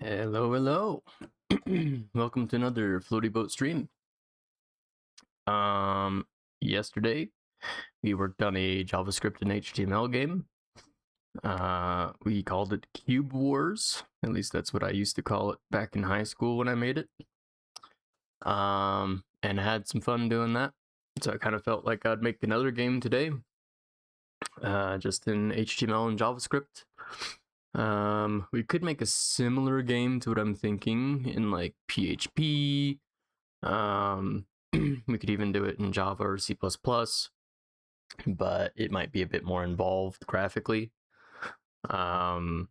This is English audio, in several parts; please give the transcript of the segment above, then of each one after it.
Hello, hello. Welcome to another Floaty Boat stream. Yesterday we worked on a JavaScript and HTML game. We called it Cube Wars. At least that's what I used to call it back in high school when I made it. And had some fun doing that. So I kind of felt like I'd make another game today, just in HTML and JavaScript. We could make a similar game to what I'm thinking in like PHP. We could even do it in Java or C++, but it might be a bit more involved graphically. So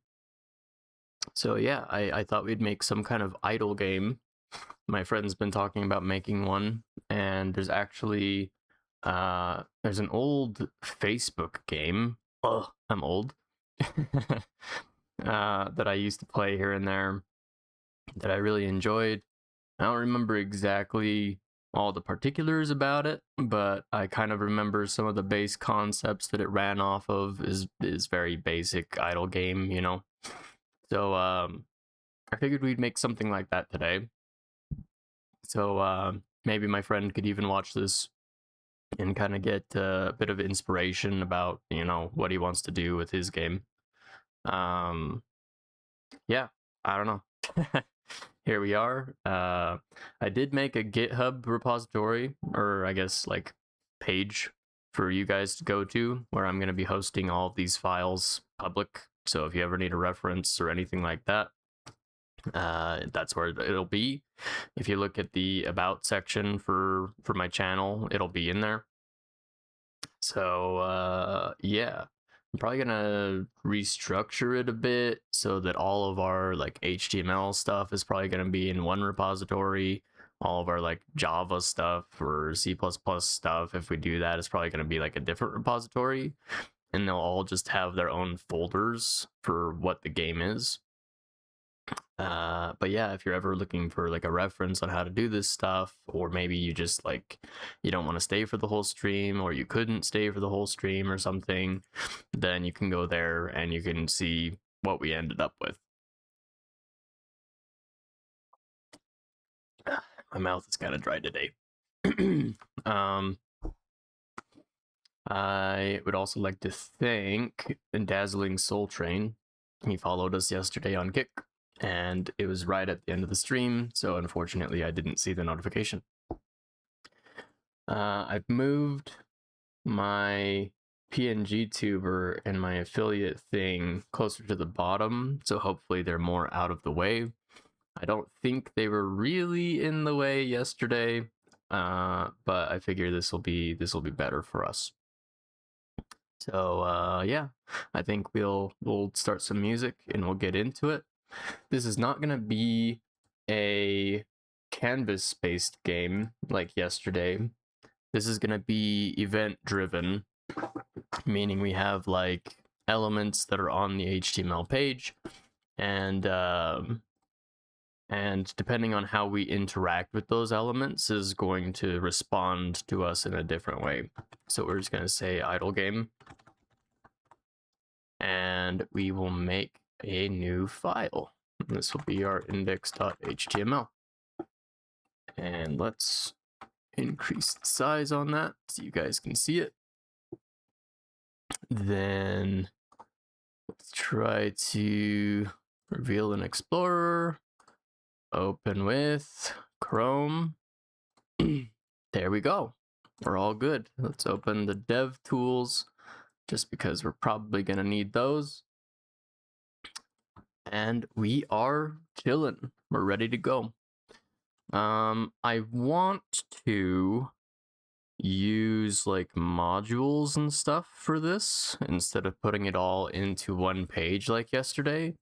yeah, I thought we'd make some kind of idle game. My friend's been talking about making one, and there's actually there's an old Facebook game. Ugh, I'm old. That I used to play here and there that I really enjoyed. I don't remember exactly all the particulars about it, but I kind of remember some of the base concepts that it ran off of is very basic idle game, you know. So I figured we'd make something like that today. So maybe my friend could even watch this and kind of get a bit of inspiration about, you know, what he wants to do with his game. Yeah, I don't know. Here we are. I did make a GitHub repository, or I guess like page for you guys to go to, where I'm going to be hosting all of these files public. So if you ever need a reference or anything like that, that's where it'll be. If you look at the about section for my channel, it'll be in there. So yeah, I'm probably gonna restructure it a bit so that all of our like HTML stuff is probably gonna be in one repository. All of our like Java stuff or C++ stuff, if we do that, is probably gonna be like a different repository, and they'll all just have their own folders for what the game is. But yeah, if you're ever looking for like a reference on how to do this stuff, or maybe you just like you don't want to stay for the whole stream, or you couldn't stay for the whole stream or something, then you can go there and you can see what we ended up with. My mouth is kind of dry today. I would also like to thank Dazzling Soul Train. He followed us yesterday on Kick, and it was right at the end of the stream, so unfortunately I didn't see the notification. I've moved my PNG tuber and my affiliate thing closer to the bottom, so hopefully they're more out of the way. I don't think they were really in the way yesterday, but I figure this will be better for us. So yeah, I think we'll start some music and we'll get into it. This is not gonna be a canvas-based game like yesterday. This is gonna be event-driven, meaning we have like elements that are on the HTML page, and depending on how we interact with those elements is going to respond to us in a different way. So we're just gonna say idle game, and we will make a new file. This will be our index.html. And let's increase the size on that so you guys can see it. Then let's try to reveal an explorer. Open with Chrome. There we go. We're all good. Let's open the dev tools, just because we're probably going to need those. And we are chilling. We're ready to go. I want to use like modules and stuff for this instead of putting it all into one page like yesterday.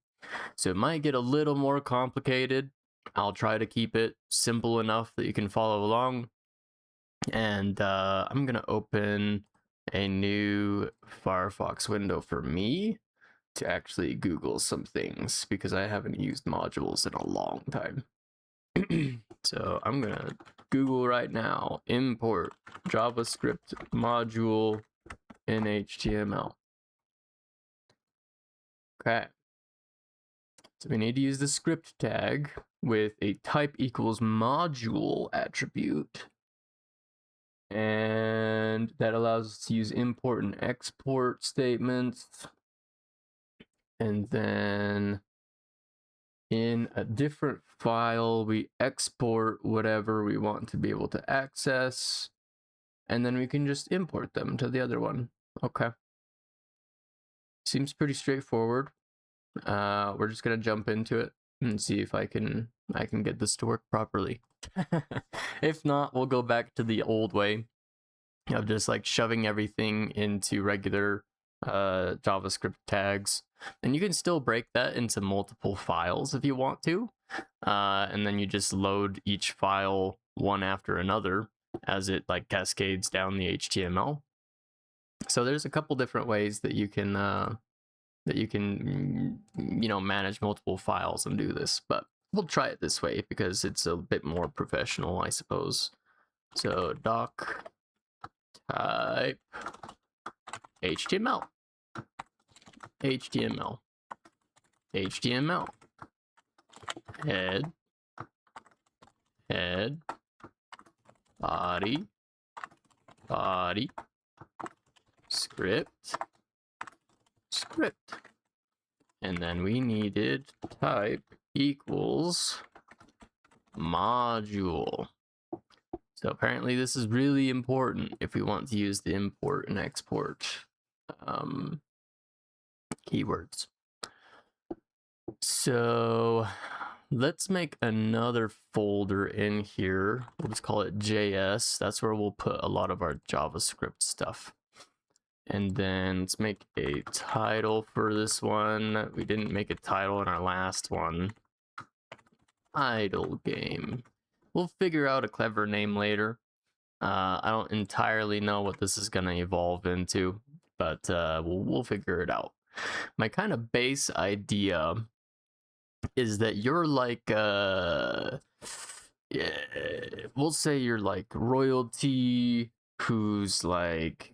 So it might get a little more complicated. I'll try to keep it simple enough that you can follow along. And I'm gonna open a new Firefox window for me to actually Google some things, because I haven't used modules in a long time. So I'm gonna Google right now, import JavaScript module in HTML. Okay. So we need to use the script tag with a type equals module attribute. And that allows us to use import and export statements. And then in a different file, we export whatever we want to be able to access. And then we can just import them to the other one. Okay. Seems pretty straightforward. We're just gonna jump into it and see if I can get this to work properly. If not, we'll go back to the old way of just like shoving everything into regular JavaScript tags. And you can still break that into multiple files if you want to. And then you just load each file one after another as it like cascades down the HTML. So there's a couple different ways that you can manage multiple files and do this, but we'll try it this way because it's a bit more professional, I suppose. So doc type HTML, HTML, HTML, head, body, script, and then we needed type equals module. So apparently this is really important if we want to use the import and export keywords. So let's make another folder in here. We'll just call it JS. That's where we'll put a lot of our JavaScript stuff. And then let's make a title for this one. We didn't make a title in our last one. Idle game. We'll figure out a clever name later. I don't entirely know what this is going to evolve into, but we'll figure it out. My kind of base idea is that you're like, we'll say you're like royalty who's like,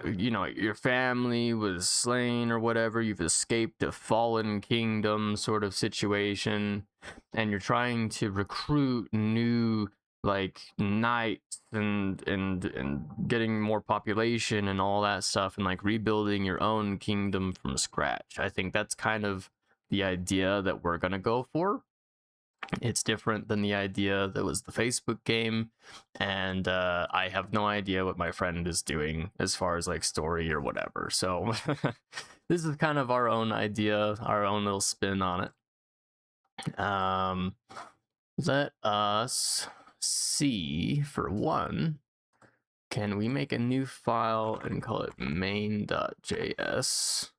your family was slain or whatever, you've escaped a fallen kingdom sort of situation, and you're trying to recruit new like knights and getting more population and all that stuff, and like rebuilding your own kingdom from scratch. I think that's kind of the idea that we're gonna go for. It's different than the idea that was the Facebook game, and I have no idea what my friend is doing as far as like story or whatever. So this is kind of our own idea, our own little spin on it. Let us see, for one, can we make a new file and call it main.js?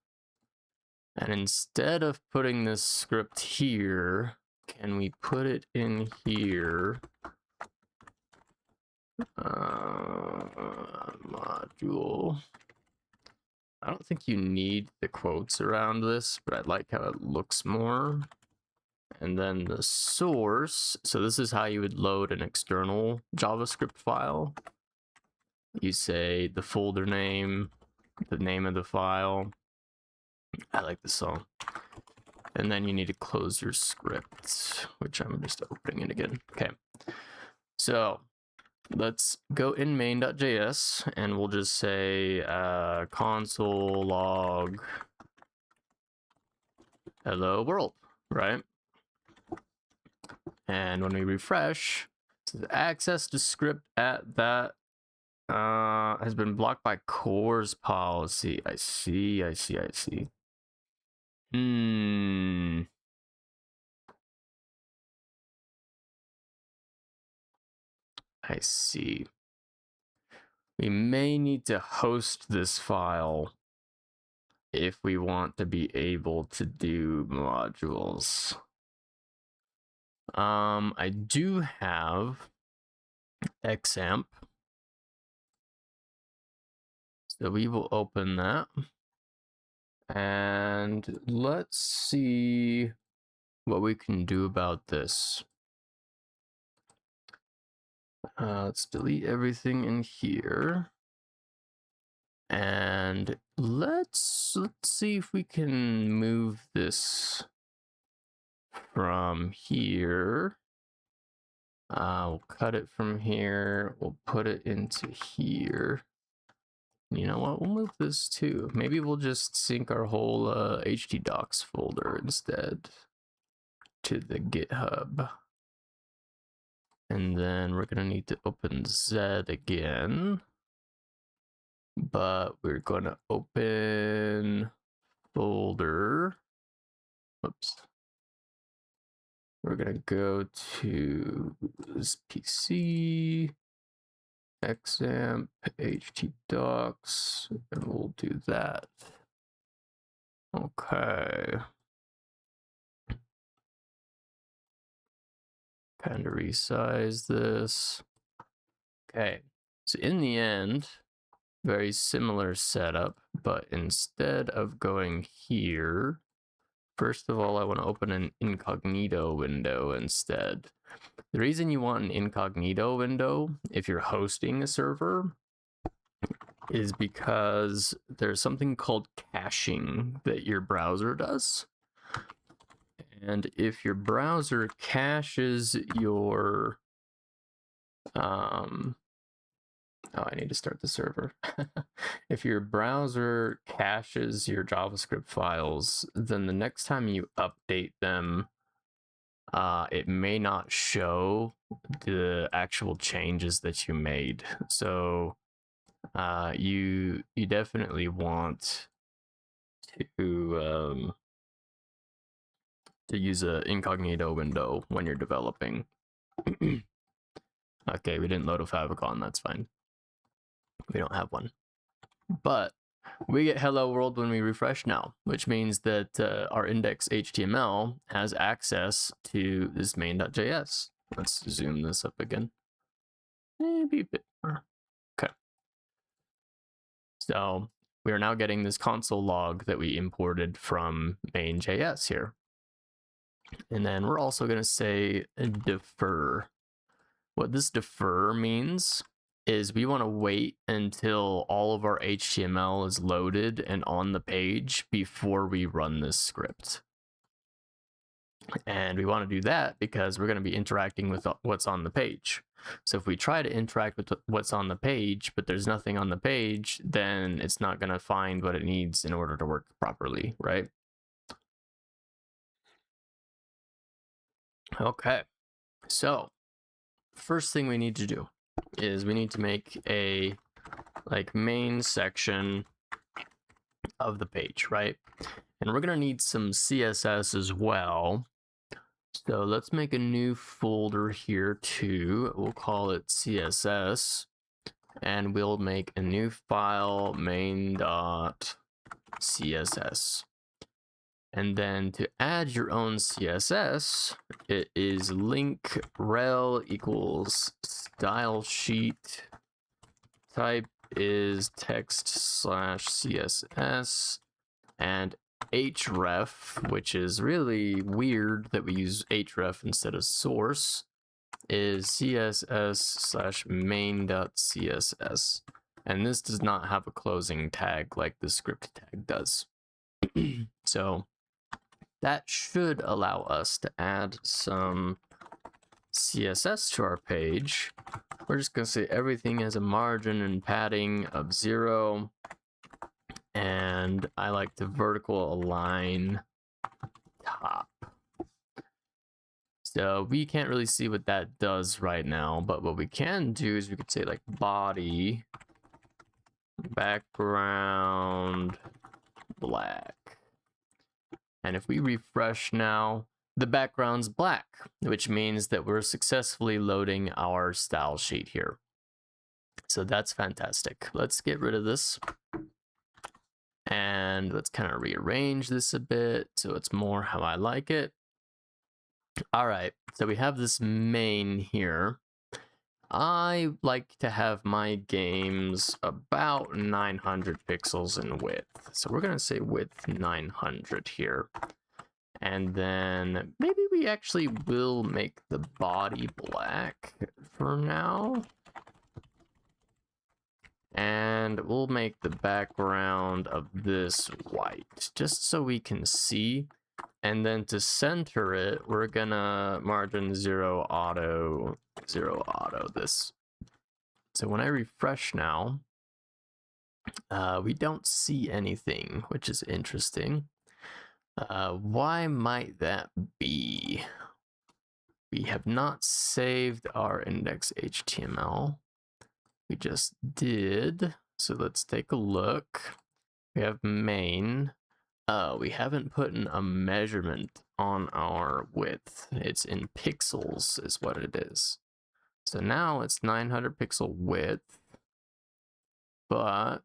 And instead of putting this script here, can we put it in here? Module. I don't think you need the quotes around this, but I like how it looks more. And then the source. So this is how you would load an external JavaScript file. You say the folder name, the name of the file. I like this song. And then you need to close your script, which I'm just opening it again. Okay. So let's go in main.js and we'll just say console log hello world, right? And when we refresh, so the access to script at that has been blocked by CORS policy. I see. I see. We may need to host this file if we want to be able to do modules. I do have XAMPP. So we will open that. And let's see what we can do about this. Let's delete everything in here. And let's see if we can move this from here. We'll cut it from here. We'll put it into here. You know what? We'll move this too. Maybe we'll just sync our whole htdocs folder instead to the GitHub. And then we're going to need to open Z again. But we're going to open folder. Oops. We're going to go to this PC, XAMPP, htdocs, and we'll do that. Okay. Kind of resize this. Okay. So in the end, very similar setup, but instead of going here, first of all, I want to open an incognito window instead. The reason you want an incognito window if you're hosting a server is because there's something called caching that your browser does. And if your browser caches your oh, I need to start the server. If your browser caches your JavaScript files, then the next time you update them, it may not show the actual changes that you made. So you definitely want to use an incognito window when you're developing. Okay, we didn't load a favicon, that's fine. We don't have one. But we get hello world when we refresh now, which means that our index.html has access to this main.js. Let's zoom this up again. Maybe a bit more. Okay. So we are now getting this console log that we imported from main.js here. And then we're also going to say defer. What this defer means is we want to wait until all of our HTML is loaded and on the page before we run this script. And we want to do that because we're going to be interacting with what's on the page. So if we try to interact with what's on the page, but there's nothing on the page, then it's not going to find what it needs in order to work properly, right? Okay, so first thing we need to do is we need to make a main section of the page, right? And we're gonna need some CSS as well. So let's make a new folder here too. We'll call it CSS, and we'll make a new file main.css. And then to add your own CSS, it is link rel equals style sheet. Type is text/CSS, and href, which is really weird that we use href instead of source, is css/main.css. And this does not have a closing tag like the script tag does. So that should allow us to add some CSS to our page. We're just going to say everything has a margin and padding of 0. And I like to vertical align top. So we can't really see what that does right now, but what we can do is we could say like body background black. And if we refresh now, the background's black, which means that we're successfully loading our style sheet here. So that's fantastic. Let's get rid of this. And let's kind of rearrange this a bit so it's more how I like it. All right, so we have this main here. I like to have my games about 900 pixels in width. So we're going to say width 900 here. And then maybe we actually will make the body black for now. And we'll make the background of this white, just so we can see. And then to center it, we're gonna margin 0 auto this. So when I refresh now, we don't see anything, which is interesting. Why might that be? We have not saved our index.html. We just did. So let's take a look. We have main. We haven't put in a measurement on our width. It's in pixels is what it is. So now it's 900 pixel width, but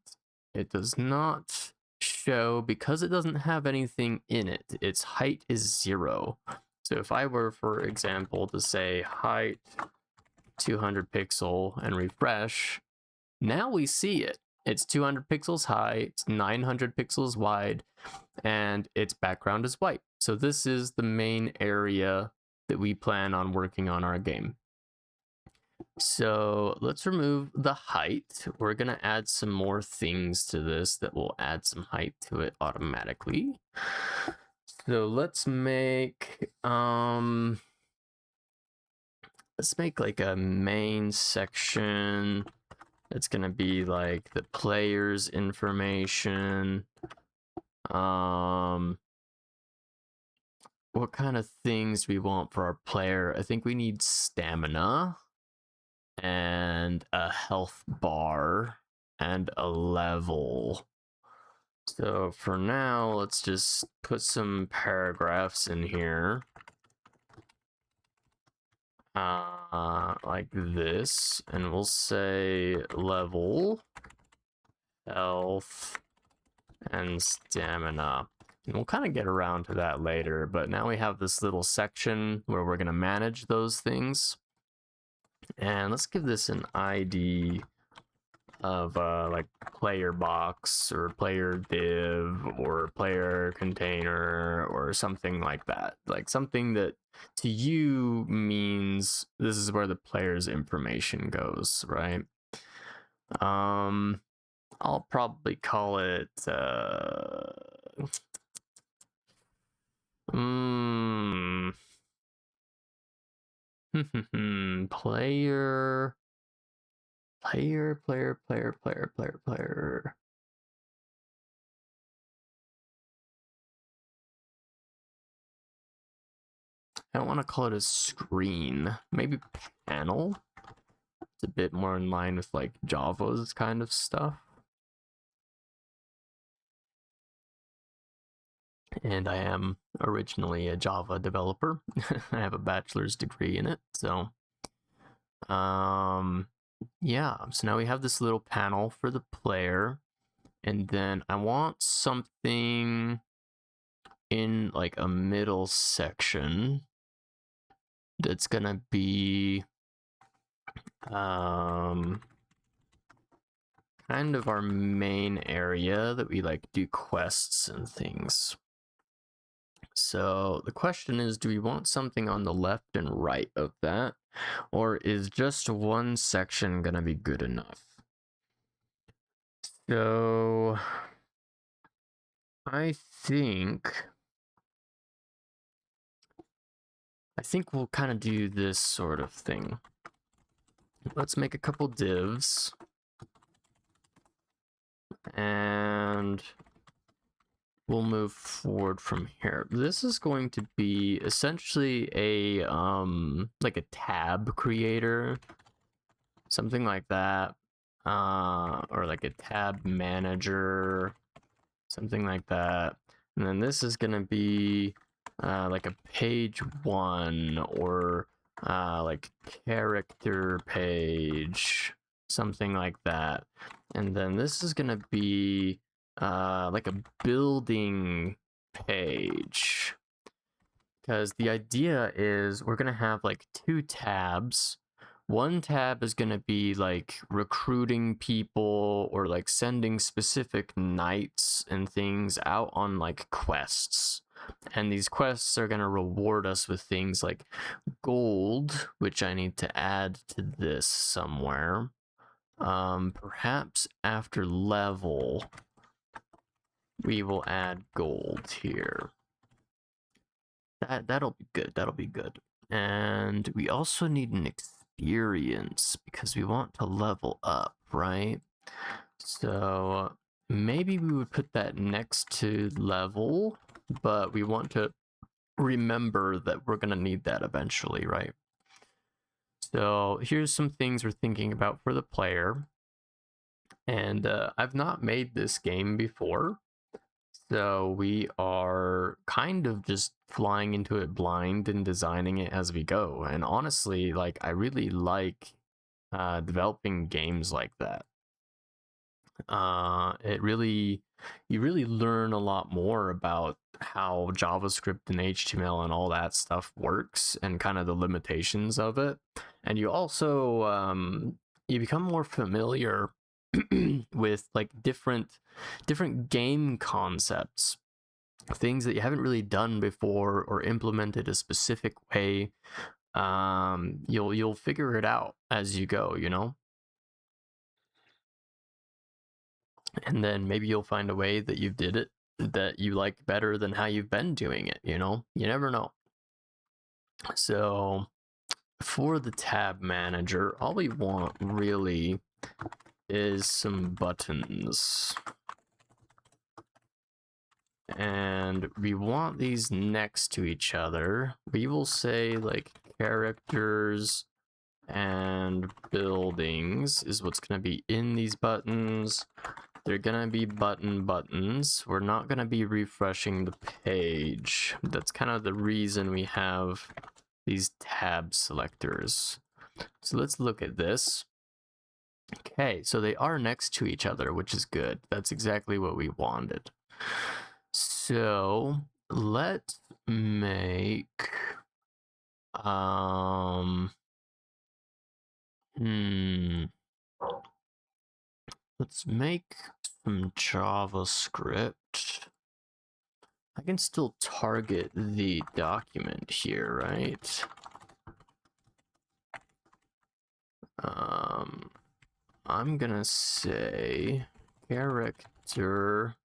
it does not show because it doesn't have anything in it. Its height is 0. So if I were, for example, to say height 200 pixel and refresh, now we see it. It's 200 pixels high, it's 900 pixels wide, and its background is white. So this is the main area that we plan on working on our game. So let's remove the height. We're gonna add some more things to this that will add some height to it automatically. So let's make like a main section. It's gonna be like the player's information. What kind of things we want for our player? I think we need stamina and a health bar and a level. So for now, let's just put some paragraphs in here. Like this, and we'll say level, health, and stamina. And we'll kind of get around to that later, but now we have this little section where we're going to manage those things. And let's give this an ID of like player box or player div or player container or something like that. Like something that to you means this is where the player's information goes, right? I'll probably call it player. I don't want to call it a screen. Maybe panel. It's a bit more in line with like Java's kind of stuff. And I am originally a Java developer. I have a bachelor's degree in it. So, yeah. So now we have this little panel for the player. And then I want something in like a middle section that's gonna be kind of our main area that we like do quests and things. So the question is, do we want something on the left and right of that, or is just one section gonna be good enough? So I think we'll kind of do this sort of thing. Let's make a couple divs. And we'll move forward from here. This is going to be essentially a like a tab creator, something like that, or like a tab manager, something like that. And then this is going to be like a page one or like character page, something like that. And then this is going to be like a building page, because the idea is we're going to have like 2 tabs. One tab is going to be like recruiting people or like sending specific knights and things out on like quests. And these quests are going to reward us with things like gold, which I need to add to this somewhere. Perhaps after level, we will add gold here. That'll be good. That'll be good. And we also need an experience because we want to level up, right? So maybe we would put that next to level, but we want to remember that we're going to need that eventually, right? So here's some things we're thinking about for the player. And I've not made this game before, so we are kind of just flying into it blind and designing it as we go. And honestly, like, I really like developing games like that. You really learn a lot more about how JavaScript and HTML and all that stuff works and kind of the limitations of it. And you also you become more familiar with like different game concepts, things that you haven't really done before or implemented a specific way. You'll figure it out as you go, you know. And then maybe you'll find a way that you did it that you like better than how you've been doing it, you know? You never know. So for the tab manager, all we want really is some buttons. And we want these next to each other. We will say like characters and buildings is what's going to be in these buttons. They're gonna be buttons. We're not gonna be refreshing the page. That's kind of the reason we have these tab selectors. So let's look at this. Okay, so they are next to each other, which is good. That's exactly what we wanted. So let's make let's make some JavaScript. I can still target the document here, right? I'm gonna say character.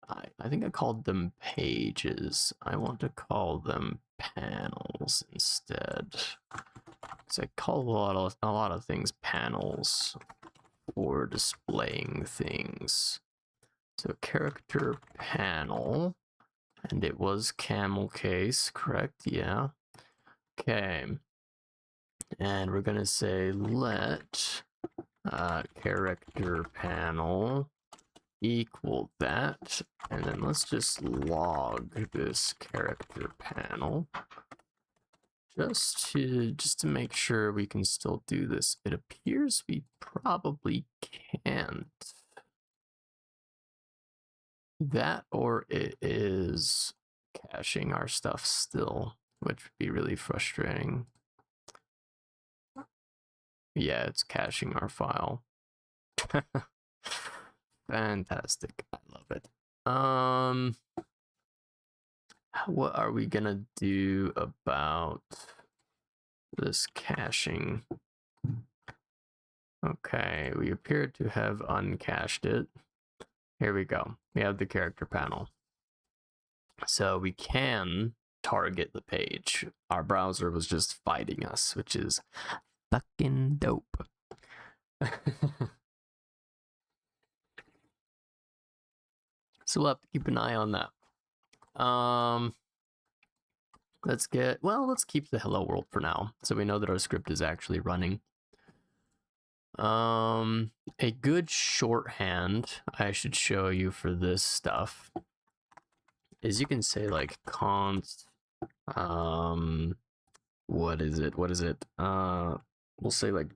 I think I called them pages. I want to call them panels instead. Because I call a lot of things panels for displaying things. So character panel, and it was camel case, correct? Yeah. Okay. And we're gonna say let character panel equal that, and then let's just log this character panel just to make sure we can still do this. It appears we probably can't. That, or it is caching our stuff still, which would be really frustrating. Yeah, it's caching our file. Fantastic. I love it. What are we gonna do about this caching? Okay, we appear to have uncached it. Here we go. We have the character panel. So we can target the page. Our browser was just fighting us, which is fucking dope. So we'll have to keep an eye on that. Let's keep the hello world for now, so we know that our script is actually running. A good shorthand I should show you for this stuff is you can say like const, what is it? We'll say like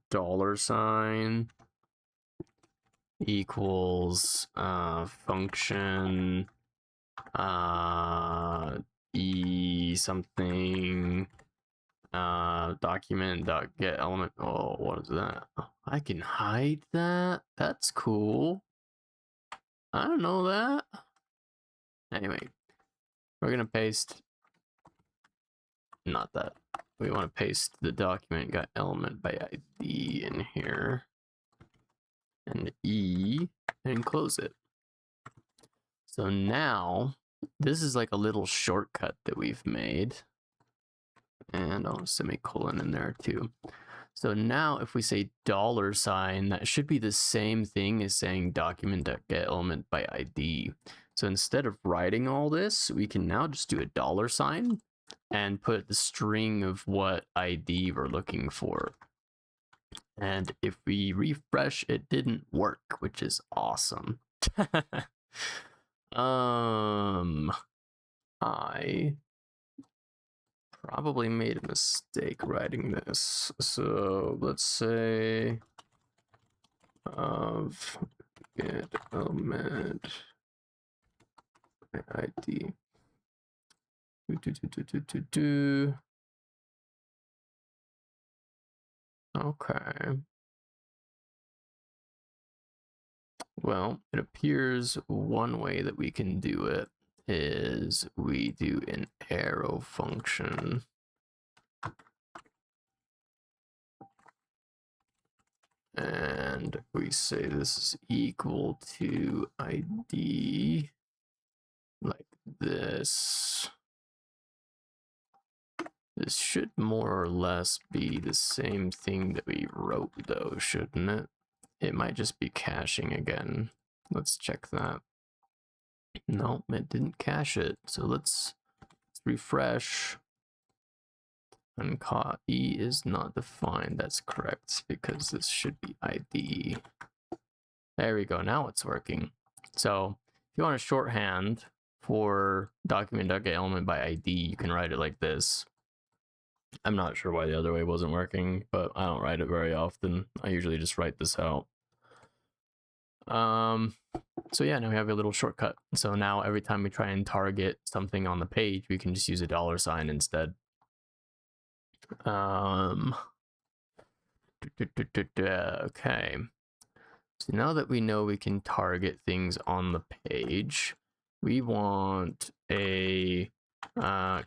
$sign equals function e something document.get element. Oh, what is that? I can hide that. That's cool. I don't know that. Anyway, we're gonna paste, not that. We want to paste the document got element by ID in here, and E, and close it. So now this is like a little shortcut that we've made. And I'll semicolon in there too. So now if we say $, that should be the same thing as saying document.getElement by ID. So instead of writing all this, we can now just do a $, and put the string of what ID we're looking for. And if we refresh, it didn't work, which is awesome. I probably made a mistake writing this. So let's say of get element ID. Okay. Well, it appears one way that we can do it is we do an arrow function. And we say this is equal to ID like this. This should more or less be the same thing that we wrote though, shouldn't it? It might just be caching again. Let's check that. No, it didn't cache it. So let's refresh. And E is not defined. That's correct because this should be ID. There we go. Now it's working. So if you want a shorthand for document.getElement by ID, you can write it like this. I'm not sure why the other way wasn't working, but I don't write it very often. I usually just write this out. So yeah, now we have a little shortcut. So now every time we try and target something on the page, we can just use a $, instead. Okay. So now that we know we can target things on the page, we want a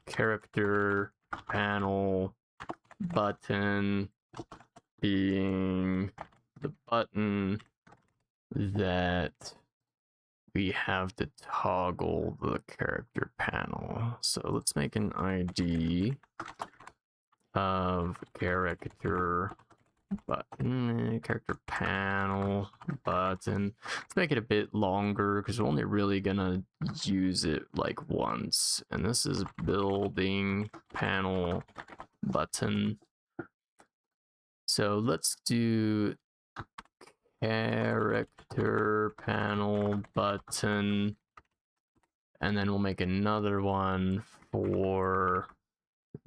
character panel button being the button that we have to toggle the character panel. So let's make an ID of character button, character panel button. Let's make it a bit longer because we're only really gonna use it like once. And this is building panel button. So let's do character panel button, and then we'll make another one for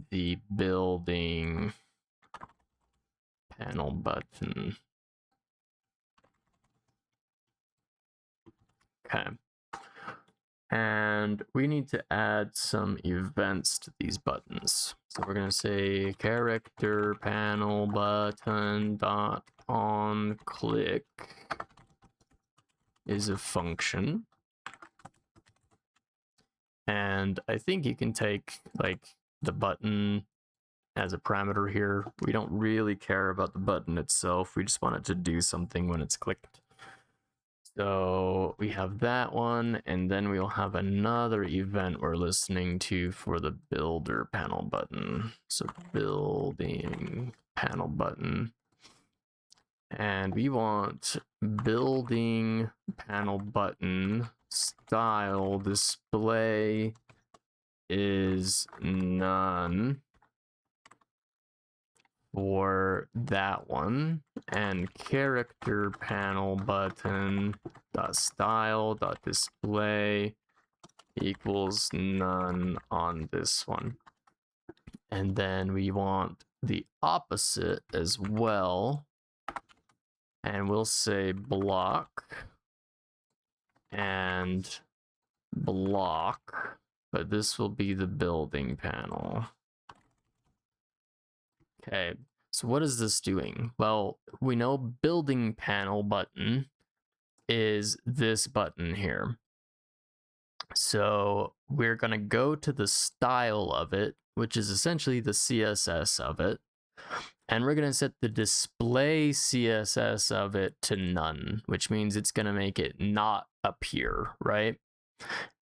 the building panel button. Okay. And we need to add some events to these buttons. So we're going to say character panel button dot on click is a function. And I think you can take like the button as a parameter here. We don't really care about the button itself. We just want it to do something when it's clicked. So we have that one, and then we'll have another event we're listening to for the builder panel button. So building panel button. And we want building panel button style display is none for that one, and character panel button dot style dot display equals none on this one. And then we want the opposite as well, and we'll say block and block, but this will be the building panel. Okay, so what is this doing? Well, we know building panel button is this button here. So we're going to go to the style of it, which is essentially the CSS of it. And we're going to set the display CSS of it to none, which means it's going to make it not appear, right?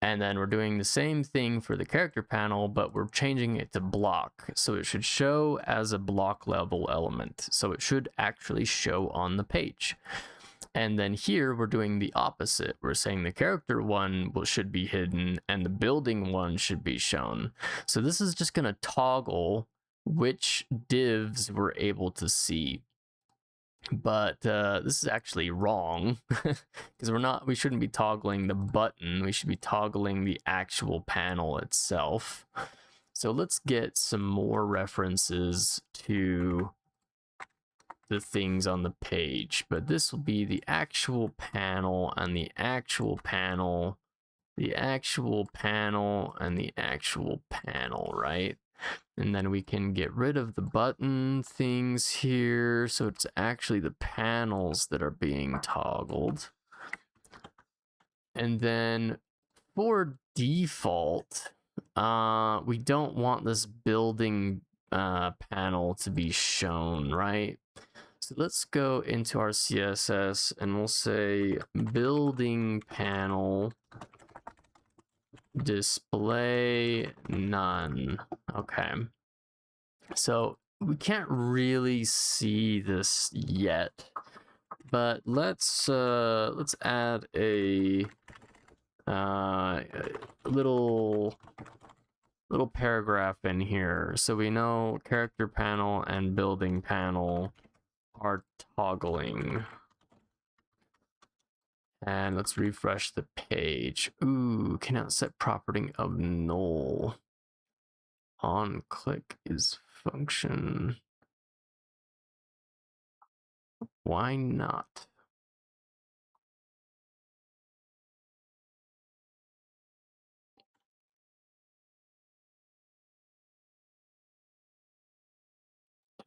And then we're doing the same thing for the character panel, but we're changing it to block. So it should show as a block level element. So it should actually show on the page. And then here we're doing the opposite. We're saying the character one should be hidden and the building one should be shown. So this is just going to toggle which divs we're able to see. But this is actually wrong because we shouldn't be toggling the button. We should be toggling the actual panel itself. So let's get some more references to the things on the page, but this will be the actual panel and the actual panel, the actual panel and the actual panel, right? And then we can get rid of the button things here. So it's actually the panels that are being toggled. And then for default, we don't want this building panel to be shown, right? So let's go into our CSS and we'll say building panel display none. Okay. So we can't really see this yet, but let's add a little paragraph in here so we know character panel and building panel are toggling. And let's refresh the page. Ooh, cannot set property of null. On click is function. Why not?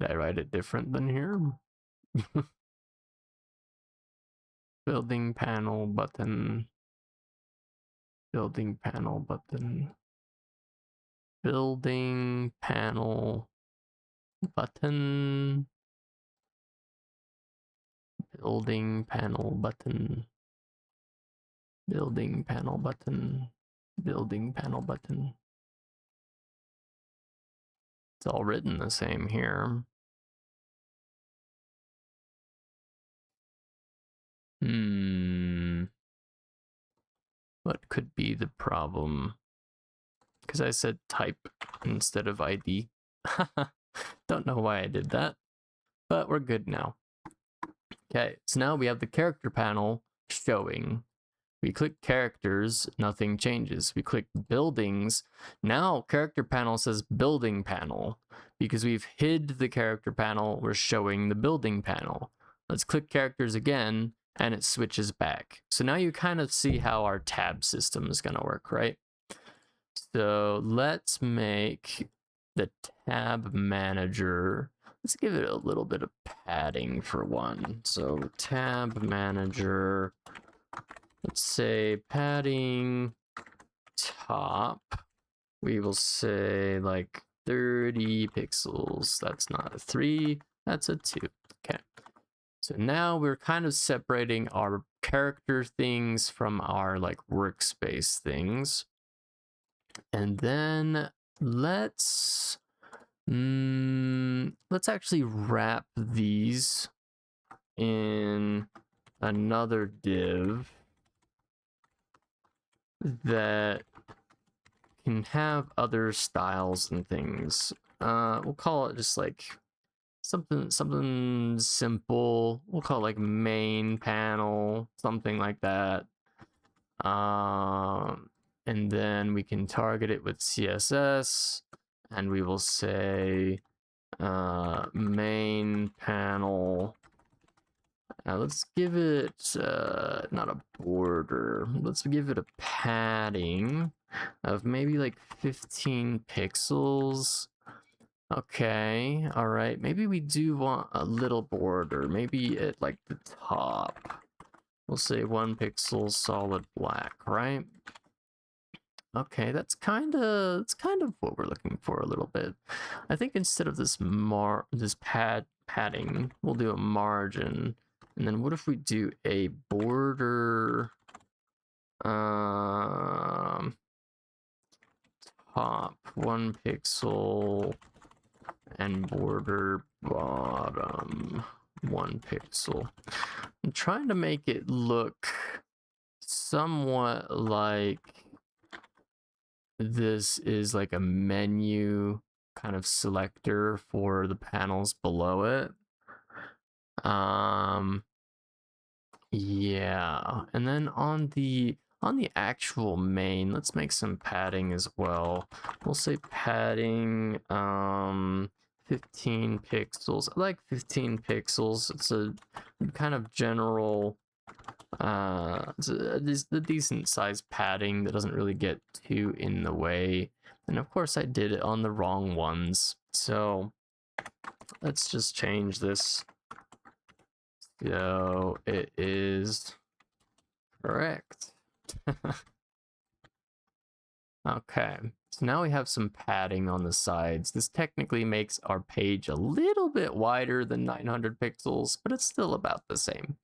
Did I write it different than here? Building panel button. Building panel button. Building panel button. Building panel button. Building panel button. Building panel button. It's all written the same here. What could be the problem? Because I said type instead of ID. Don't know why I did that, but we're good now. Okay, so now we have the character panel showing. We click characters, nothing changes. We click buildings. Now character panel says building panel. Because we've hid the character panel, we're showing the building panel. Let's click characters again, and it switches back. So now you kind of see how our tab system is going to work, right? So let's make the tab manager, let's give it a little bit of padding for one. So tab manager, let's say padding top, we will say like 30 pixels. That's not a 3, that's a 2. Okay. So now we're kind of separating our character things from our like workspace things. And then let's actually wrap these in another div that can have other styles and things. We'll call it just like something simple. We'll call it like main panel, something like that. And then we can target it with CSS, and we will say main panel. Let's give it not a border. Let's give it a padding of maybe like 15 pixels. Okay, all right. Maybe we do want a little border. Maybe at like the top. We'll say 1 pixel solid black, right? Okay, that's kind of what we're looking for a little bit. I think instead of this padding, we'll do a margin. And then what if we do a border Top 1 pixel and border bottom 1 pixel. I'm trying to make it look somewhat like this is like a menu kind of selector for the panels below it. Yeah, and then on the actual main, let's make some padding as well. We'll say padding 15 pixels. I like 15 pixels. It's a kind of general it's a decent size padding that doesn't really get too in the way. And of course I did it on the wrong ones. So let's just change this. So it is correct. Okay, so now we have some padding on the sides. This technically makes our page a little bit wider than 900 pixels, but it's still about the same.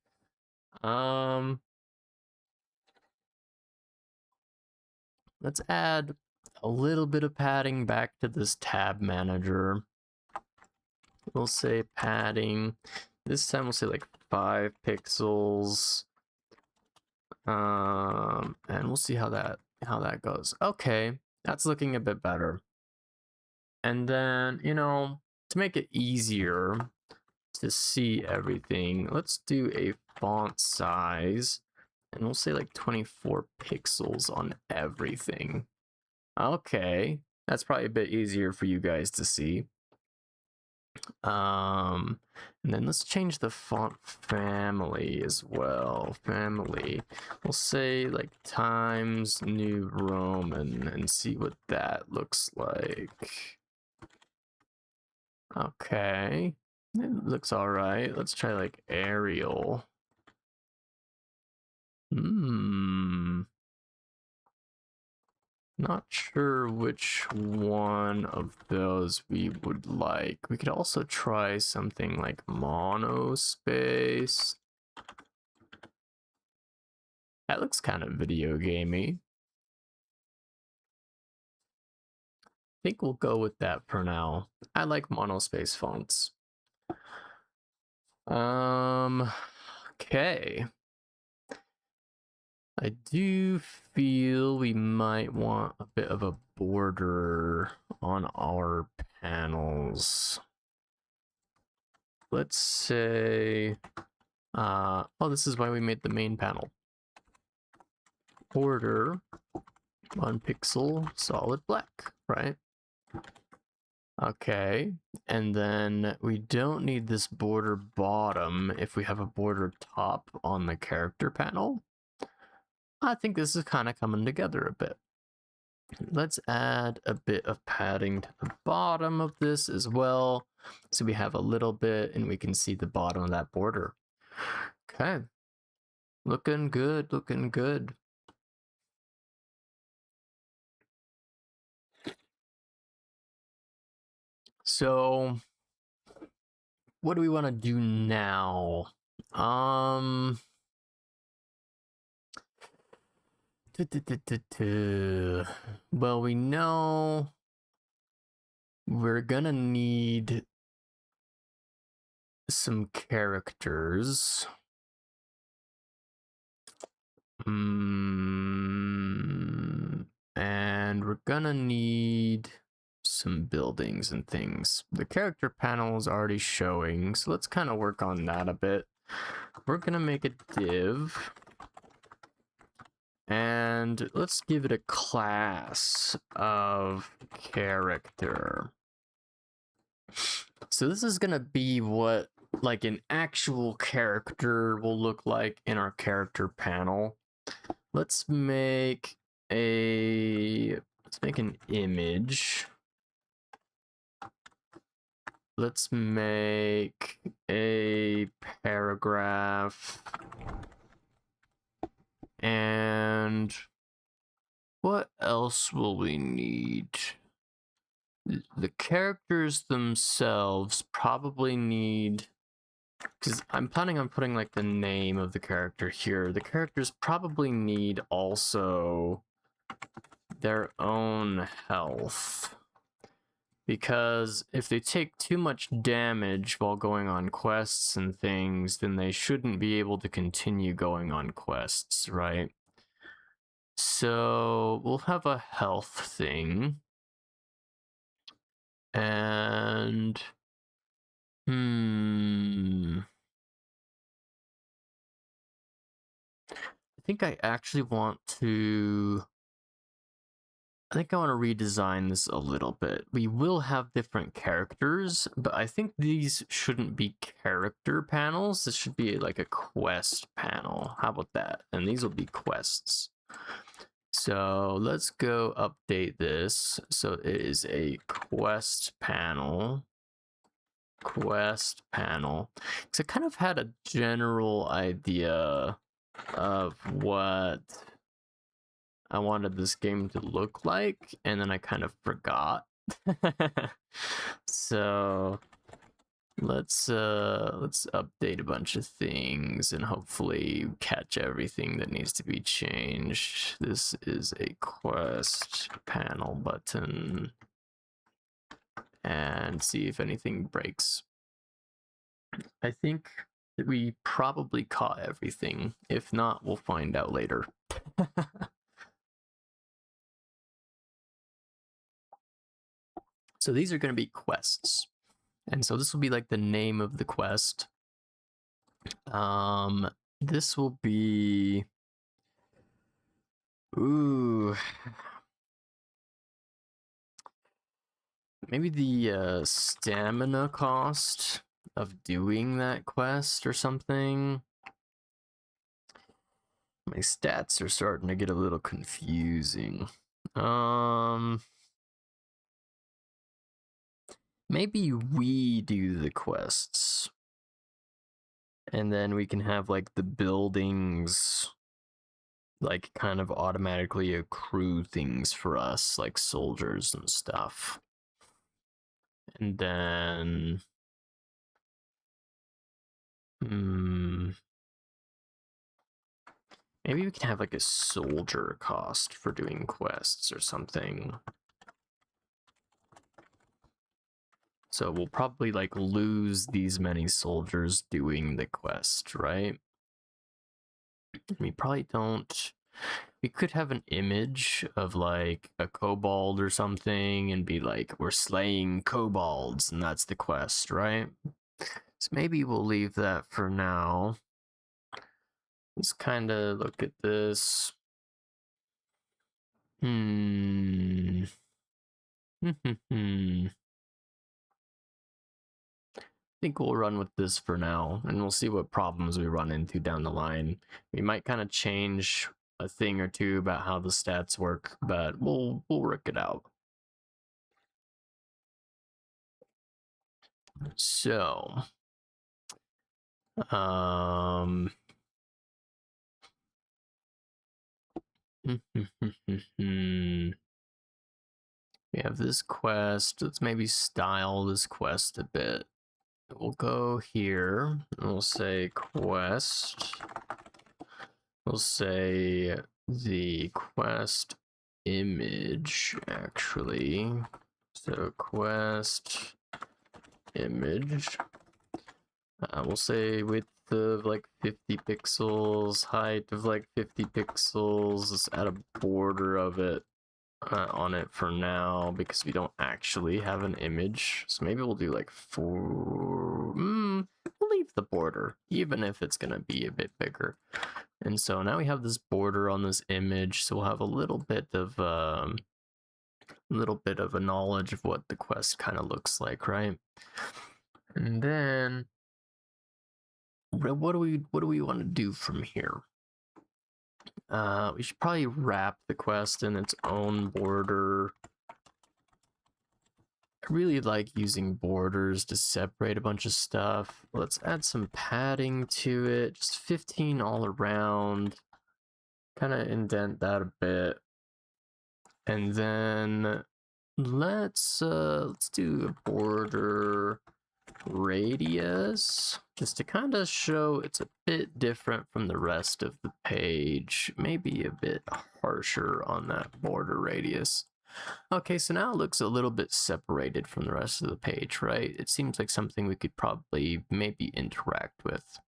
Let's add a little bit of padding back to this tab manager. We'll say padding. This time we'll say like 5 pixels. And we'll see how that goes. Okay, that's looking a bit better. And then, you know, to make it easier to see everything, let's do a font size, and we'll say like 24 pixels on everything. Okay, that's probably a bit easier for you guys to see. And then let's change the font family as well. Family, we'll say like Times New Roman and see what that looks like. Okay, it looks all right. Let's try like Arial. Not sure which one of those we would like. We could also try something like Monospace. That looks kind of video gamey. I think we'll go with that for now. I like Monospace fonts. Okay. I do feel we might want a bit of a border on our panels. Let's say, oh, this is why we made the main panel. Border 1 pixel solid black, right? Okay, and then we don't need this border bottom if we have a border top on the character panel. I think this is kind of coming together a bit. Let's add a bit of padding to the bottom of this as well, so we have a little bit and we can see the bottom of that border. Okay, looking good, looking good. So what do we want to do now? Well, we know we're gonna need some characters. And we're gonna need some buildings and things. The character panel is already showing, so let's kind of work on that a bit. We're gonna make a div, and let's give it a class of character. So this is gonna be what like an actual character will look like in our character panel. Let's make an image. Let's make a paragraph. And what else will we need? The characters themselves probably need because I'm planning on putting like the name of the character here. The characters probably need also their own health, because if they take too much damage while going on quests and things, then they shouldn't be able to continue going on quests, right? So we'll have a health thing. And I think I actually want to redesign this a little bit. We will have different characters, but I think these shouldn't be character panels. This should be like a quest panel. How about that? And these will be quests. So let's go update this. So it is a quest panel. Quest panel. So I kind of had a general idea of what I wanted this game to look like, and then I kind of forgot. So let's update a bunch of things and hopefully catch everything that needs to be changed. This is a quest panel button, and see if anything breaks. I think that we probably caught everything. If not, we'll find out later. So these are going to be quests. And so this will be like the name of the quest. This will be... Ooh. Maybe the stamina cost of doing that quest or something. My stats are starting to get a little confusing. Maybe we do the quests. And then we can have like the buildings like kind of automatically accrue things for us, like soldiers and stuff. And then maybe we can have like a soldier cost for doing quests or something. So we'll probably like lose these many soldiers doing the quest, right? We probably don't. We could have an image of like a kobold or something and be like, we're slaying kobolds, and that's the quest, right? So maybe we'll leave that for now. Let's kind of look at this. I think we'll run with this for now, and we'll see what problems we run into down the line. We might kind of change a thing or two about how the stats work, but we'll work it out. So, we have this quest. Let's maybe style this quest a bit. We'll go here, and we'll say quest. We'll say the quest image, actually. So quest image. We'll say width of like 50 pixels, height of like 50 pixels. Let's add a border of it on it for now because we don't actually have an image. So maybe we'll do like 4. We'll leave the border, even if it's gonna be a bit bigger. And so now we have this border on this image, so we'll have a little bit of a knowledge of what the quest kind of looks like, right? And then what do we want to do from here? We should probably wrap the quest in its own border. I really like using borders to separate a bunch of stuff. Let's add some padding to it, just 15 all around. Kind of indent that a bit. And then let's do a border radius, just to kind of show it's a bit different from the rest of the page, maybe a bit harsher on that border radius. Okay, so now it looks a little bit separated from the rest of the page, right? It seems like something we could probably maybe interact with.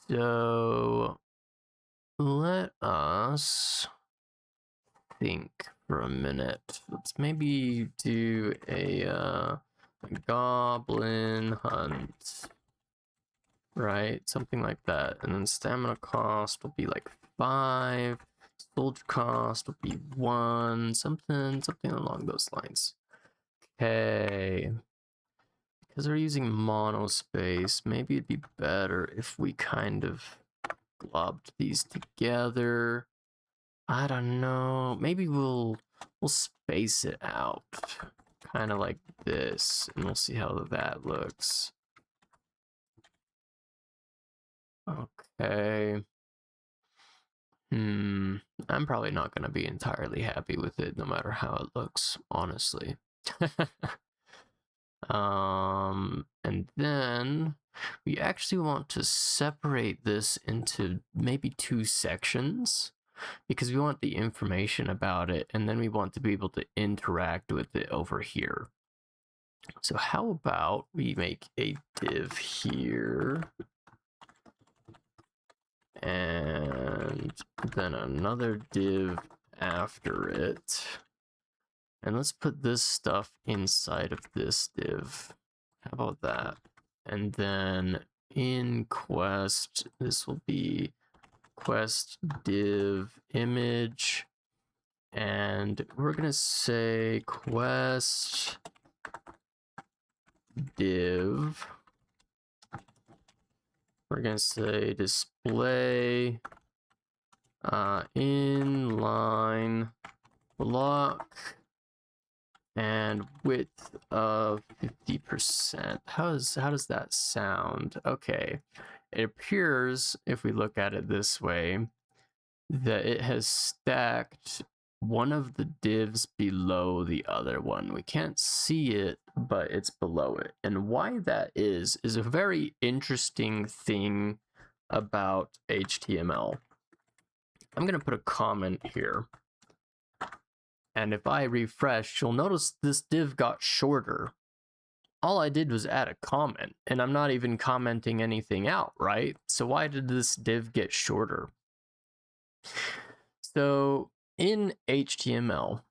So let us think for a minute. Let's maybe do a goblin hunt, right? Something like that. And then stamina cost will be like 5. Soldier cost will be 1. Something along those lines. Okay. Because we're using monospace, maybe it'd be better if we kind of globbed these together. I don't know. Maybe we'll space it out, kind of like this, and we'll see how that looks. Okay. I'm probably not going to be entirely happy with it, no matter how it looks, honestly. And then we actually want to separate this into maybe 2 sections, because we want the information about it, and then we want to be able to interact with it over here. So how about we make a div here, and then another div after it, and let's put this stuff inside of this div. How about that? And then in quest, this will be quest div image, and we're gonna say quest div, we're gonna say display inline block and width of 50%. How does that sound? Okay, it appears, if we look at it this way, that it has stacked one of the divs below the other one. We can't see it, but it's below it. And why that is a very interesting thing about HTML. I'm going to put a comment here. And if I refresh, you'll notice this div got shorter. All I did was add a comment, and I'm not even commenting anything out, right? So why did this div get shorter? So in HTML,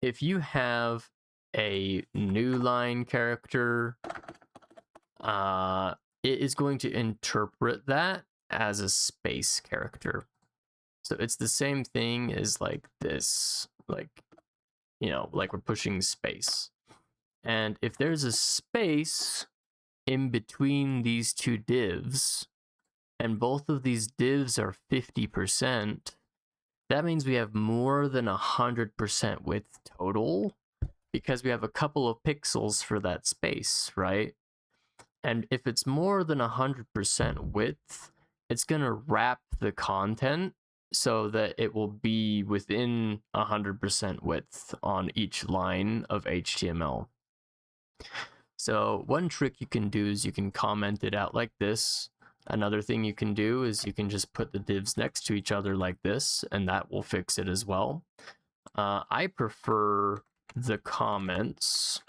if you have a new line character, it is going to interpret that as a space character. So it's the same thing as like this, like, you know, like we're pushing space. And if there's a space in between these 2 divs, and both of these divs are 50%, that means we have more than 100% width total, because we have a couple of pixels for that space, right? And if it's more than 100% width, it's going to wrap the content so that it will be within 100% width on each line of HTML. So one trick you can do is you can comment it out like this. Another thing you can do is you can just put the divs next to each other like this, and that will fix it as well. I prefer the comments,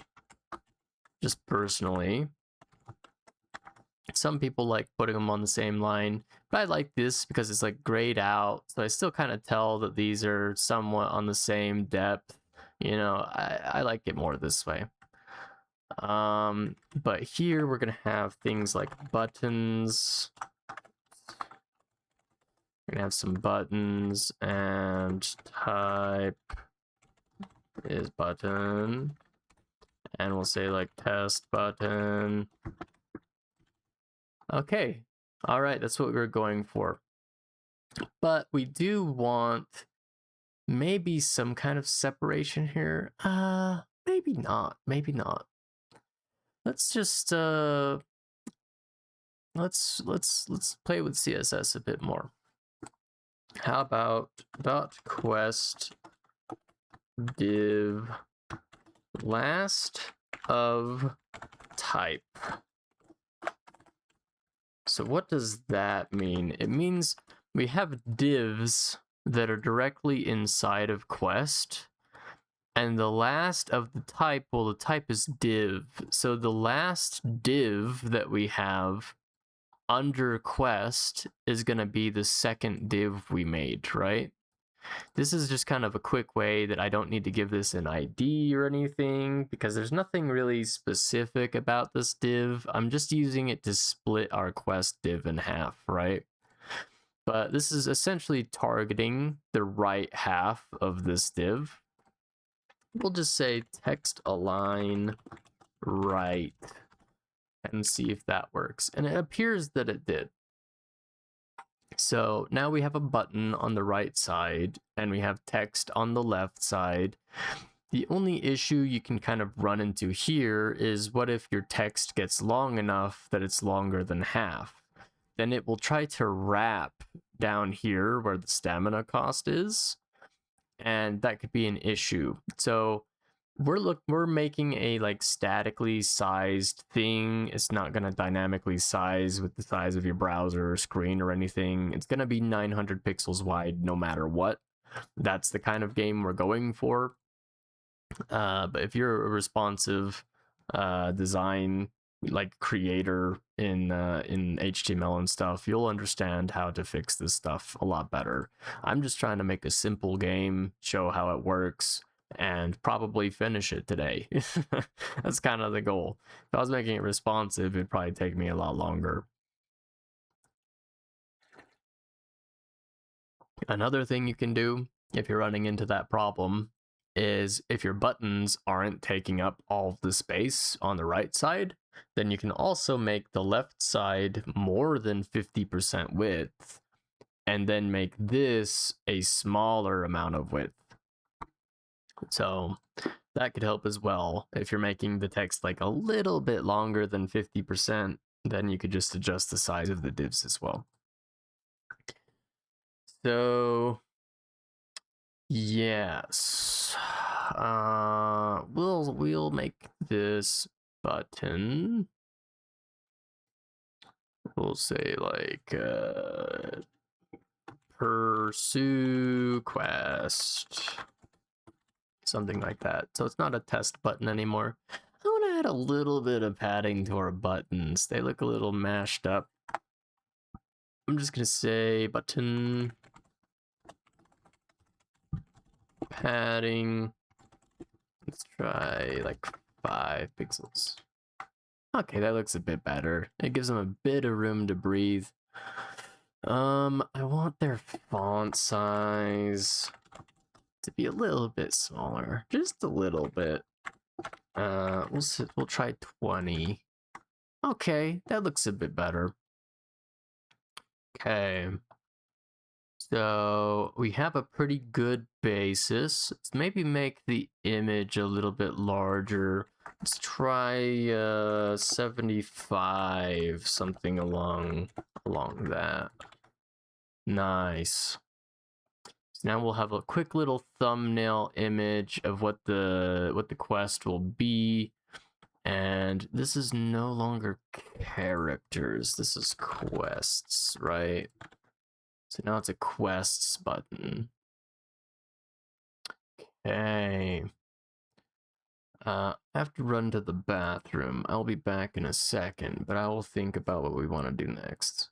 just personally. Some people like putting them on the same line, but I like this because it's like grayed out, so I still kind of tell that these are somewhat on the same depth. You know, I like it more this way. But here we're gonna have things like buttons. We're gonna have some buttons, and type is button, and we'll say like test button. Okay, all right, that's what we were going for. But we do want maybe some kind of separation here. Maybe not. Let's just let's play with CSS a bit more. How about .quest div last of type. So what does that mean? It means we have divs that are directly inside of Quest, and the last of the type, well, the type is div. So the last div that we have under Quest is going to be the second div we made, right? This is just kind of a quick way that I don't need to give this an ID or anything, because there's nothing really specific about this div. I'm just using it to split our Quest div in half, right? But this is essentially targeting the right half of this div. We'll just say text align right and see if that works. And it appears that it did. So now we have a button on the right side and we have text on the left side. The only issue you can kind of run into here is, what if your text gets long enough that it's longer than half? Then it will try to wrap down here where the stamina cost is, and that could be an issue. So we're making a like statically sized thing. It's not going to dynamically size with the size of your browser or screen or anything. It's going to be 900 pixels wide no matter what. That's the kind of game we're going for. But if you're a responsive design like creator in HTML and stuff, you'll understand how to fix this stuff a lot better. I'm just trying to make a simple game, show how it works, and probably finish it today. That's kind of the goal. If I was making it responsive, it'd probably take me a lot longer. Another thing you can do if you're running into that problem is, if your buttons aren't taking up all the space on the right side, then you can also make the left side more than 50% width, and then make this a smaller amount of width. So that could help as well. If you're making the text like a little bit longer than 50%, then you could just adjust the size of the divs as well. So yes, we'll make this button. We'll say like pursue quest, something like that. So it's not a test button anymore. I want to add a little bit of padding to our buttons. They look a little mashed up. I'm just gonna say button padding. Let's try like 5 pixels. Okay, that looks a bit better. It gives them a bit of room to breathe. I want their font size to be a little bit smaller, just a little bit. We'll try 20. Okay, that looks a bit better. Okay. So we have a pretty good basis. Let's maybe make the image a little bit larger. Let's try 75, something along that. Nice. So now we'll have a quick little thumbnail image of what the quest will be. And this is no longer characters. This is quests, right? So now it's a quests button. Okay. I have to run to the bathroom. I'll be back in a second, but I will think about what we want to do next.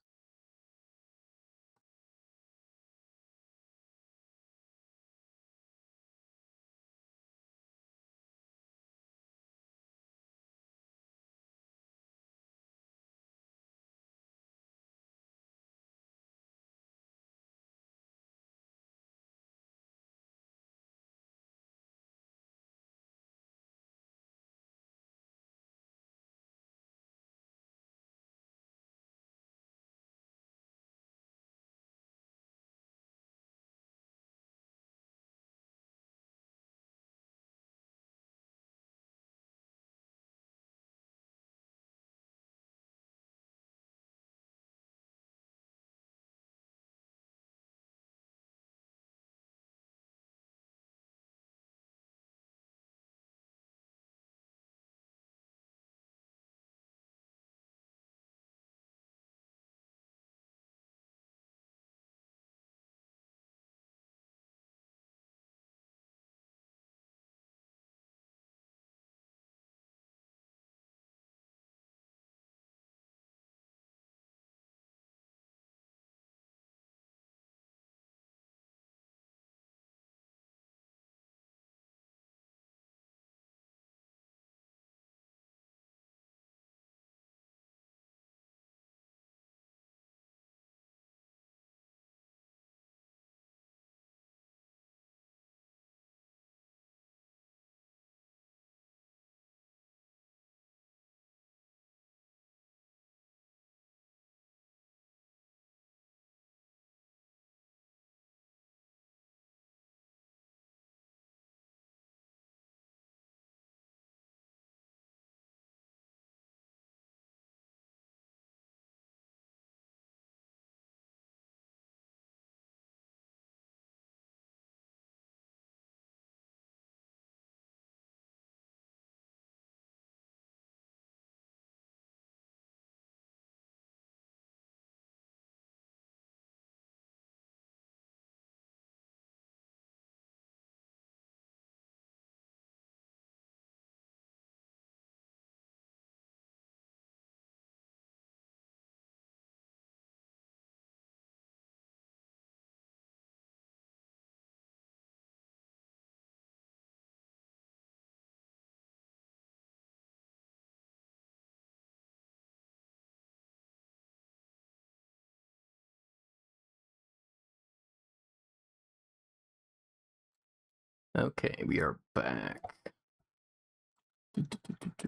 Okay, we are back.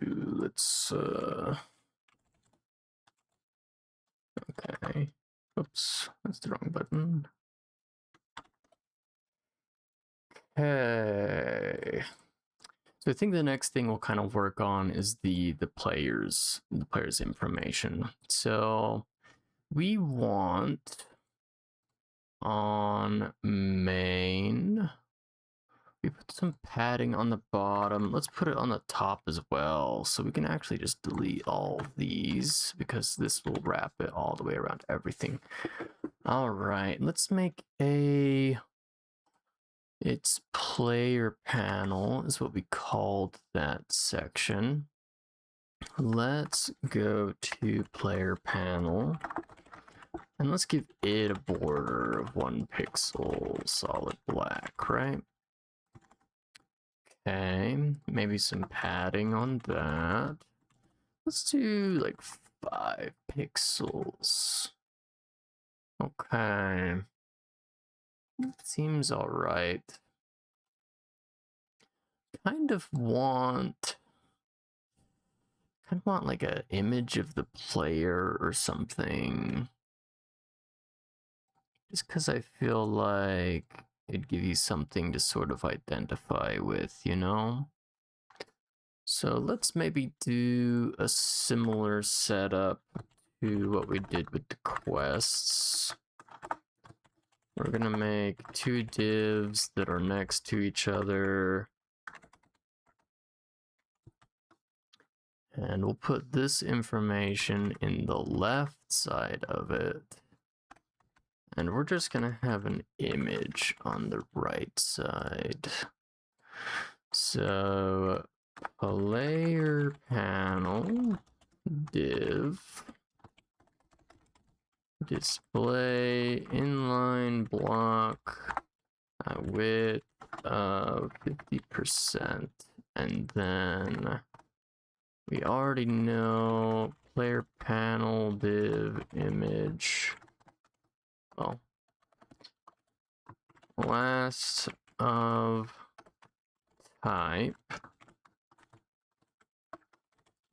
Let's okay. Oops, that's the wrong button. Okay. So I think the next thing we'll kind of work on is the players information. So we want on main, we put some padding on the bottom. Let's put it on the top as well, so we can actually just delete all of these because this will wrap it all the way around everything. All right, let's make a, it's player panel is what we called that section. Let's go to player panel and let's give it a border of 1 pixel solid black, right? Okay, maybe some padding on that. Let's do like 5 pixels. Okay. Seems all right. Kind of want like an image of the player or something. Just because I feel like it'd give you something to sort of identify with, you know? So let's maybe do a similar setup to what we did with the quests. We're gonna make 2 divs that are next to each other. And we'll put this information in the left side of it. And we're just gonna have an image on the right side. So player panel div display inline block width of 50%, and then we already know player panel div image, well, last of type,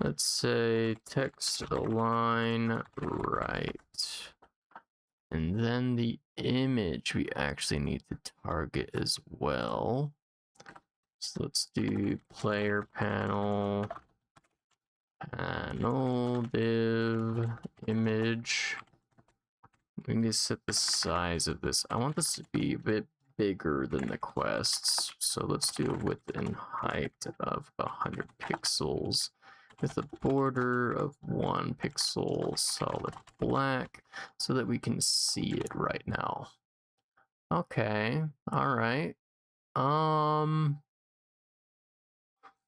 let's say text align right. And then the image we actually need to target as well. So let's do player panel div image. We need to set the size of this. I want this to be a bit bigger than the quests. So let's do a width and height of 100 pixels. With a border of 1 pixel solid black so that we can see it right now. Okay, all right.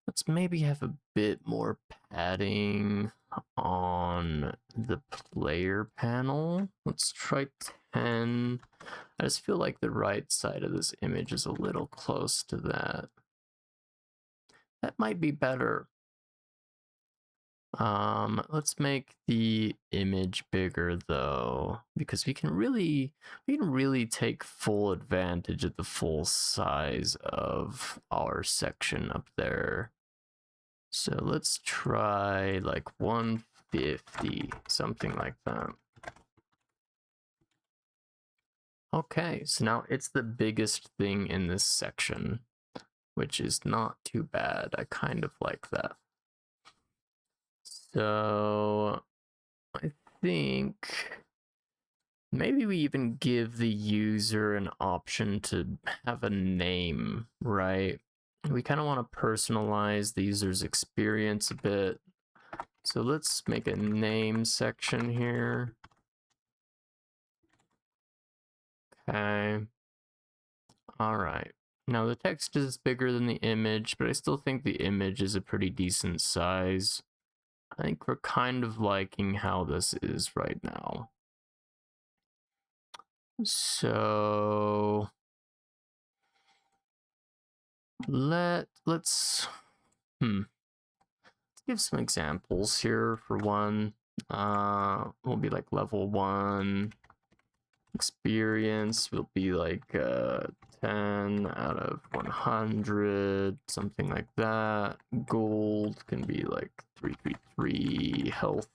Let's maybe have a bit more padding on the player panel. Let's try 10. I just feel like the right side of this image is a little close to that. That might be better. Let's make the image bigger though, because we can really take full advantage of the full size of our section up there. So let's try like 150, something like that. Okay, so now it's the biggest thing in this section, which is not too bad. I kind of like that. So I think maybe we even give the user an option to have a name, right? We kind of want to personalize the user's experience a bit. So let's make a name section here. Okay. All right. Now the text is bigger than the image, but I still think the image is a pretty decent size. I think we're kind of liking how this is right now. So let's give some examples here. For one, will be like level 1. Experience will be like 10 out of 100, something like that. Gold can be like 333. Health,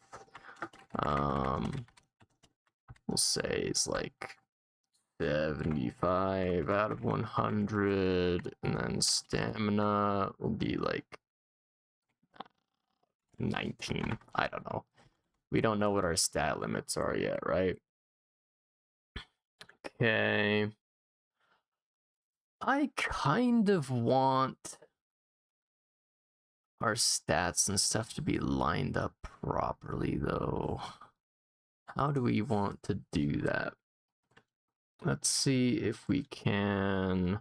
we'll say it's like 75 out of 100, and then stamina will be like 19. I don't know. We don't know what our stat limits are yet, right? Okay. I kind of want our stats and stuff to be lined up properly, though. How do we want to do that? Let's see if we can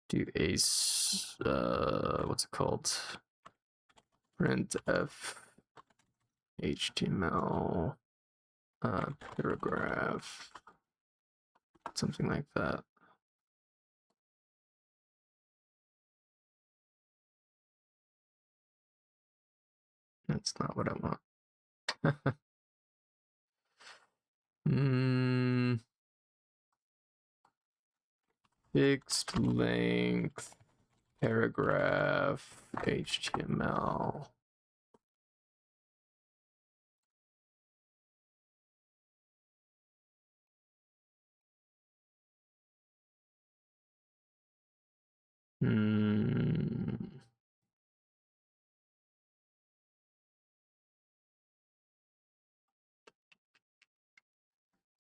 do a what's it called? Printf HTML paragraph, something like that. That's not what I want. Fixed length paragraph HTML.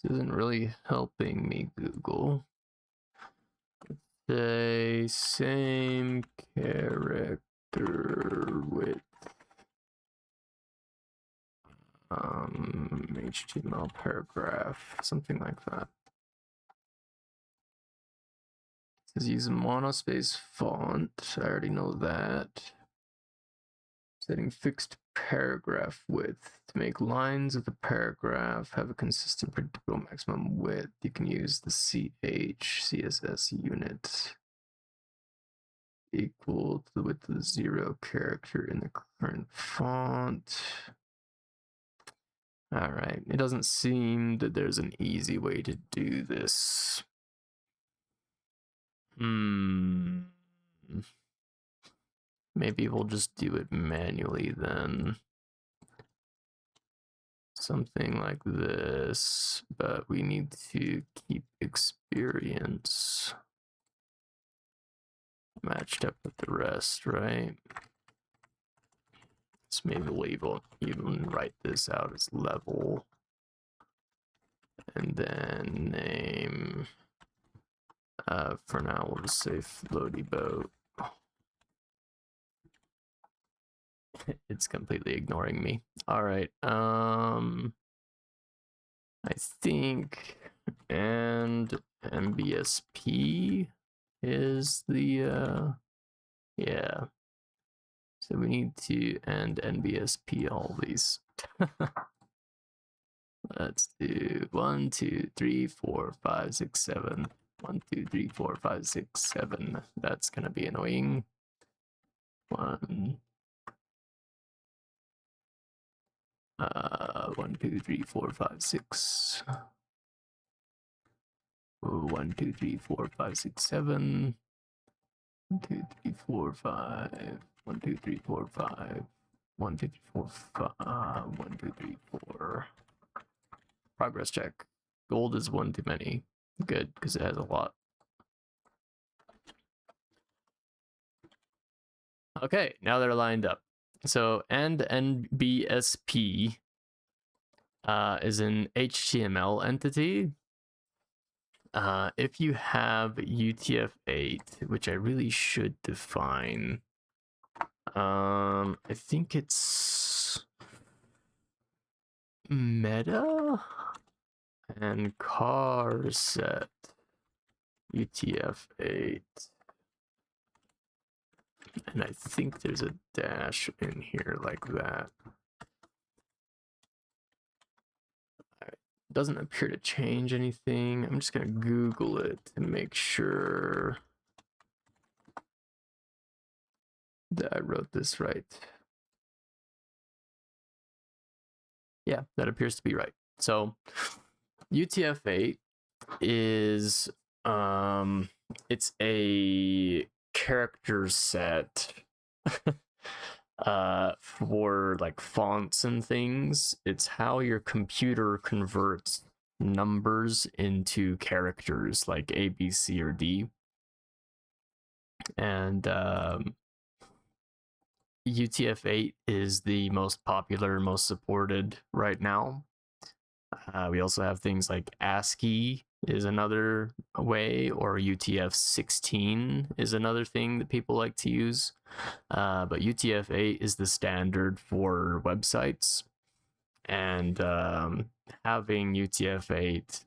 This isn't really helping me, Google. Say same character width. HTML paragraph, something like that. It says use a monospace font. I already know that. Setting fixed paragraph width. To make lines of the paragraph have a consistent predictable maximum width, you can use the CSS unit equal to the width of the 0 character in the current font. All right, it doesn't seem that there's an easy way to do this. Maybe we'll just do it manually then. Something like this, but we need to keep experience matched up with the rest, right? So maybe we'll even write this out as level. And then name, for now, we'll just say floaty boat. It's completely ignoring me. All right. I think and MBSP is the yeah. So we need to end NBSP all these. Let's do 1, 2, 3, 4, 5, 6, 7. 1, 2, 3, 4, 5, 6, 7. That's gonna be annoying. 1, 2, 3, 4, 5, 6. 1, 2, 3, 4, 5, 6, 7. 1, 2, 3, 4, 5. 1, 2, 3, 4, 5. 1, 2, 3, 4, 5. 1, 2, 3, 4. Progress check. Gold is one too many. Good, because it has a lot. Okay, now they're lined up. So and NBSP is an HTML entity. If you have UTF-8, which I really should define, I think it's meta and charset UTF-8. And I think there's a dash in here like that. Doesn't appear to change anything. I'm just gonna Google it to make sure that I wrote this right. Yeah, that appears to be right. So UTF-8 is it's a character set for like fonts and things. It's how your computer converts numbers into characters like A, B, C, or D. And UTF-8 is the most popular, most supported right now. We also have things like ASCII is another way, or UTF-16 is another thing that people like to use. But UTF-8 is the standard for websites, and having UTF-8,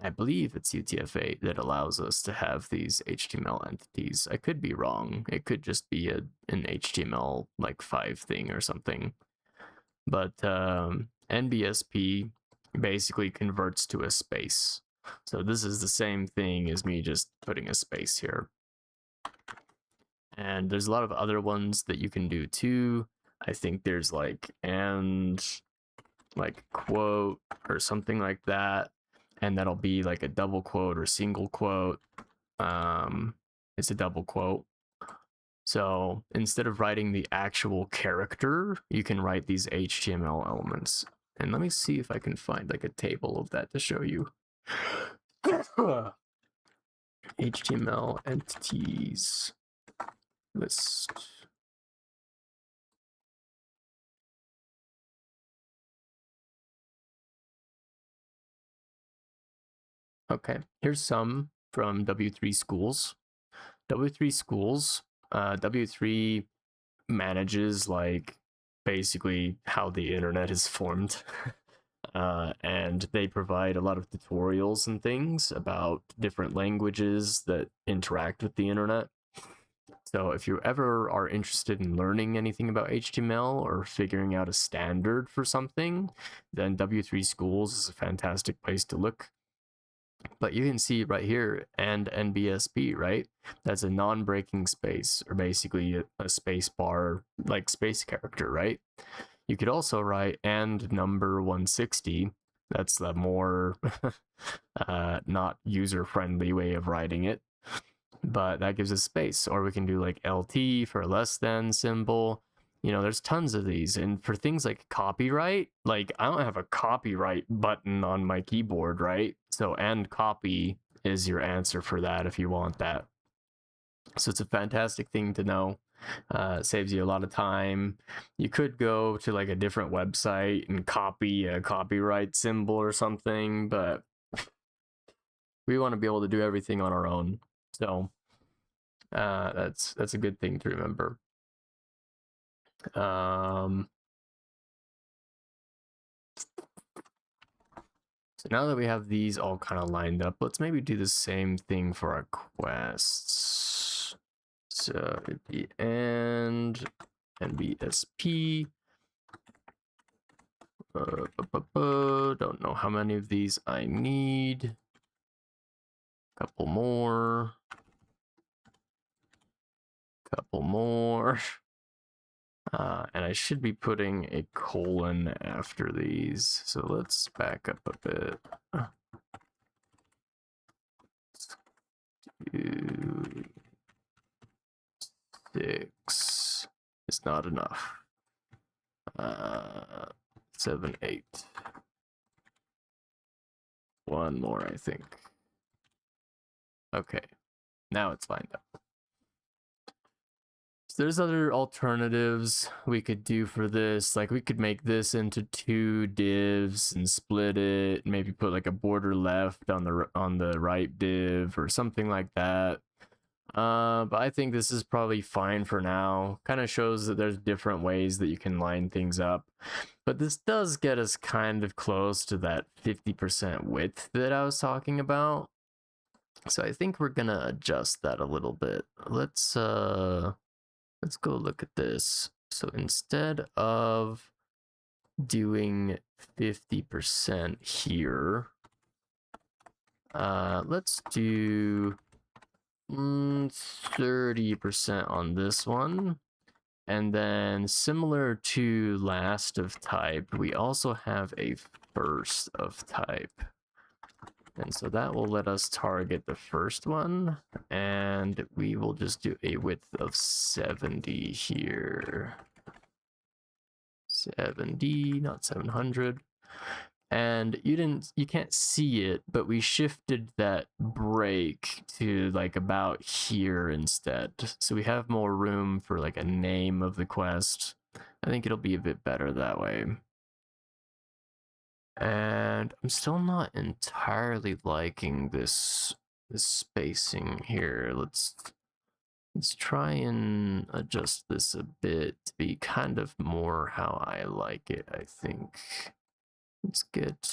I believe it's UTF-8 that allows us to have these HTML entities. I could be wrong. It could just be an HTML like 5 thing or something. But NBSP basically converts to a space. So this is the same thing as me just putting a space here. And there's a lot of other ones that you can do too. I think there's like and like quote or something like that, and that'll be like a double quote or single quote. It's a double quote. So instead of writing the actual character, you can write these HTML elements. And let me see if I can find like a table of that to show you. HTML entities list. Okay, here's some from W3 Schools. W3 Schools, W3 manages like basically how the internet is formed. And they provide a lot of tutorials and things about different languages that interact with the internet. So if you ever are interested in learning anything about HTML or figuring out a standard for something, then W3 Schools is a fantastic place to look. But you can see right here, and NBSP, right? That's a non-breaking space, or basically a space bar, like space character, right? You could also write and number 160. That's the more not user-friendly way of writing it, but that gives us space. Or we can do like LT for less than symbol. You know, there's tons of these. And for things like copyright, like I don't have a copyright button on my keyboard, right? So and copy is your answer for that if you want that. So it's a fantastic thing to know. It saves you a lot of time. You could go to like a different website and copy a copyright symbol or something, but we want to be able to do everything on our own. So that's a good thing to remember. So now that we have these all kind of lined up, let's maybe do the same thing for our quests. So it'd be and NBSP. Don't know how many of these I need. Couple more. Couple more. And I should be putting a colon after these. So let's back up a bit. 2, 6 is not enough. 7, 8. One more, I think. Okay, now it's lined up. So there's other alternatives we could do for this. Like we could make this into 2 divs and split it, maybe put like a border left on the right div or something like that. But I think this is probably fine for now. Kind of shows that there's different ways that you can line things up. But this does get us kind of close to that 50% width that I was talking about. So I think we're gonna adjust that a little bit. Let's go look at this. So instead of doing 50% here, let's do 30% on this one. And then similar to last of type, we also have a first of type. And so that will let us target the first one, and we will just do a width of 70 here. 70, not 700. And you can't see it, but we shifted that break to like about here instead. So we have more room for like a name of the quest. I think it'll be a bit better that way. And I'm still not entirely liking this spacing here. Let's try and adjust this a bit to be kind of more how I like it, I think. Let's get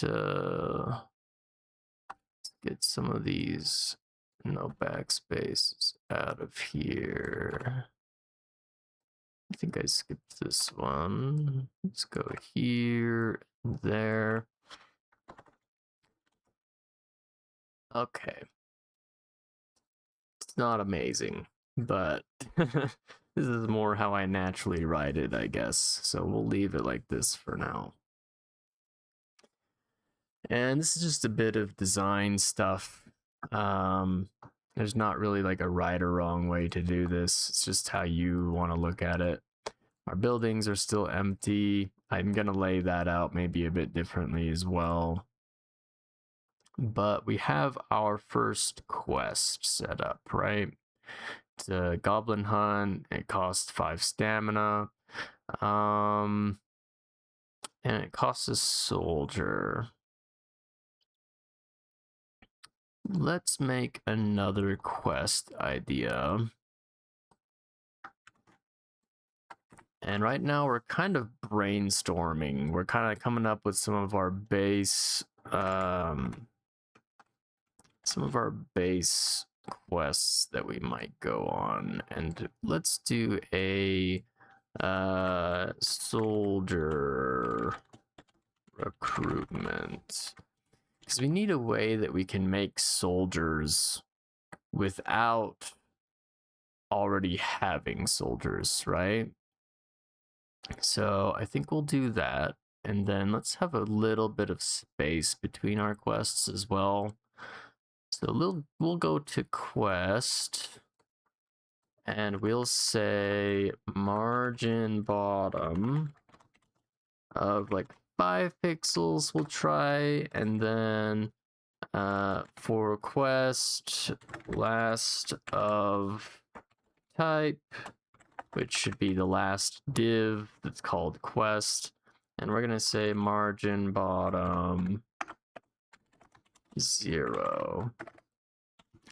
some of these no backspaces out of here. I think I skipped this one. Let's go here, there. Okay. It's not amazing, but this is more how I naturally write it, I guess. So we'll leave it like this for now. And this is just a bit of design stuff. There's not really like a right or wrong way to do this. It's just how you want to look at it. Our buildings are still empty. I'm going to lay that out maybe a bit differently as well. But we have our first quest set up, right? It's a goblin hunt. It costs 5 stamina. And it costs a soldier. Let's make another quest idea. And right now we're kind of brainstorming. We're kind of coming up with some of our base quests that we might go on. And let's do a soldier recruitment. Because we need a way that we can make soldiers without already having soldiers, right? So I think we'll do that. And then let's have a little bit of space between our quests as well. So we'll go to quest. And we'll say margin bottom of like 5 pixels we'll try, and then for quest last of type, which should be the last div that's called quest, and we're gonna say margin bottom 0.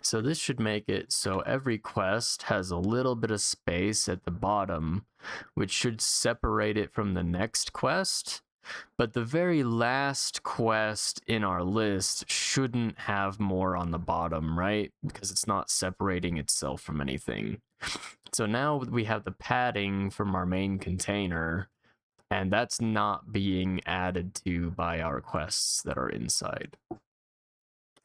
So this should make it so every quest has a little bit of space at the bottom, which should separate it from the next quest. But the very last quest in our list shouldn't have more on the bottom, right? Because it's not separating itself from anything. So now we have the padding from our main container, and that's not being added to by our quests that are inside.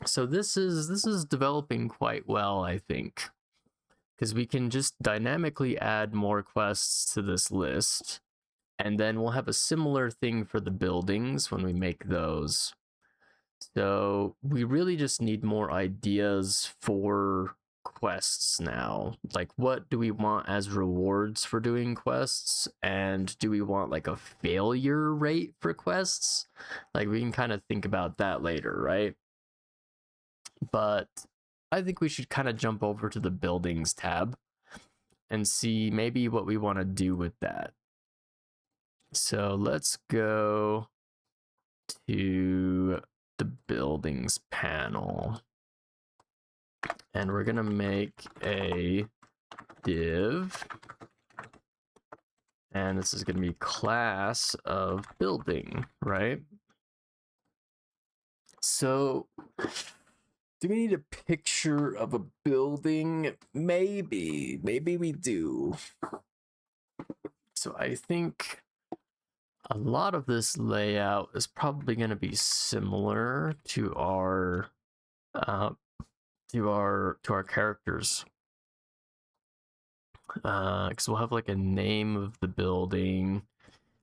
So this is developing quite well, I think, because we can just dynamically add more quests to this list, and then we'll have a similar thing for the buildings when we make those. So we really just need more ideas for quests now. Like, what do we want as rewards for doing quests, and do we want like a failure rate for quests? Like, we can kind of think about that later, right? But I think we should kind of jump over to the buildings tab and see maybe what we want to do with that. So let's go to the buildings panel, and we're gonna make a div, and this is gonna be class of building, right? So do we need a picture of a building? Maybe we do. So I think a lot of this layout is probably going to be similar to our characters. Because we'll have like a name of the building,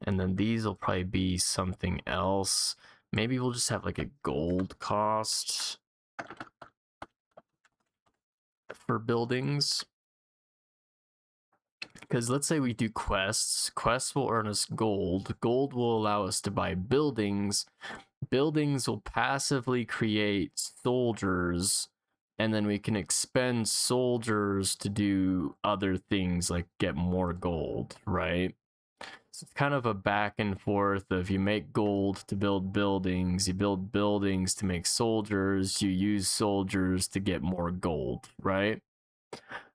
and then these will probably be something else. Maybe we'll just have like a gold cost. for buildings. Because let's say we do quests. Quests will earn us gold. Gold will allow us to buy buildings. Buildings will passively create soldiers, and then we can expend soldiers to do other things like get more gold, right? So it's kind of a back and forth of you make gold to build buildings, you build buildings to make soldiers, you use soldiers to get more gold, right?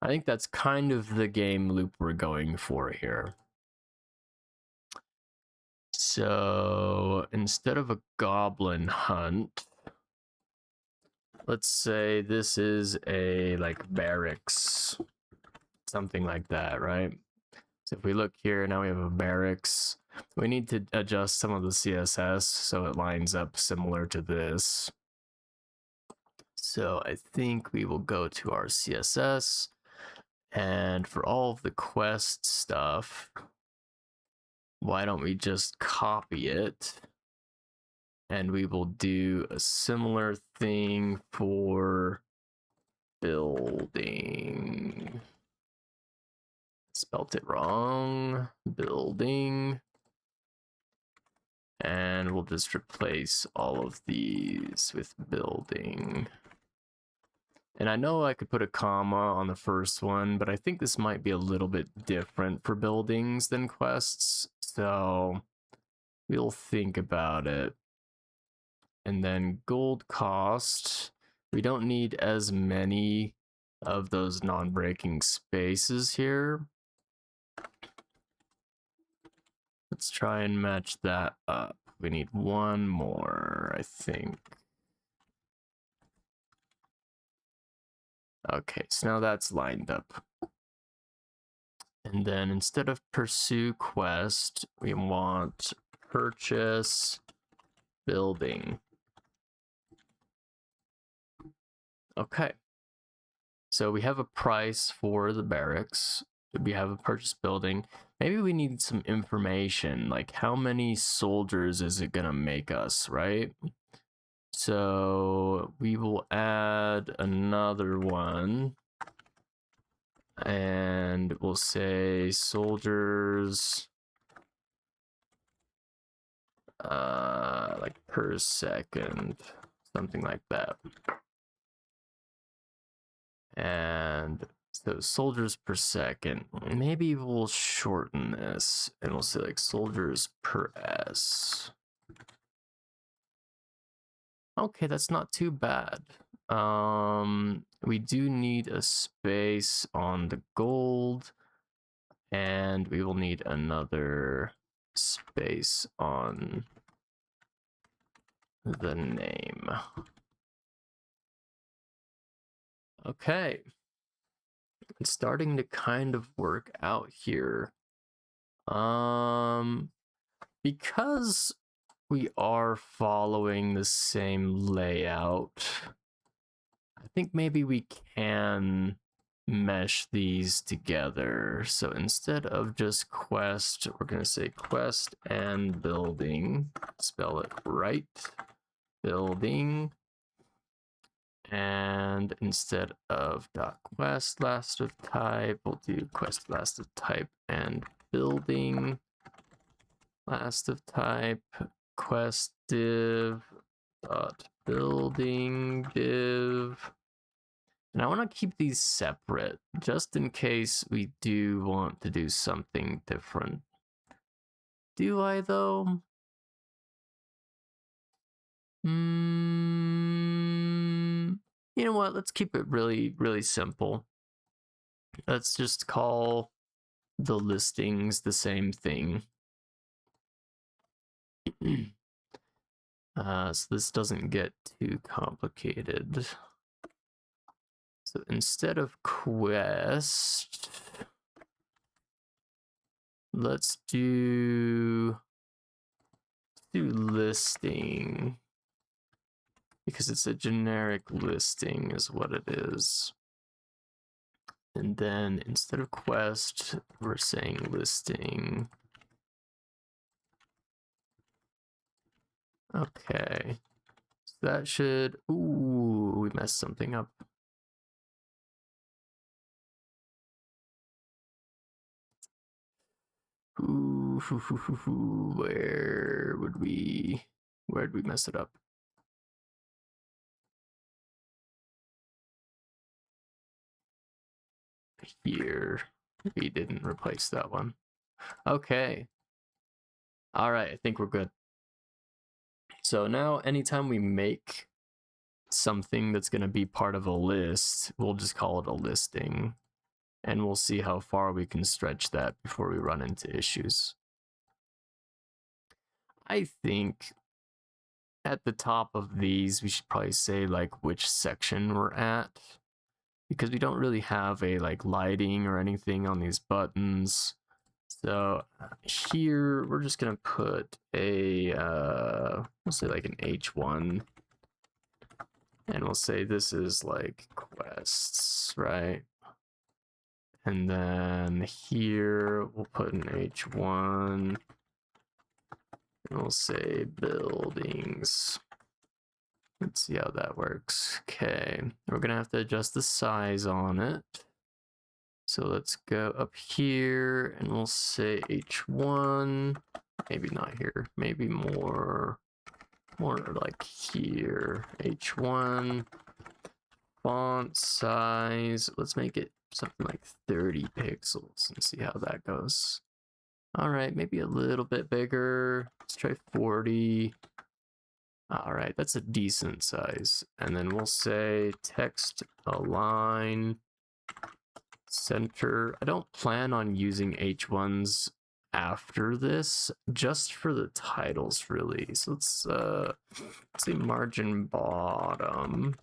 I think that's kind of the game loop we're going for here. So instead of a goblin hunt, let's say this is a like barracks, something like that, right? So if we look here, now we have a barracks. We need to adjust some of the CSS so it lines up similar to this. So I think we will go to our CSS, and for all of the quest stuff, why don't we just copy it? And we will do a similar thing for building. Spelt it wrong. Building. And we'll just replace all of these with building. And I know I could put a comma on the first one, but I think this might be a little bit different for buildings than quests. So we'll think about it. And then gold cost. We don't need as many of those non-breaking spaces here. Let's try and match that up. We need one more, I think. Okay, so now that's lined up. And then instead of pursue quest, we want purchase building. Okay. So we have a price for the barracks. We have a purchase building. Maybe we need some information, like how many soldiers is it gonna make us, right? So we will add another one. And we'll say soldiers like per second, something like that. And so soldiers per second. Maybe we'll shorten this and we'll say like soldiers per s. Okay, that's not too bad. We do need a space on the gold, and we will need another space on the name. Okay. It's starting to kind of work out here. Because we are following the same layout, I think maybe we can mesh these together. So instead of just quest, we're going to say quest and building, spell it right, building. And instead of .quest last of type, we'll do quest last of type and building last of type, quest div dot building div. And I want to keep these separate just in case we do want to do something different. Do I though? You know what? Let's keep it really, really simple. Let's just call the listings the same thing. So this doesn't get too complicated. So instead of quest, let's do listing, because it's a generic listing is what it is. And then instead of quest, we're saying listing. Okay. That should, ooh, we messed something up. Ooh, where did we mess it up? Here, we didn't replace that one. Okay. All right, I think we're good. So now anytime we make something that's going to be part of a list, we'll just call it a listing. And we'll see how far we can stretch that before we run into issues. I think at the top of these, we should probably say like which section we're at, because we don't really have a like lighting or anything on these buttons. So here we're just gonna put a we'll say like an H1, and we'll say this is like quests, right? And then here we'll put an H1, and we'll say buildings. Let's see how that works. Okay, we're gonna have to adjust the size on it. So let's go up here and we'll say H1. Maybe not here, maybe more like here. H1. Font size, let's make it something like 30 pixels and see how that goes. All right, maybe a little bit bigger. Let's try 40. All right, that's a decent size. And then we'll say text align center. I don't plan on using H1s after this, just for the titles really. So let's say margin bottom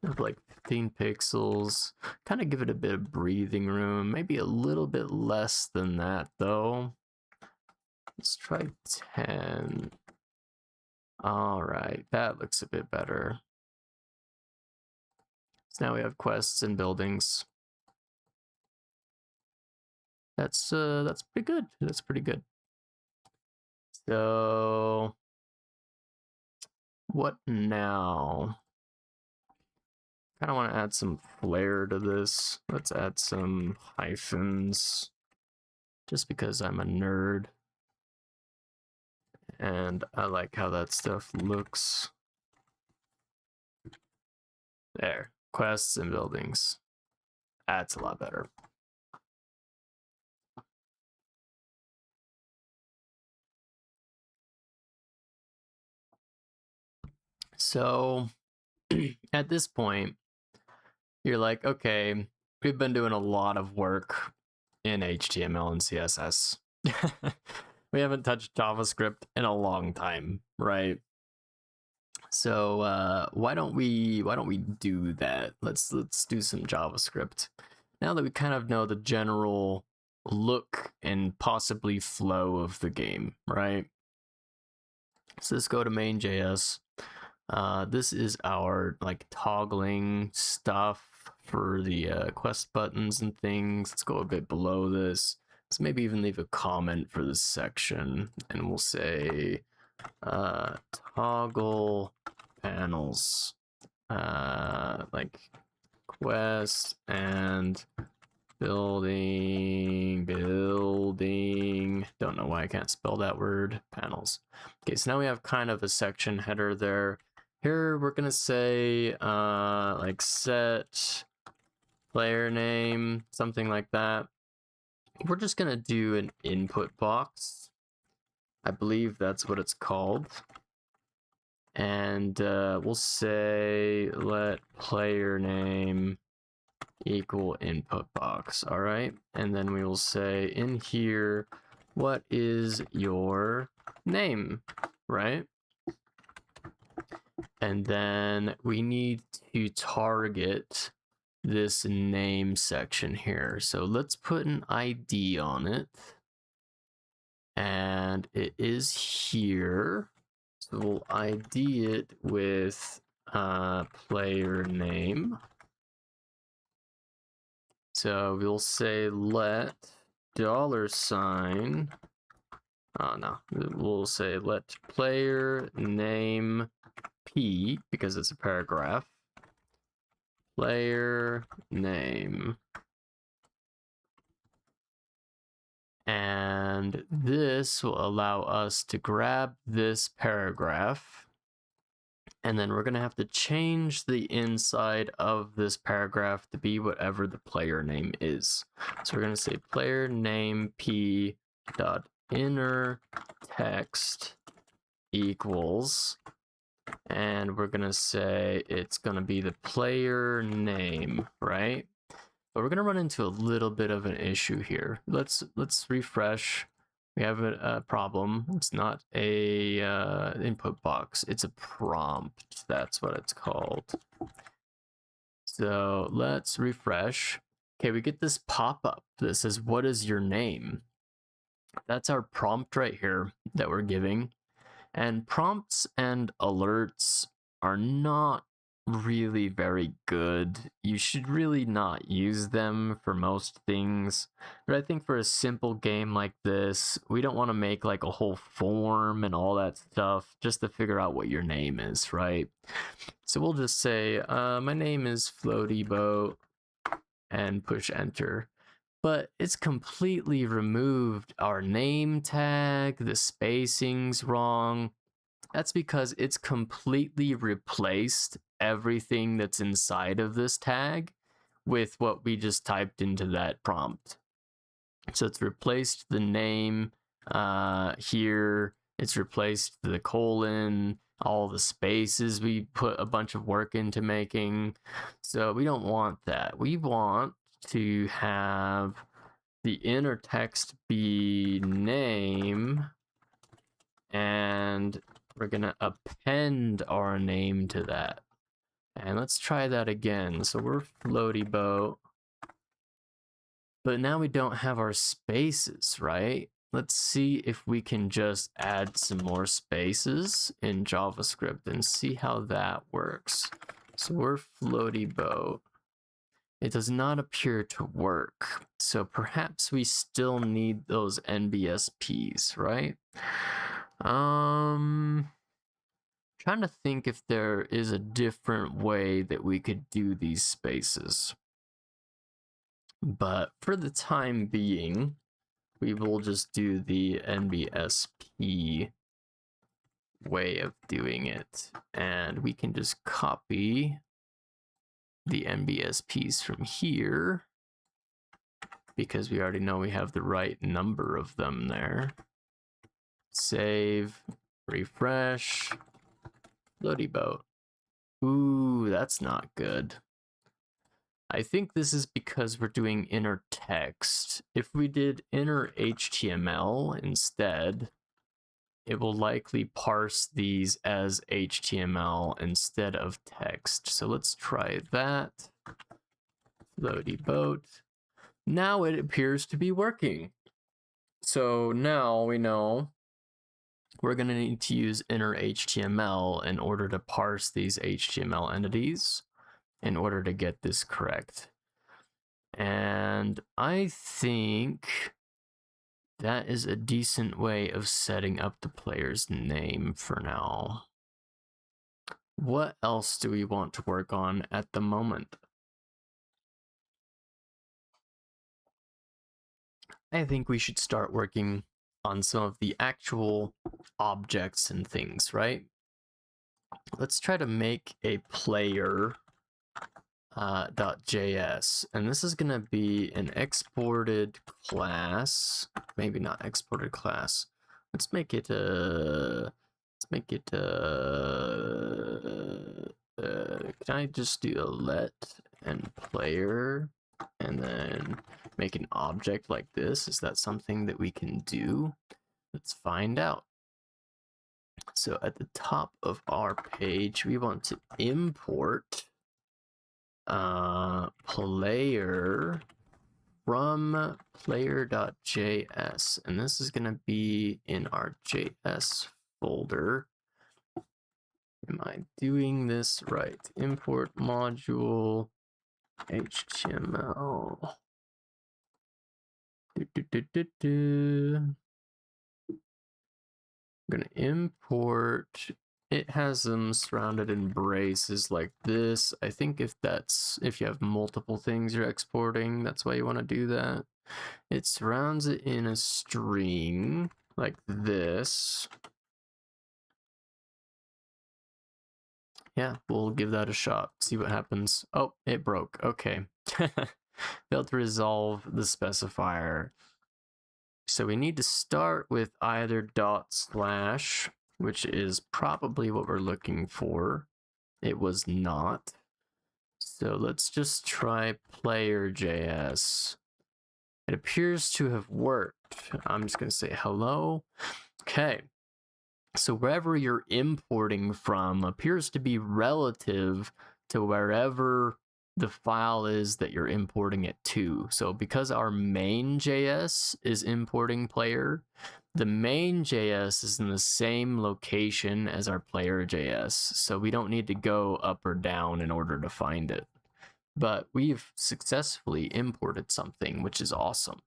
of like 15 pixels, kind of give it a bit of breathing room, maybe a little bit less than that though. Let's try 10. All right, that looks a bit better. So now we have quests and buildings. That's pretty good. That's pretty good. So what now? Kind of want to add some flair to this. Let's add some hyphens, just because I'm a nerd and I like how that stuff looks. There, quests and buildings. That's a lot better. So at this point, you're like, okay, we've been doing a lot of work in HTML and CSS. We haven't touched JavaScript in a long time, right? So why don't we do that? Let's do some JavaScript. Now that we kind of know the general look and possibly flow of the game, right? So let's go to main.js. This is our like toggling stuff for the quest buttons and things. Let's go a bit below this. Let's maybe even leave a comment for this section, and we'll say toggle panels, like quest and building. Don't know why I can't spell that word. Panels. Okay, so now we have kind of a section header there. Here we're gonna say like set player name, something like that. We're just gonna do an input box. I believe that's what it's called. And we'll say let player name equal input box. All right, and then we will say in here, what is your name, right? And then we need to target this name section here. So let's put an ID on it. And it is here. So we'll ID it with player name. So we'll say let $. Oh no, we'll say let player name P, because it's a paragraph, player name. And this will allow us to grab this paragraph, and then we're going to have to change the inside of this paragraph to be whatever the player name is. So we're going to say player name p dot inner text equals, and we're going to say it's going to be the player name, right? But we're going to run into a little bit of an issue here. Let's refresh. We have a problem. It's not a input box. It's a prompt. That's what it's called. So let's refresh. Okay, we get this pop-up that says, what is your name? That's our prompt right here that we're giving. And prompts and alerts are not really very good. You should really not use them for most things. But I think for a simple game like this, we don't want to make like a whole form and all that stuff just to figure out what your name is, right? So we'll just say, my name is Floaty Boat, and push enter. But it's completely removed our name tag, the spacing's wrong. That's because it's completely replaced everything that's inside of this tag with what we just typed into that prompt. So it's replaced the name here, it's replaced the colon, all the spaces we put a bunch of work into making. So we don't want that. We want to have the inner text be name, and we're going to append our name to that. And let's try that again. So we're Floaty Boat, but now we don't have our spaces, right? Let's see if we can just add some more spaces in JavaScript and see how that works. So we're Floaty Boat. It does not appear to work. So perhaps we still need those NBSPs, right? Trying to think if there is a different way that we could do these spaces. But for the time being, we will just do the NBSP way of doing it. And we can just copy the NBSPs from here, because we already know we have the right number of them there. Save, refresh, Floaty Boat. Ooh, that's not good. I think this is because we're doing inner text. If we did inner HTML instead, it will likely parse these as HTML instead of text. So let's try that. Floaty Boat. Now it appears to be working. So now we know we're going to need to use inner HTML in order to parse these HTML entities in order to get this correct. And I think that is a decent way of setting up the player's name for now. What else do we want to work on at the moment? I think we should start working on some of the actual objects and things, right? Let's try to make a player .js, and this is going to be an exported class. Maybe not exported class. Let's make it can I just do a let and player and then make an object like this? Is that something that we can do? Let's find out. So at the top of our page, we want to import player from player.js, and this is going to be in our JS folder. Am I doing this right? Import module HTML. I'm going to import it has them surrounded in braces like this. I think if you have multiple things you're exporting, that's why you want to do that. It surrounds it in a string like this. Yeah, we'll give that a shot, see what happens. Oh, it broke. Okay. Failed to resolve the specifier. So we need to start with either dot slash, which is probably what we're looking for. It was not. So let's just try player.js. It appears to have worked. I'm just going to say hello. Okay. So wherever you're importing from appears to be relative to wherever the file is that you're importing it to. So because our main.js is importing player, the main.js is in the same location as our player.js. So we don't need to go up or down in order to find it. But we've successfully imported something, which is awesome.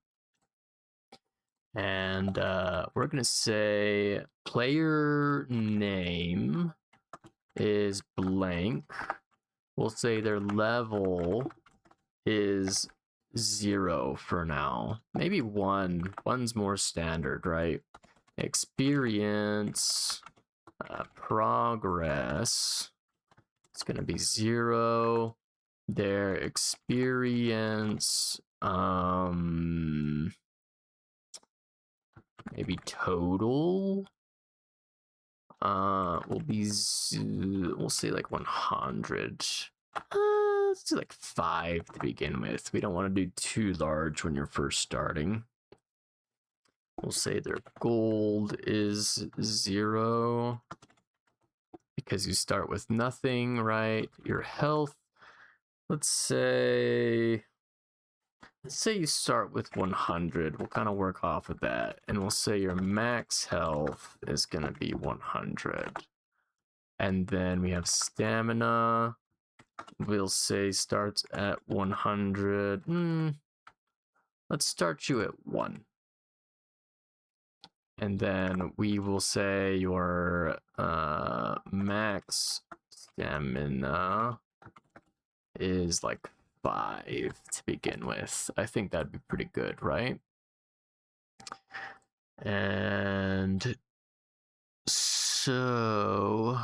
And we're going to say player name is blank. We'll say their level is 0 for now. Maybe 1. 1's more standard, right? Experience, progress. It's going to be 0. Their experience, maybe total will be we'll say like 100. Let's do like 5 to begin with. We don't want to do too large when you're first starting. We'll say their gold is 0 because you start with nothing, right? Your health, let's say you start with 100. We'll kind of work off of that. And we'll say your max health is going to be 100. And then we have stamina. We'll say starts at 100. Let's start you at 1. And then we will say your max stamina is like 5 to begin with. I think that'd be pretty good, right? And so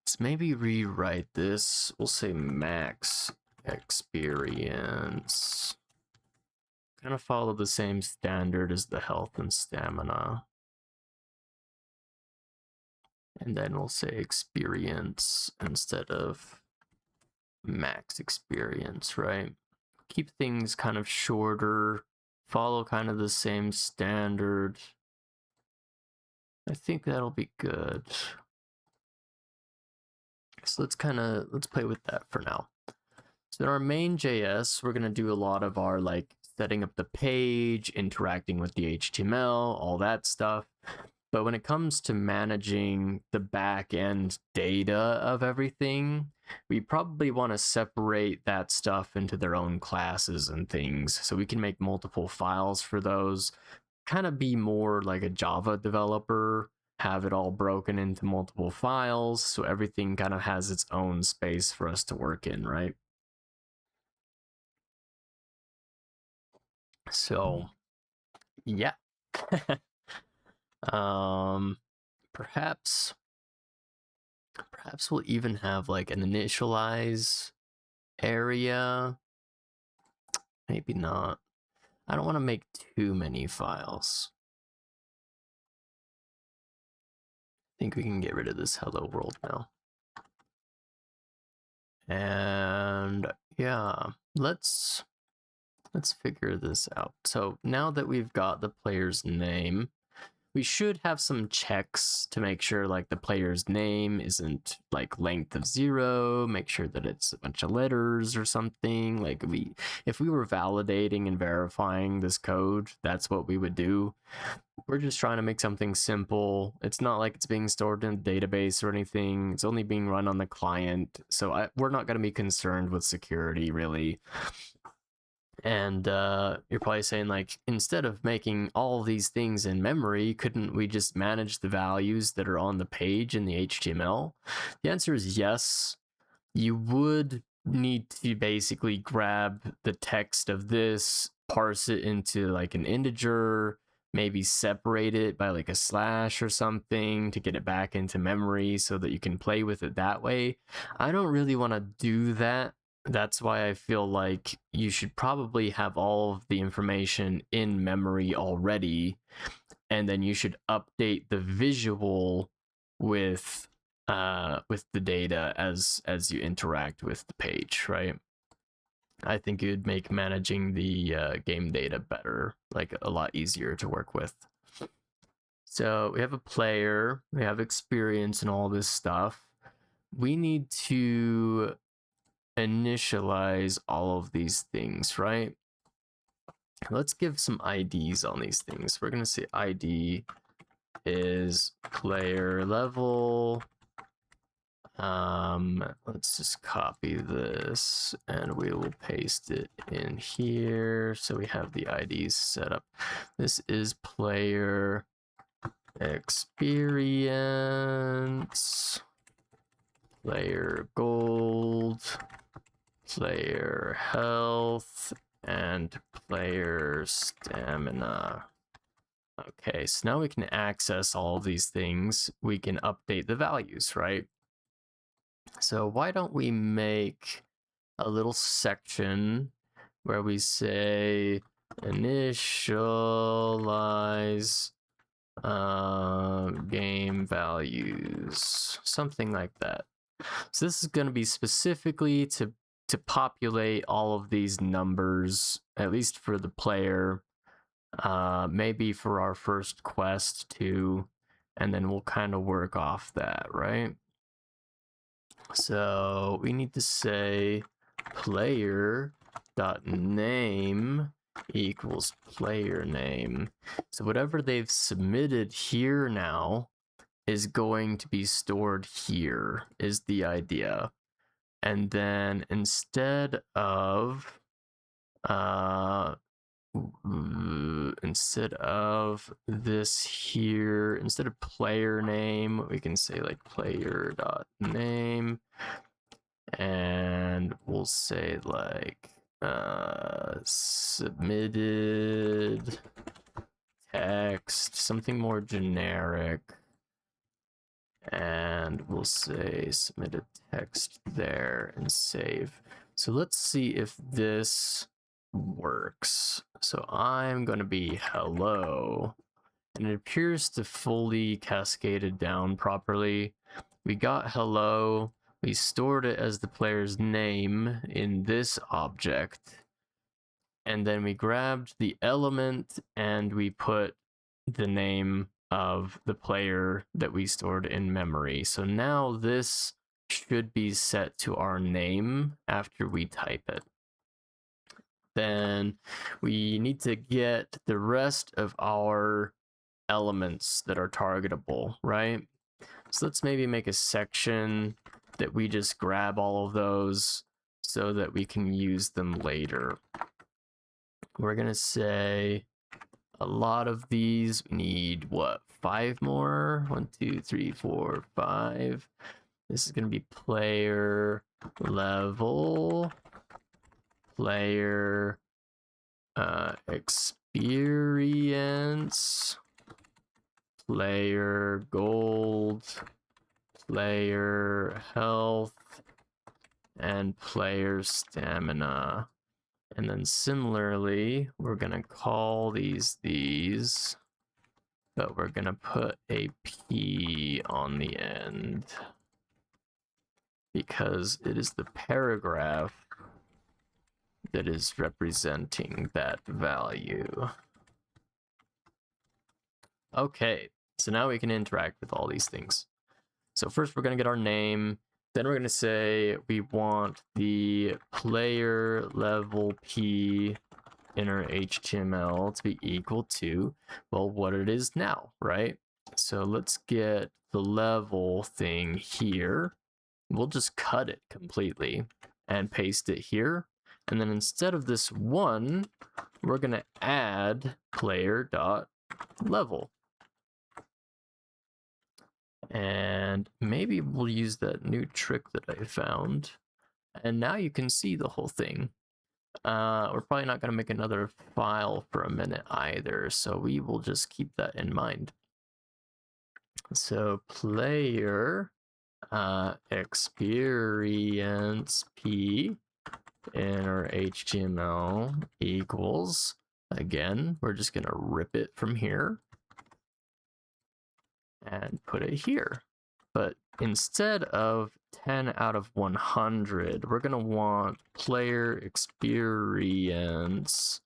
let's maybe rewrite this. We'll say max experience. Kind of follow the same standard as the health and stamina. And then we'll say experience instead of max experience, right? Keep things kind of shorter, follow kind of the same standard. I think that'll be good. So let's play with that for now. So in our main.js, we're going to do a lot of our like setting up the page, interacting with the HTML, all that stuff. But when it comes to managing the back end data of everything, we probably want to separate that stuff into their own classes and things. So we can make multiple files for those, kind of be more like a Java developer, have it all broken into multiple files. So everything kind of has its own space for us to work in, right? So, yeah. Perhaps we'll even have like an initialize area. Maybe not. I don't want to make too many files. I think we can get rid of this hello world now. And yeah, let's figure this out. So now that we've got the player's name, we should have some checks to make sure like the player's name isn't like length of 0, make sure that it's a bunch of letters or something. Like if we were validating and verifying this code, that's what we would do. We're just trying to make something simple. It's not like it's being stored in a database or anything. It's only being run on the client. So we're not going to be concerned with security really. And you're probably saying, like, instead of making all these things in memory, couldn't we just manage the values that are on the page in the HTML? The answer is yes. You would need to basically grab the text of this, parse it into like an integer, maybe separate it by like a slash or something to get it back into memory so that you can play with it that way. I don't really want to do that. That's why I feel like you should probably have all of the information in memory already, and then you should update the visual with the data as you interact with the page, right? I think it would make managing the game data better, like a lot easier to work with. So we have a player, we have experience and all this stuff. We need to initialize all of these things, right? Let's give some IDs on these things. We're going to say ID is player level. Let's just copy this and we will paste it in here. So we have the IDs set up. This is player experience, player gold, player health, and player stamina. Okay, so now we can access all of these things. We can update the values, right? So why don't we make a little section where we say initialize game values, something like that. So this is going to be specifically to populate all of these numbers, at least for the player, maybe for our first quest too, and then we'll kind of work off that, right? So we need to say player dot name equals player name. So whatever they've submitted here now is going to be stored here, is the idea. And then instead of this here, instead of player name, we can say like player dot name, and we'll say like submitted text, something more generic, and we'll say submitted text there and save. So let's see if this works. So I'm going to be hello, and it appears to fully cascaded down properly. We got hello, we stored it as the player's name in this object, and then we grabbed the element and we put the name of the player that we stored in memory. So now this should be set to our name after we type it. Then we need to get the rest of our elements that are targetable, right? So let's maybe make a section that we just grab all of those so that we can use them later. We're going to say a lot of these need what? 5 more? 1, 2, 3, 4, 5. This is going to be player level, player experience, player gold, player health, and player stamina. And then similarly, we're going to call these, but we're going to put a P on the end because it is the paragraph that is representing that value. Okay, so now we can interact with all these things. So first we're going to get our name. Then we're going to say we want the player level P inner HTML to be equal to, well, what it is now, right? So let's get the level thing here. We'll just cut it completely and paste it here. And then instead of this 1, we're going to add player.level. And maybe we'll use that new trick that I found. And now you can see the whole thing. We're probably not going to make another file for a minute either, so we will just keep that in mind. So player experience p inner HTML equals, again, we're just going to rip it from here and put it here. But instead of 10 out of 100, we're going to want player experience,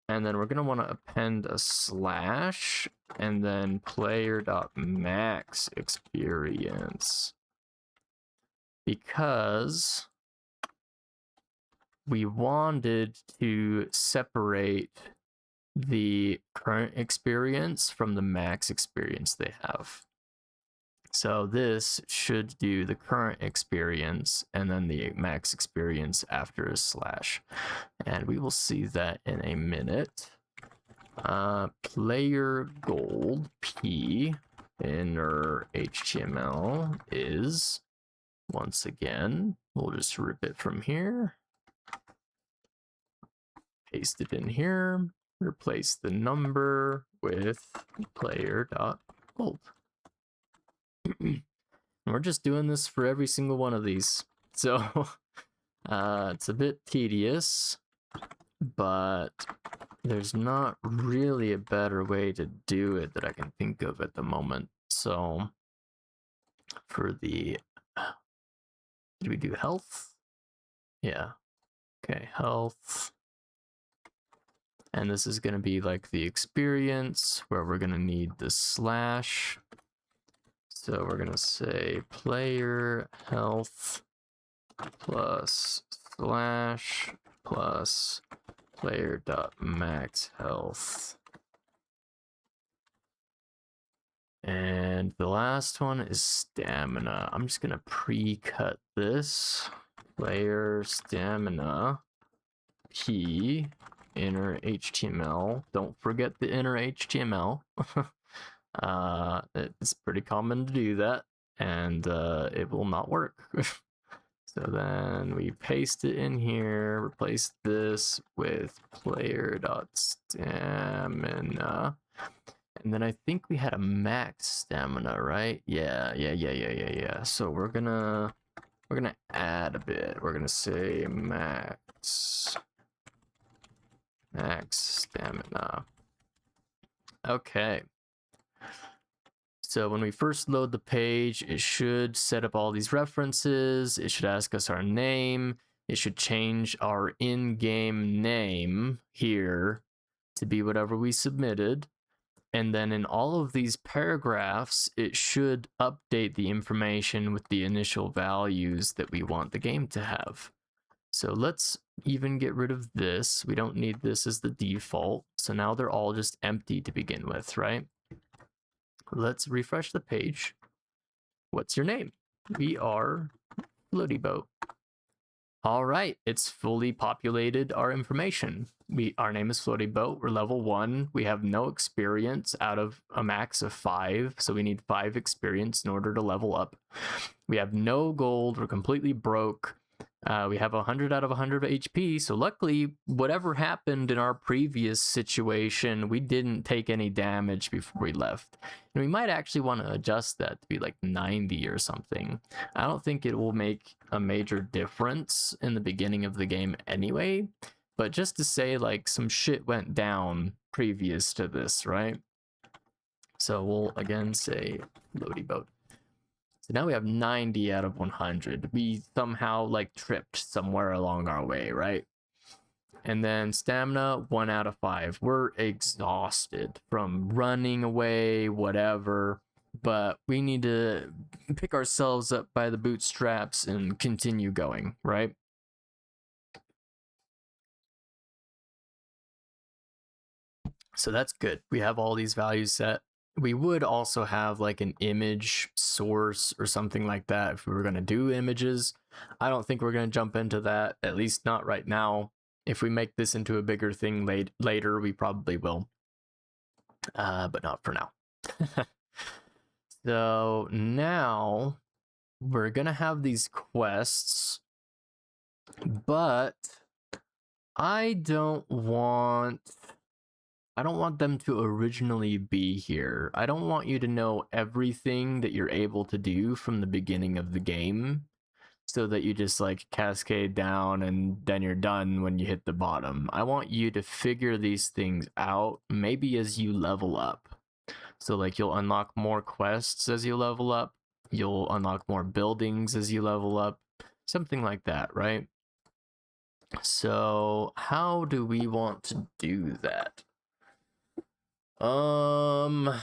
and then we're going to want to append a slash, and then player.max experience, because we wanted to separate the current experience from the max experience they have. So this should do the current experience and then the max experience after a slash. And we will see that in a minute. Player gold p inner HTML is, once again, we'll just rip it from here, paste it in here, replace the number with player.gold. We're just doing this for every single one of these. So it's a bit tedious, but there's not really a better way to do it that I can think of at the moment. So for the, did we do health? Yeah. Okay, health. And this is going to be like the experience where we're going to need the slash. So we're going to say player health plus slash plus player.max health. And the last one is stamina. I'm just going to pre-cut this. Player stamina p inner HTML. Don't forget the inner HTML. It's pretty common to do that, and it will not work. So then we paste it in here, replace this with player.stamina, and then I think we had a max stamina, right? Yeah. So we're gonna add a bit. We're gonna say max stamina. Okay. So when we first load the page, it should set up all these references. It should ask us our name. It should change our in-game name here to be whatever we submitted. And then in all of these paragraphs, it should update the information with the initial values that we want the game to have. So let's even get rid of this. We don't need this as the default. So now they're all just empty to begin with, right? Let's refresh the page. What's your name? We are Floaty Boat. All right, it's fully populated our information. Our name is Floaty Boat. We're level 1. We have no experience out of a max of 5, so we need 5 experience in order to level up. We have no gold. We're completely broke. We have 100 out of 100 HP, so luckily, whatever happened in our previous situation, we didn't take any damage before we left. And we might actually want to adjust that to be like 90 or something. I don't think it will make a major difference in the beginning of the game anyway, but just to say like some shit went down previous to this, right? So we'll again say Floaty Boat. So now we have 90 out of 100. We somehow like tripped somewhere along our way, right? And then stamina, 1 out of 5. We're exhausted from running away, whatever. But we need to pick ourselves up by the bootstraps and continue going, right? So that's good. We have all these values set. We would also have like an image source or something like that if we were going to do images, I don't think we're going to jump into that, at least not right now. If we make this into a bigger thing later, we probably will. But not for now. So now we're going to have these quests, but I don't want them to originally be here. I don't want you to know everything that you're able to do from the beginning of the game, so that you just like cascade down and then you're done when you hit the bottom. I want you to figure these things out, maybe as you level up. So like you'll unlock more quests as you level up, you'll unlock more buildings as you level up, something like that, right? So how do we want to do that? We're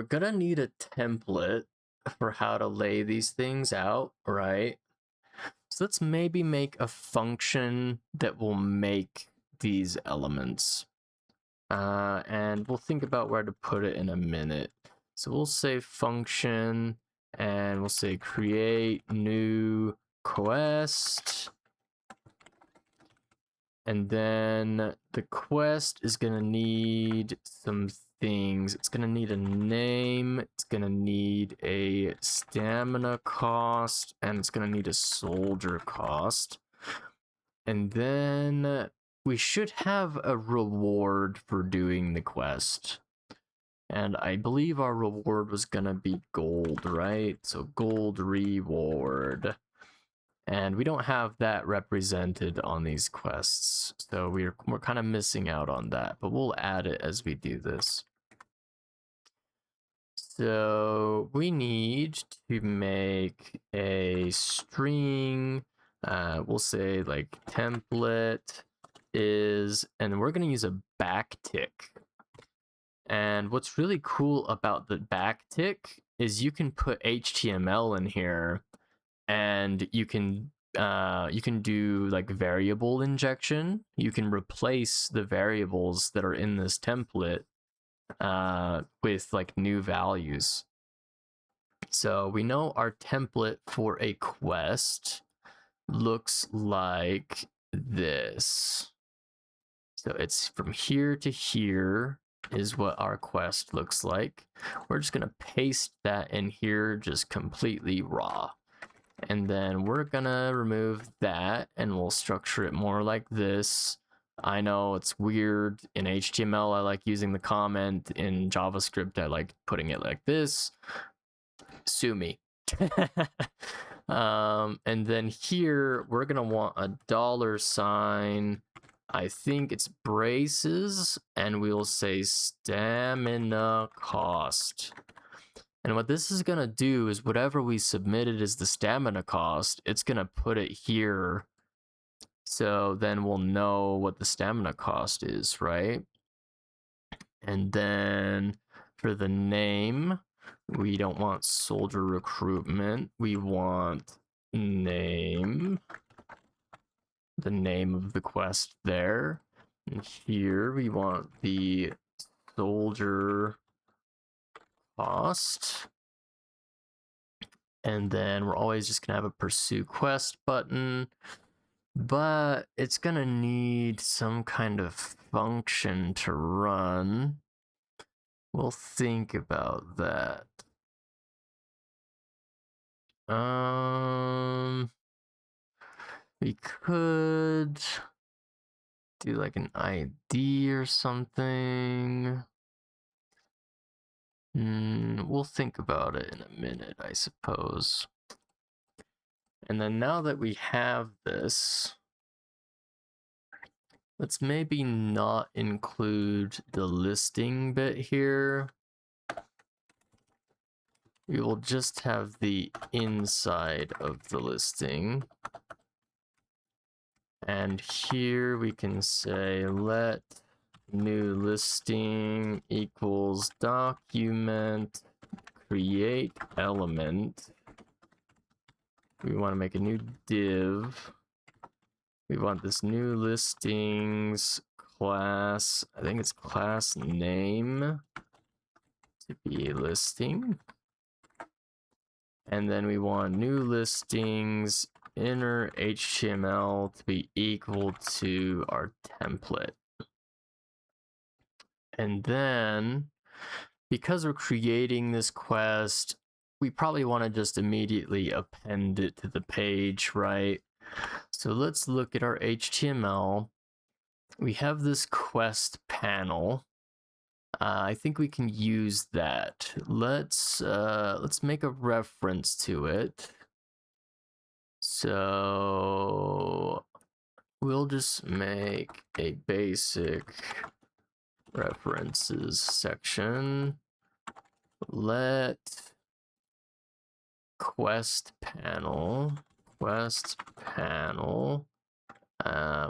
gonna need a template for how to lay these things out, right? So let's maybe make a function that will make these elements. And we'll think about where to put it in a minute. So we'll say function, and we'll say create new quest. And then the quest is going to need some things. It's going to need a name, it's going to need a stamina cost, and it's going to need a soldier cost. And then we should have a reward for doing the quest. And I believe our reward was going to be gold, right? So gold reward. And we don't have that represented on these quests, so we're kind of missing out on that, but we'll add it as we do this. So we need to make a string, we'll say like template is, and we're going to use a backtick. And what's really cool about the backtick is you can put HTML in here, and you can do like variable injection. You can replace the variables that are in this template with like new values. So we know our template for a quest looks like this. So it's from here to here is what our quest looks like. We're just gonna paste that in here just completely raw. And then we're gonna remove that, and we'll structure it more like this. I know it's weird. In HTML, I like using the comment. In JavaScript, I like putting it like this. Sue me. And then here, we're gonna want a $sign. I think it's braces, and we'll say stamina cost. And what this is going to do is whatever we submitted as the stamina cost, it's going to put it here. So then we'll know what the stamina cost is, right? And then for the name, we don't want soldier recruitment. We want name, the name of the quest there. And here we want the soldier cost. And then we're always just gonna have a pursue quest button, but it's gonna need some kind of function to run. We'll think about that. We could do like an ID or something. We'll think about it in a minute, I suppose. And then now that we have this, let's maybe not include the listing bit here. We will just have the inside of the listing. And here we can say let new listing equals document create element. We want to make a new div. We want this new listings class, I think it's class name, to be a listing. And then we want new listings inner HTML to be equal to our template. And then, because we're creating this quest, we probably want to just immediately append it to the page, right? So let's look at our HTML. We have this quest panel. I think we can use that. Let's make a reference to it. So we'll just make a basic references section. Let quest panel.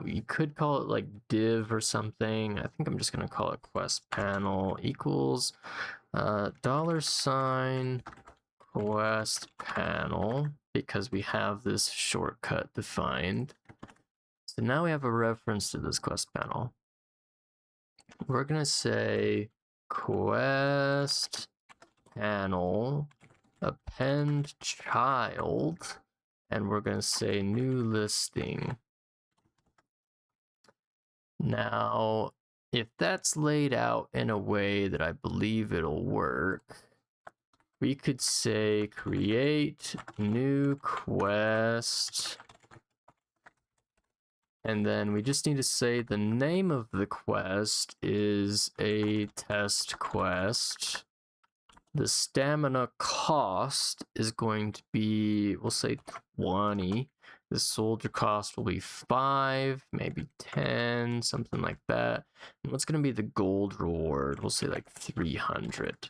You could call it like div or something. I think I'm just gonna call it quest panel equals $sign quest panel, because we have this shortcut defined. So now we have a reference to this quest panel. We're gonna say quest panel append child, and we're gonna say new listing. Now, if that's laid out in a way that I believe it'll work, we could say create new quest, and then we just need to say the name of the quest is a test quest. The stamina cost is going to be, we'll say 20. The soldier cost will be 5, maybe 10, something like that. And what's going to be the gold reward? We'll say like 300.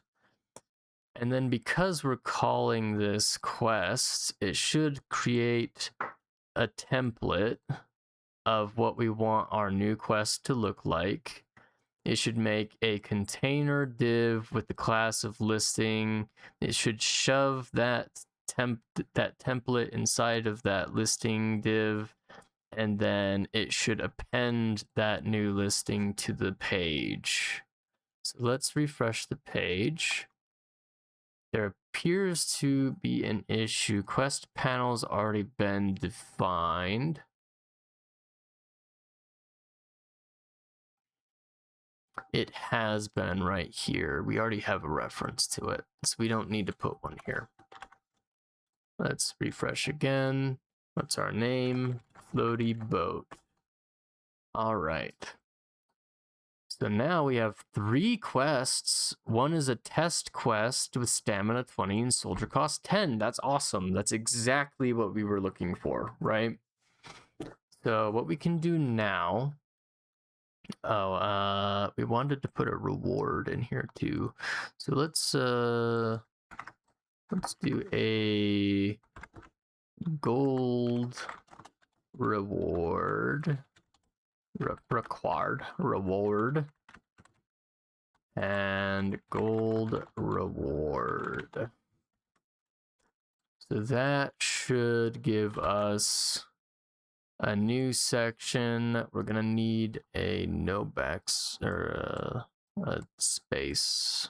And then because we're calling this quest, it should create a template of what we want our new quest to look like. It should make a container div with the class of listing. It should shove that template inside of that listing div, and then it should append that new listing to the page. So let's refresh the page. There appears to be an issue. Quest panel's already been defined. It has been right here. We already have a reference to it, so we don't need to put one here. Let's refresh again. What's our name? Floaty boat. All right. So now we have 3 quests. One is a test quest with stamina 20 and soldier cost 10. That's awesome. That's exactly what we were looking for, right? So what we can do now, we wanted to put a reward in here too. So let's do a gold reward, required reward, and gold reward. So that should give us a new section. We're gonna need a no backs or a space.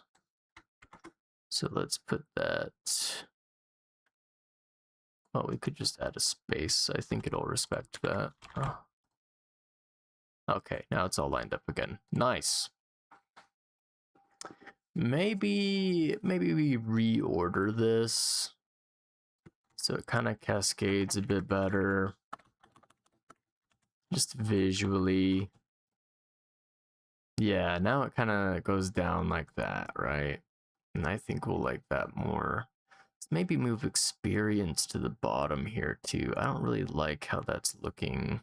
So let's put that. Well, we could just add a space. I think it'll respect that. Okay, now it's all lined up again. Nice. Maybe we reorder this so it kind of cascades a bit better. Just visually. Yeah, now it kind of goes down like that, right? And I think we'll like that more. Let's maybe move experience to the bottom here too. I don't really like how that's looking.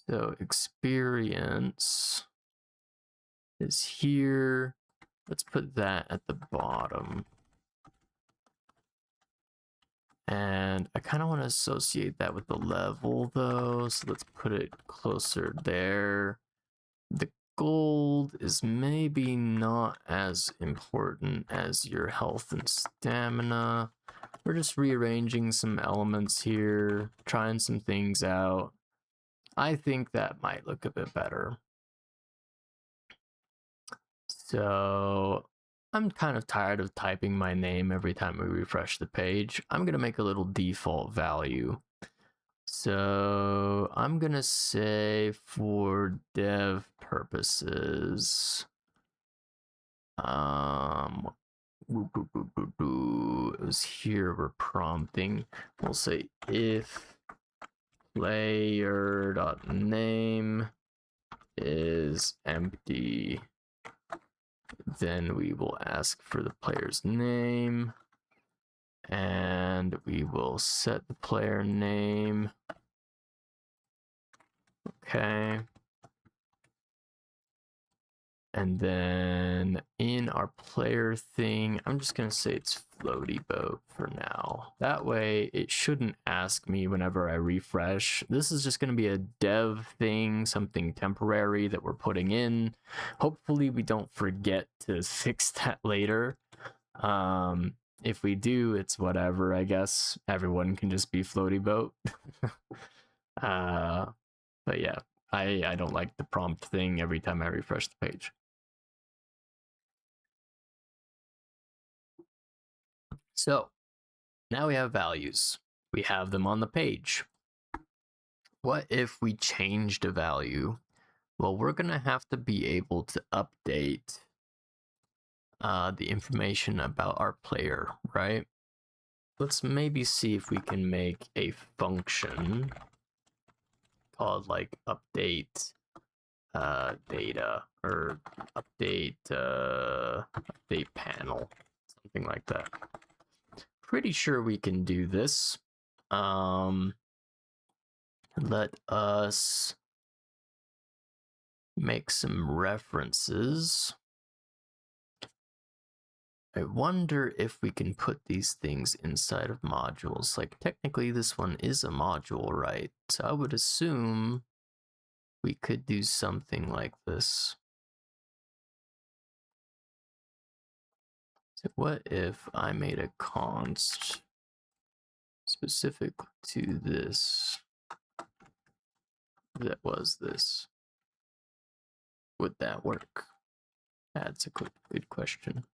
So experience is here. Let's put that at the bottom. And I kind of want to associate that with the level though. So let's put it closer there. The gold is maybe not as important as your health and stamina. We're just rearranging some elements here, trying some things out. I think that might look a bit better. So I'm kind of tired of typing my name every time we refresh the page. I'm gonna make a little default value. So I'm gonna say for dev purposes, it was here we're prompting. We'll say if player.name is empty, then we will ask for the player's name, and we will set the player name. Okay. And then in our player thing, I'm just going to say it's floaty boat for now. That way it shouldn't ask me whenever I refresh. This is just going to be a dev thing, something temporary that we're putting in. Hopefully we don't forget to fix that later. If we do, it's whatever, I guess. Everyone can just be floaty boat. But yeah, I don't like the prompt thing every time I refresh the page. So now we have values. We have them on the page. What if we changed a value? Well, we're going to have to be able to update the information about our player, right? Let's maybe see if we can make a function called like update data or update panel, something like that. Pretty sure we can do this. Let us make some references. I wonder if we can put these things inside of modules. Like technically this one is a module, right? So I would assume we could do something like this. So what if I made a const specific to this that was this? Would that work? That's a good question.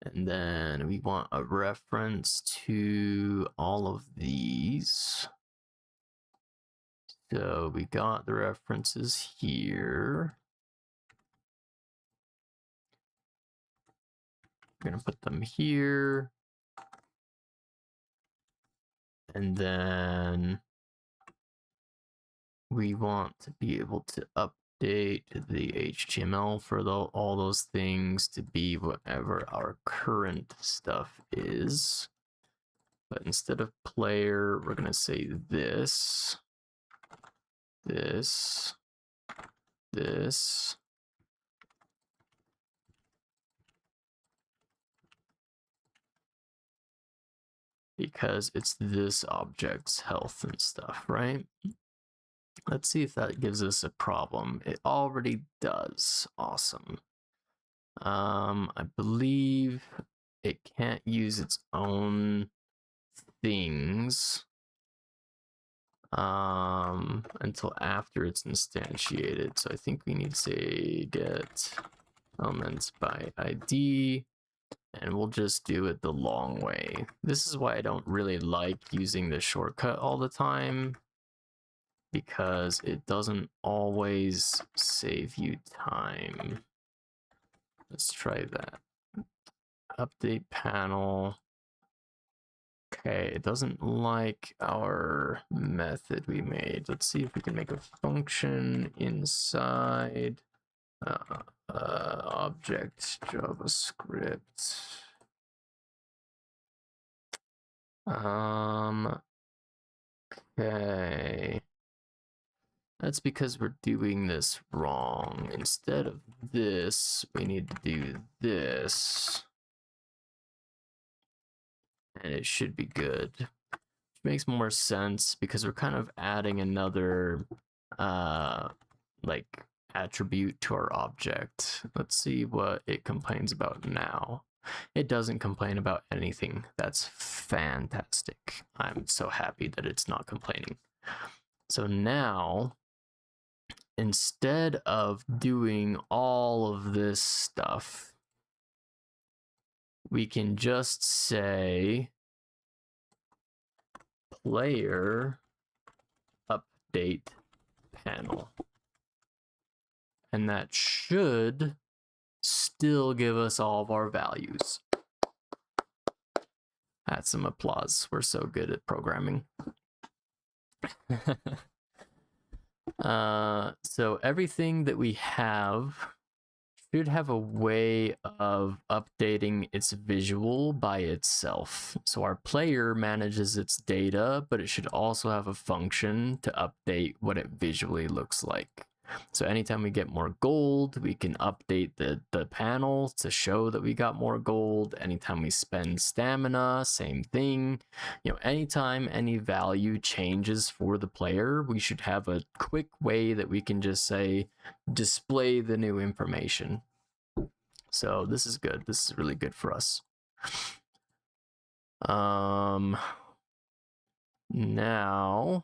And then we want a reference to all of these. So we got the references here. We're going to put them here. And then we want to be able to update the HTML for all those things to be whatever our current stuff is. But instead of player, we're going to say this, this, this. Because it's this object's health and stuff, right? Let's see if that gives us a problem. It already does. Awesome. I believe it can't use its own things until after it's instantiated. So I think we need to say get elements by ID, and we'll just do it the long way. This is why I don't really like using the shortcut all the time, because it doesn't always save you time. Let's try that. Update panel. Okay, it doesn't like our method we made. Let's see if we can make a function inside object JavaScript. Okay. That's because we're doing this wrong. Instead of this, we need to do this. And it should be good. Which makes more sense because we're kind of adding another like attribute to our object. Let's see what it complains about now. It doesn't complain about anything. That's fantastic. I'm so happy that it's not complaining. So now, instead of doing all of this stuff, we can just say player update panel. And that should still give us all of our values. That's some applause. We're so good at programming. So everything that we have should have a way of updating its visual by itself. So our player manages its data, but it should also have a function to update what it visually looks like. So anytime we get more gold, we can update the panel to show that we got more gold. Anytime we spend stamina, same thing. You know, anytime any value changes for the player, we should have a quick way that we can just say, display the new information. So this is good. This is really good for us. Now,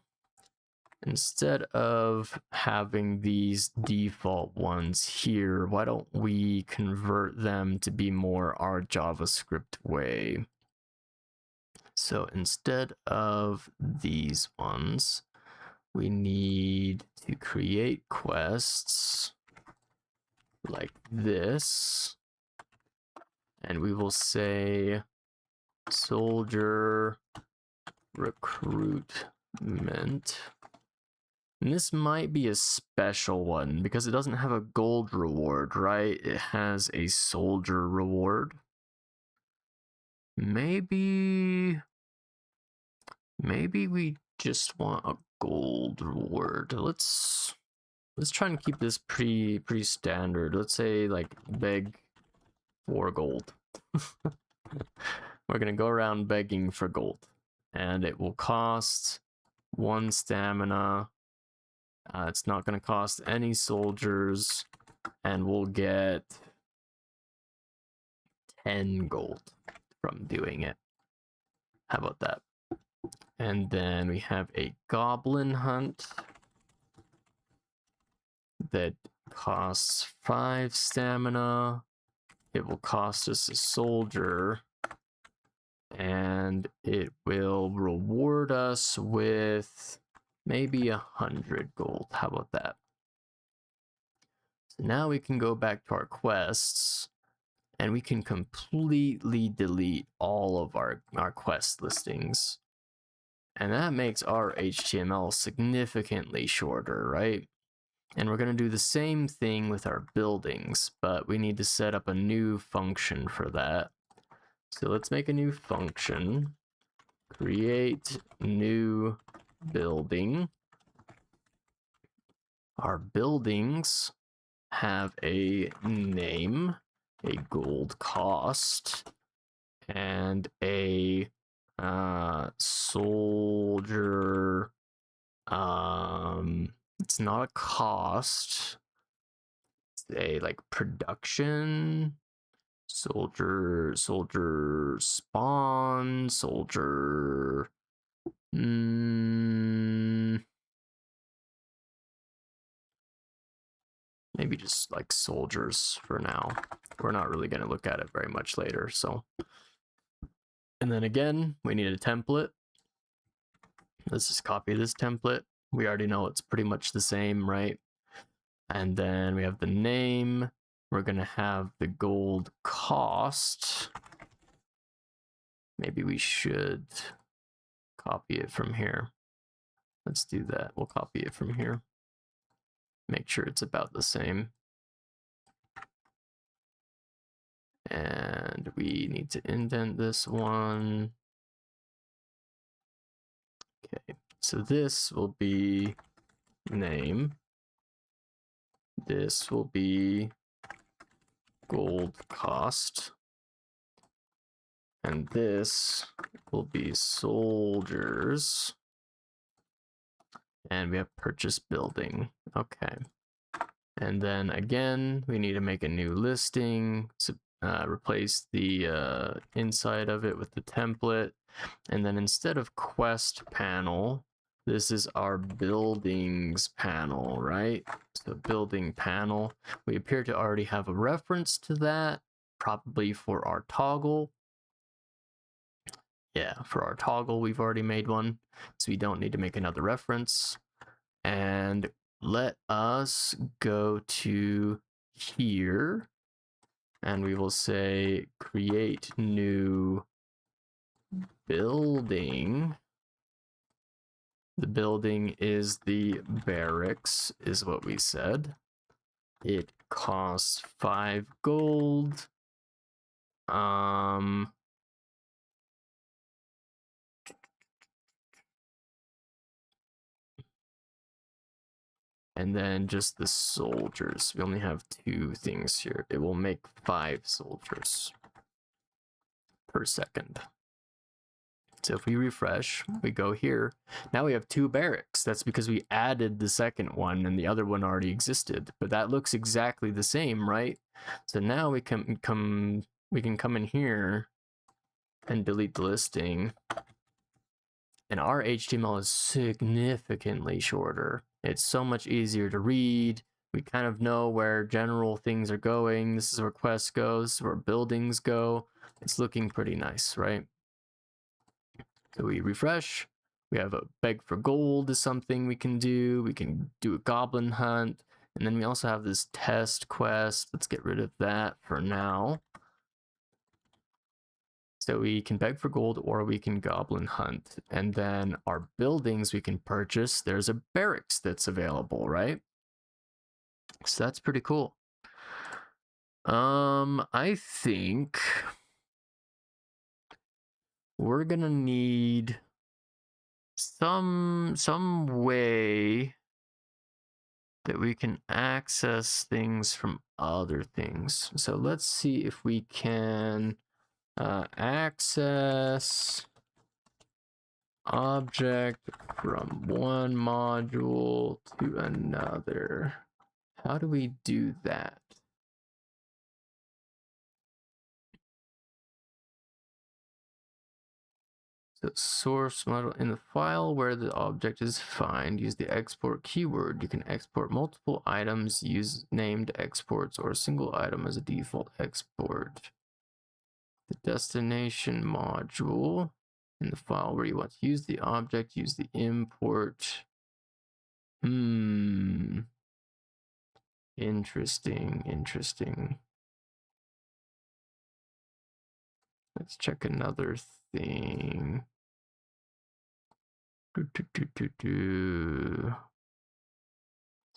instead of having these default ones here, why don't we convert them to be more our JavaScript way? So instead of these ones, we need to create quests like this. And we will say soldier recruitment. And this might be a special one because it doesn't have a gold reward, right? It has a soldier reward. Maybe we just want a gold reward. Let's try and keep this pretty standard. Let's say like beg for gold. We're gonna go around begging for gold, and it will cost 1 stamina. It's not gonna cost any soldiers, and we'll get 10 gold from doing it. How about that? And then we have a goblin hunt that costs 5 stamina. It will cost us a soldier, and it will reward us with maybe 100 gold. How about that? So now we can go back to our quests, and we can completely delete all of our quest listings. And that makes our HTML significantly shorter, right? And we're going to do the same thing with our buildings, but we need to set up a new function for that. So let's make a new function, create new building. Our buildings have a name, a gold cost, and a soldier. It's not a cost. It's a like production. Soldier spawn, soldier. Maybe just like soldiers for now. We're not really going to look at it very much later, so. And then again, we need a template. Let's just copy this template. We already know it's pretty much the same, right? And then we have the name. We're going to have the gold cost. Maybe we should copy it from here. Let's do that. We'll copy it from here. Make sure it's about the same. And we need to indent this one. Okay, so this will be name. This will be gold cost. And this will be soldiers. And we have purchase building. Okay. And then again, we need to make a new listing. So, replace the inside of it with the template. And then instead of quest panel, this is our buildings panel, right? So building panel. We appear to already have a reference to that probably for our toggle. Yeah, for our toggle, we've already made one, so we don't need to make another reference. And let us go to here, and we will say create new building. The building is the barracks, is what we said. It costs 5 gold. And then just the soldiers. We only have 2 things here. It will make 5 soldiers per second. So if we refresh, we go here. Now we have 2 barracks. That's because we added the second one and the other one already existed. But that looks exactly the same, right? So now we can come in here and delete the listing. And our HTML is significantly shorter. It's so much easier to read. We kind of know where general things are going. This is where quests go. This is where buildings go. It's looking pretty nice, right? So we refresh. We have a beg for gold is something we can do. We can do a goblin hunt. And then we also have this test quest. Let's get rid of that for now. So we can beg for gold or we can goblin hunt. And then our buildings we can purchase. There's a barracks that's available, right? So that's pretty cool. I think we're gonna need some way that we can access things from other things. So let's see if we can access object from one module to another. How do we do that? So source model in the file where the object is defined, use the export keyword. You can export multiple items, use named exports, or a single item as a default export. The destination module in the file where you want to use the object, use the import. Interesting. Let's check another thing. It's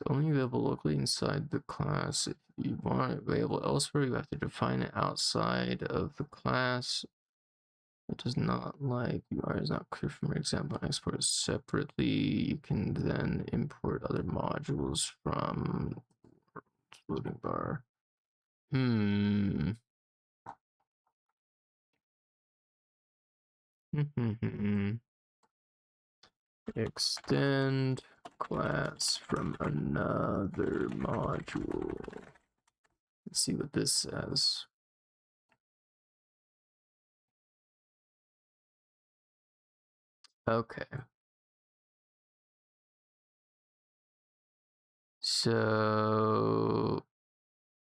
only available locally inside the class. If you want it available elsewhere, you have to define it outside of the class. It does not like URL is not clear from your example. Export separately. You can then import other modules from loading bar. Extend class from another module. Let's see what this says. Okay. So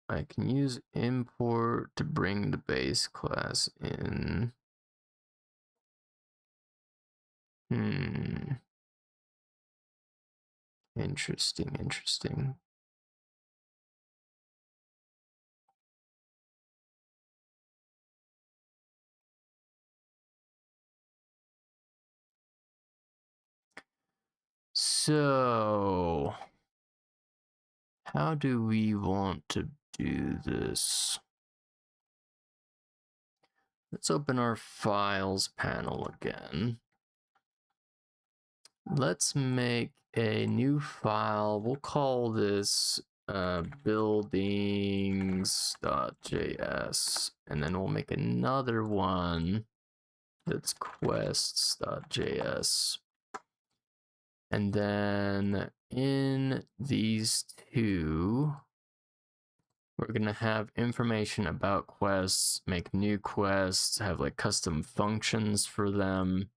I can use import to bring the base class in. Interesting. So, how do we want to do this? Let's open our files panel again. Let's make a new file. We'll call this buildings.js, and then we'll make another one that's quests.js. And then in these two, we're going to have information about quests, make new quests, have like custom functions for them.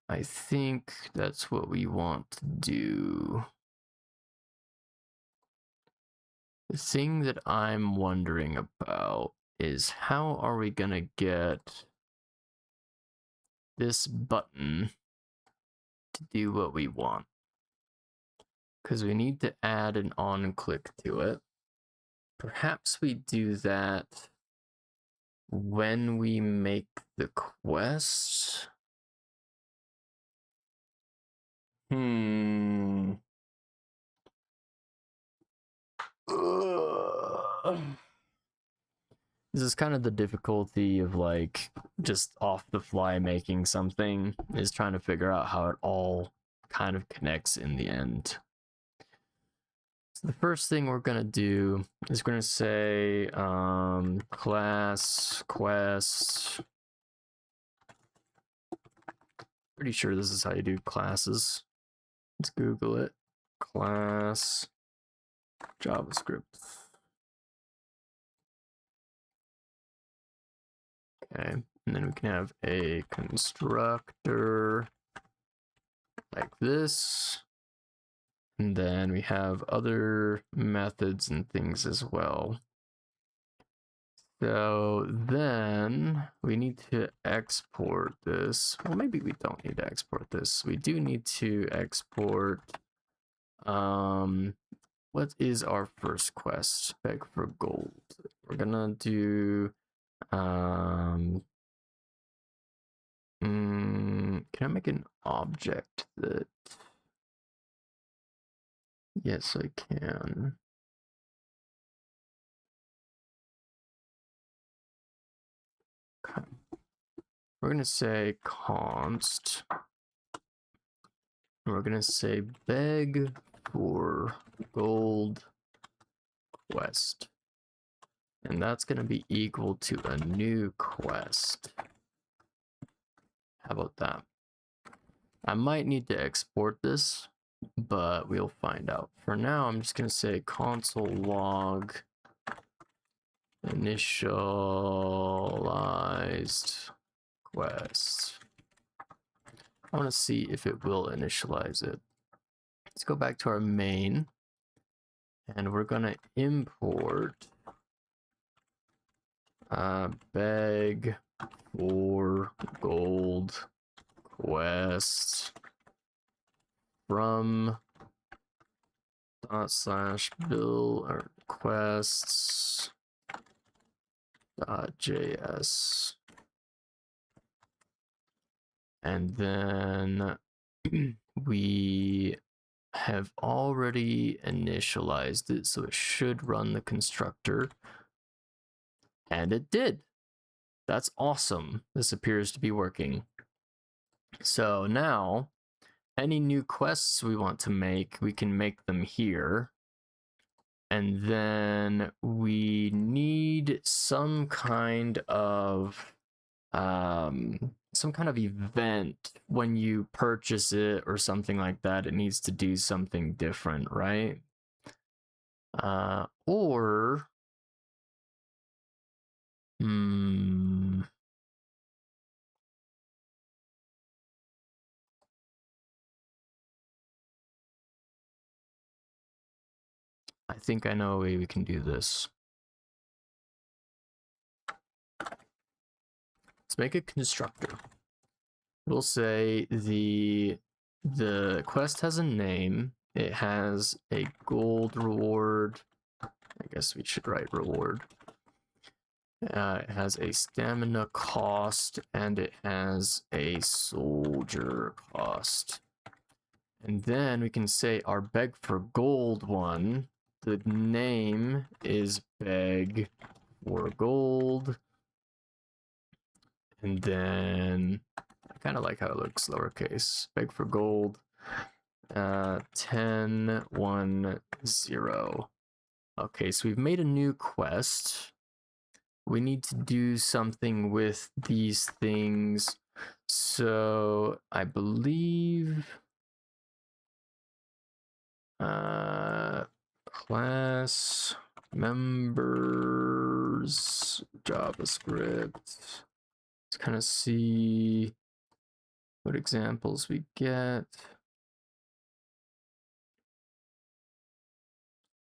I think that's what we want to do. The thing that I'm wondering about is how are we gonna get this button to do what we want? Because we need to add an on click to it. Perhaps we do that when we make the quest. This is kind of the difficulty of like just off the fly making something, is trying to figure out how it all kind of connects in the end. So the first thing we're gonna do is we're gonna say class quest. Pretty sure this is how you do classes. Let's Google it. Class JavaScript. Okay, and then we can have a constructor like this. And then we have other methods and things as well. So then we need to export this. Well, maybe we don't need to export this. We do need to export, what is our first quest? Beg for gold. We're gonna do, can I make an object that, yes, I can. Okay. We're gonna say const. We're gonna say beg for gold quest. And that's gonna be equal to a new quest. How about that? I might need to export this, but we'll find out. For now, I'm just gonna say console log initialized quest. I want to see if it will initialize it. Let's go back to our main, and we're gonna import beg for gold quest from /bill or quests .js, and then we have already initialized it, so it should run the constructor, and it did. That's awesome. This appears to be working. So now any new quests we want to make, we can make them here. And then we need some kind of event when you purchase it or something like that. It needs to do something different, right? Or I think I know a way we can do this. Let's make a constructor. We'll say the quest has a name. It has a gold reward. I guess we should write reward. It has a stamina cost, and it has a soldier cost. And then we can say our beg for gold one, the name is beg for gold. And then I kind of like how it looks lowercase. Beg for gold 10 1 0. Okay, so we've made a new quest. We need to do something with these things. So I believe class members JavaScript. Let's kind of see what examples we get.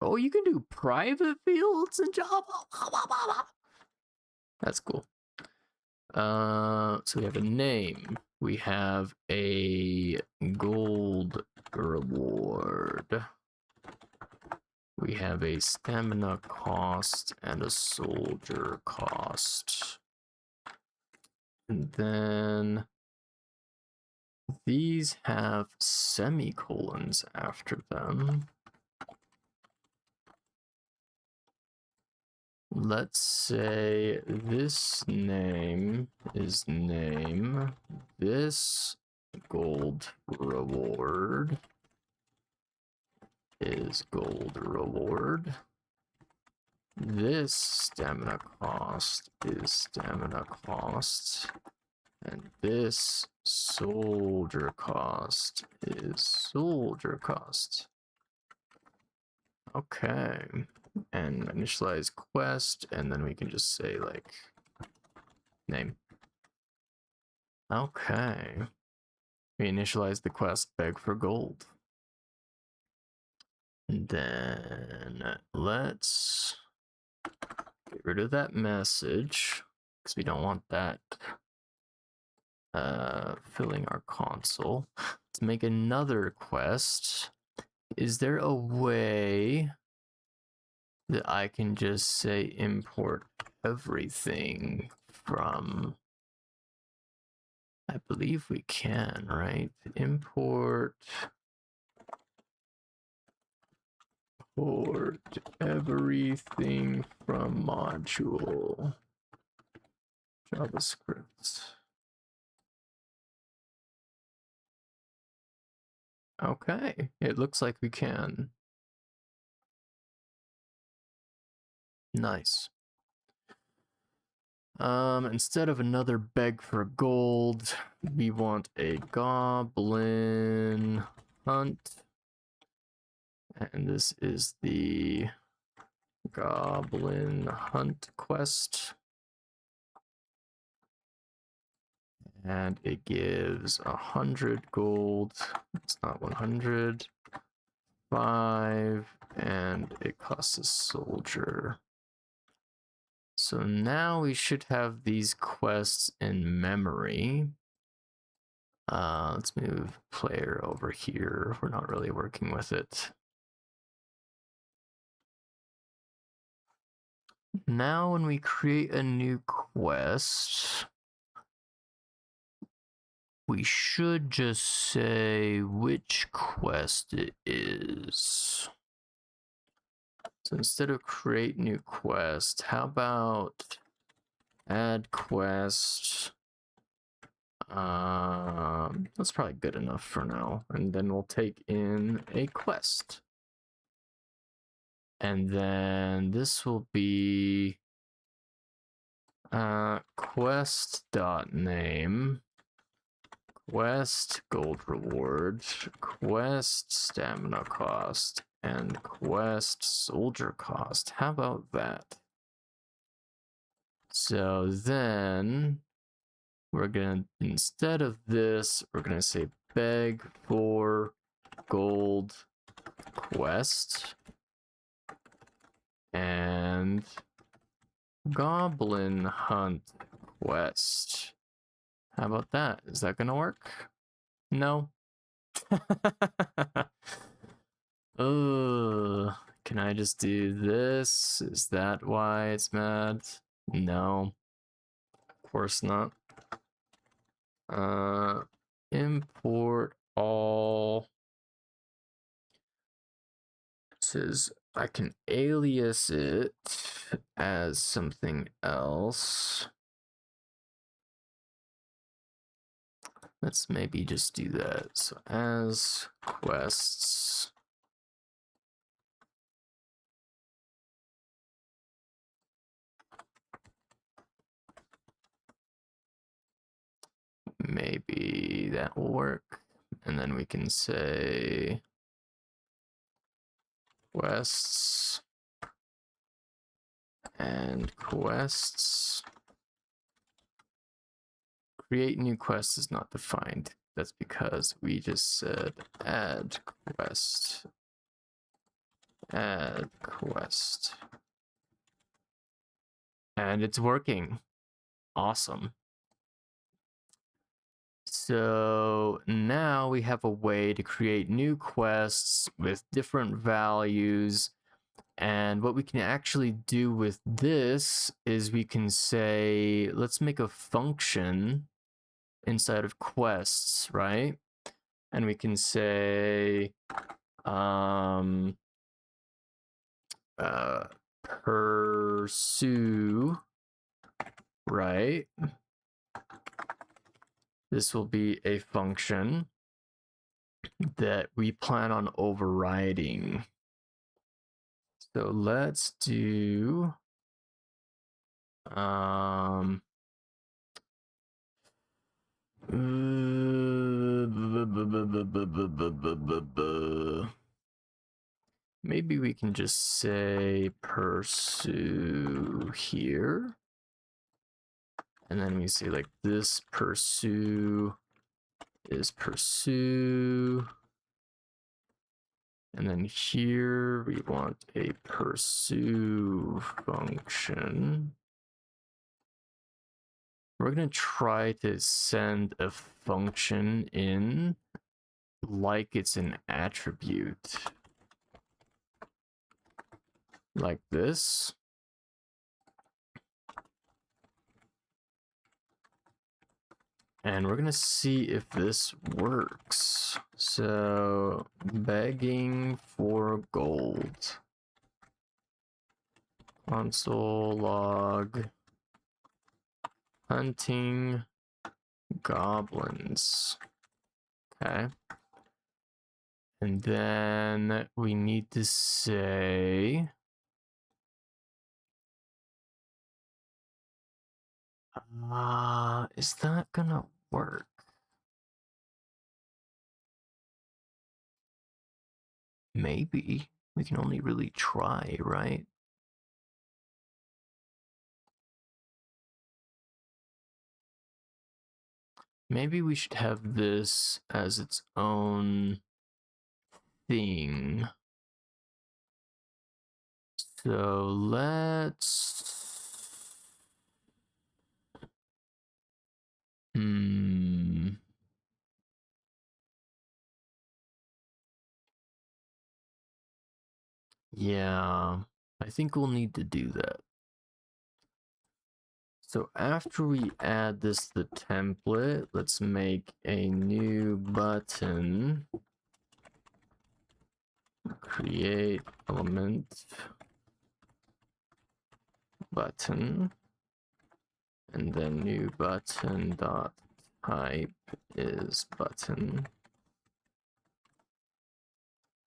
Oh, you can do private fields in Java. That's cool. So we have a name. We have a gold reward. We have a stamina cost and a soldier cost. And then these have semicolons after them. Let's say this name is name, this gold reward is gold reward, this stamina cost is stamina cost, and this soldier cost is soldier cost. Okay. And initialize quest, and then we can just say like name. Okay. We initialize the quest beg for gold. And then let's get rid of that message because we don't want that filling our console. Let's make another quest. Is there a way that I can just say import everything from? I believe we can, right? Import everything from module JavaScript. Okay, it looks like we can. Nice. Instead of another beg for gold, we want a goblin hunt. And this is the goblin hunt quest. And it gives 100 gold. It's not 100. 5, and it costs a soldier. So now we should have these quests in memory. Let's move player over here. We're not really working with it. Now when we create a new quest, we should just say which quest it is. So instead of create new quest, how about add quest? That's probably good enough for now. And then we'll take in a quest. And then this will be quest.name, quest gold reward, quest stamina cost, and quest soldier cost. How about that? So then we're gonna, instead of this, we're gonna say beg for gold quest and goblin hunt quest. How about that? Is that gonna work? No. Ugh. Can I just do this? Is that why it's mad? No. Of course not. Import all. Says I can alias it as something else. Let's maybe just do that. So as quests. Maybe that will work. And then we can say quests and quests. Create new quest is not defined. That's because we just said add quest. Add quest. And it's working. Awesome. So now we have a way to create new quests with different values. And what we can actually do with this is we can say, let's make a function inside of quests, right? And we can say, pursue, right? This will be a function that we plan on overriding. So let's do maybe we can just say pursue here. And then we say like this pursue is pursue. And then here we want a pursue function. We're going to try to send a function in like it's an attribute. Like this. And we're going to see if this works. So, begging for gold. Console log. Hunting goblins. Okay. And then we need to say... is that gonna work? Maybe. We can only really try, right? Maybe we should have this as its own thing. So let's... Yeah, I think we'll need to do that. So after we add this to the template, let's make a new button. Create element button. And then new button dot type is button.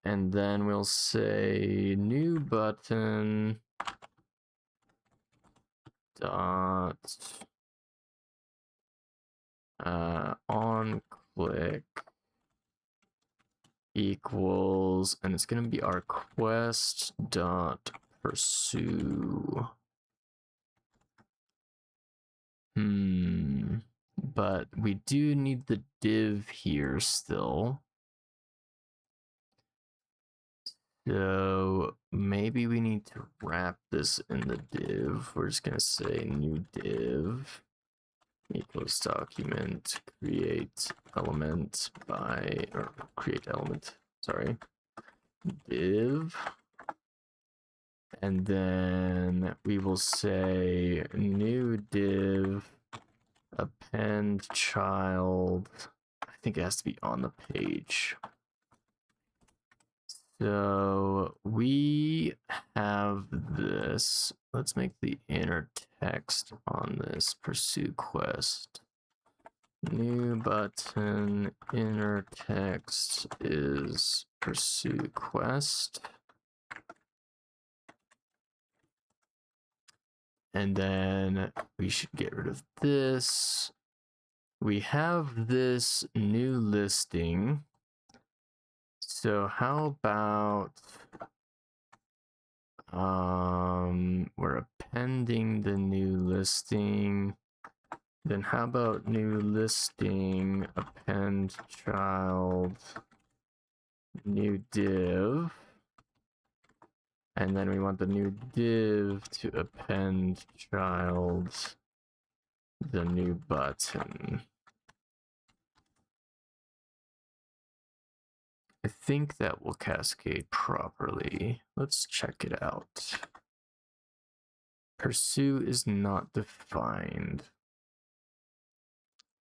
And then we'll say new button dot on click equals, and it's going to be our quest dot pursue. But we do need the div here still. So maybe we need to wrap this in the div. We're just going to say new div equals document create element by, or create element, sorry, div. And then we will say new div append child. I think it has to be on the page. So we have this. Let's make the inner text on this pursue quest. New button inner text is pursue quest. And then we should get rid of this. We have this new listing. So how about we're appending the new listing. Then how about new listing append child new div. And then we want the new div to append child the new button. I think that will cascade properly. Let's check it out. Pursue is not defined.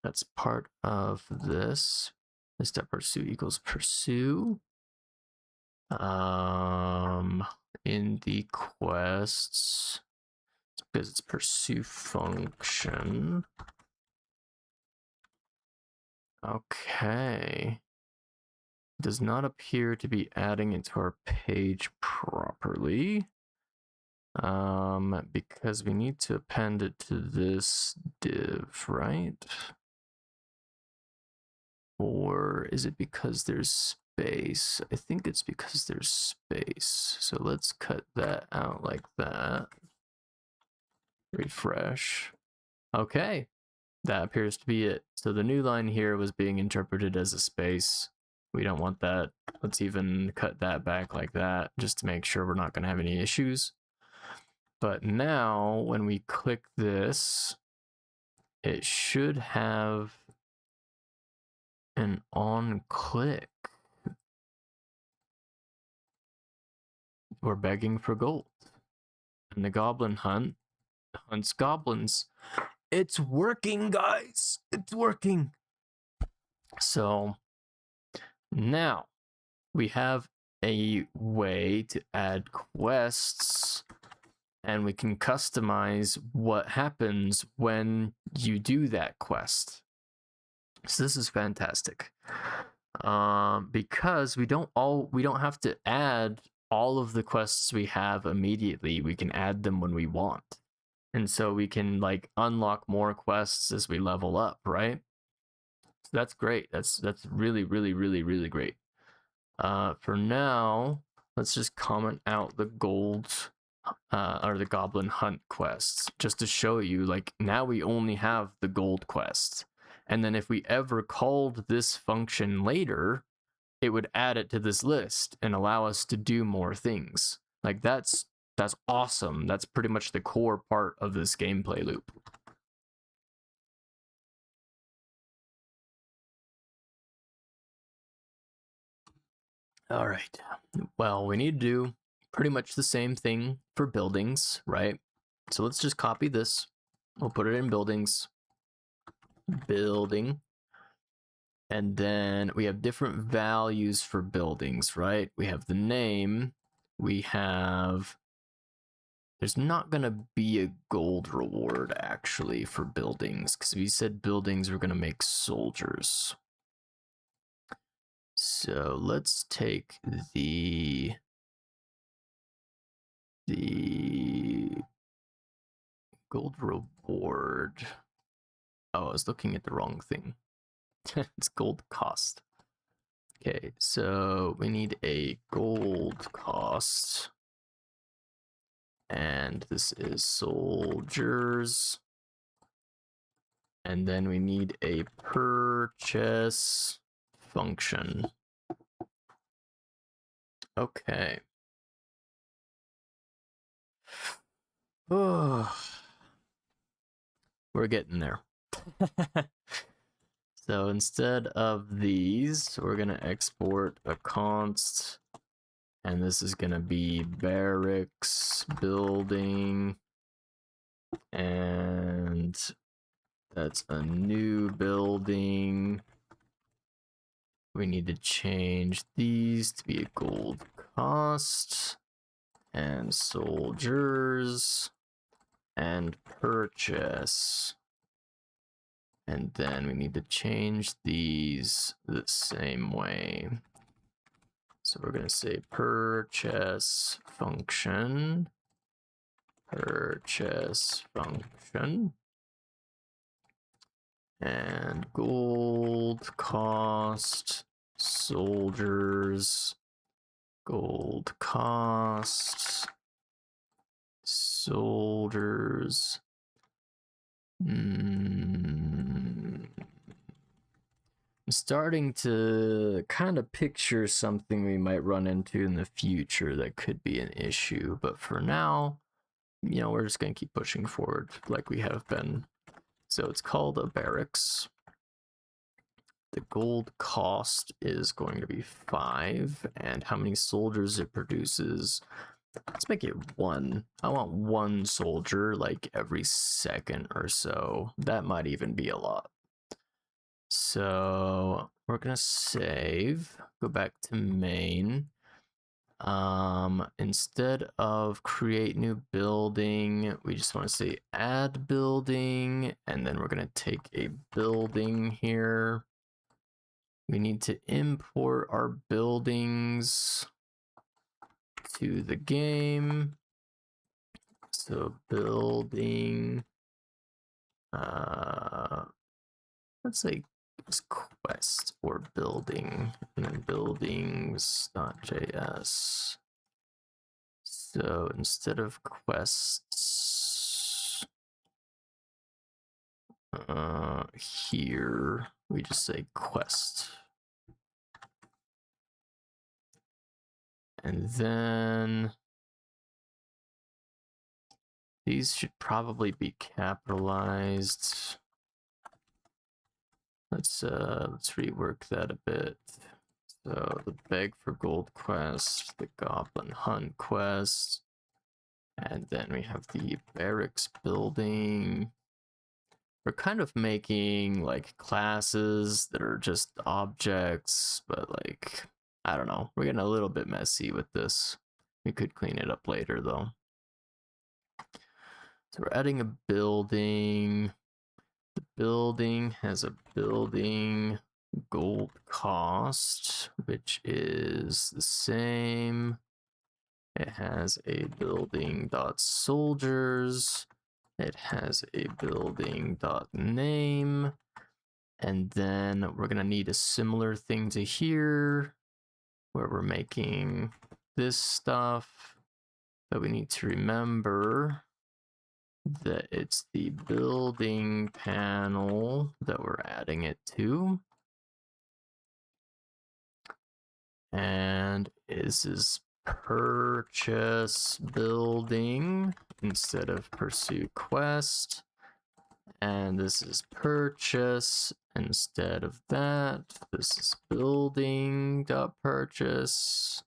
That's part of this. Is that pursue equals pursue? In the quests, it's because it's pursue function. Okay. Does not appear to be adding it to our page properly. Because we need to append it to this div, right? Or is it because there's space? I think it's because there's space. So let's cut that out like that. Refresh. Okay, that appears to be it. So the new line here was being interpreted as a space. We don't want that. Let's even cut that back like that, just to make sure we're not going to have any issues. But now, when we click this, it should have an on click. We're begging for gold. And the goblin hunts goblins. It's working, guys. It's working. So now we have a way to add quests, and we can customize what happens when you do that quest. So this is fantastic. Because we don't have to add all of the quests we have immediately. We can add them when we want. And so we can like unlock more quests as we level up, right? So that's great. That's really, really, really, really great. For now, let's just comment out the gold or the goblin hunt quests, just to show you, like, now we only have the gold quest. And then if we ever called this function later, it would add it to this list and allow us to do more things. Like, that's awesome. That's pretty much the core part of this gameplay loop. All right. Well, we need to do pretty much the same thing for buildings, right? So let's just copy this. We'll put it in buildings. Building. And then we have different values for buildings, right? We have the name. We have... There's not going to be a gold reward, actually, for buildings, because we said buildings were going to make soldiers. So let's take the gold reward. Oh, I was looking at the wrong thing. It's gold cost. Okay, so we need a gold cost. And this is soldiers. And then we need a purchase function. Okay. Oh, we're getting there. So instead of these, we're going to export a const, and this is going to be barracks building, and that's a new building. We need to change these to be a gold cost, and soldiers, and purchase. And then we need to change these the same way. So we're going to say purchase function, and gold cost, soldiers, gold cost, soldiers. starting to kind of picture something we might run into in the future that could be an issue. But for now, you know, we're just going to keep pushing forward like we have been. So it's called a barracks. The gold cost is going to be 5, and how many soldiers it produces, let's make it 1. I want 1 soldier like every second or so. That might even be a lot. So we're gonna save, go back to main. Instead of create new building, we just want to say add building, and then we're gonna take a building here. We need to import our buildings to the game. So building, let's say it's quest or building, and then buildings.js. So instead of quests, here we just say quest. And then these should probably be capitalized. Let's rework that a bit. So the beg for gold quest, the goblin hunt quest, and then we have the barracks building. We're kind of making like classes that are just objects, but like, I don't know. We're getting a little bit messy with this. We could clean it up later though. So we're adding a building. The building has a building gold cost, which is the same. It has a building dot soldiers. It has a building dot name. And then we're gonna need a similar thing to here, where we're making this stuff. But we need to remember that it's the building panel that we're adding it to. And this is purchase building instead of pursue quest. And this is purchase instead of that. This is building.purchase.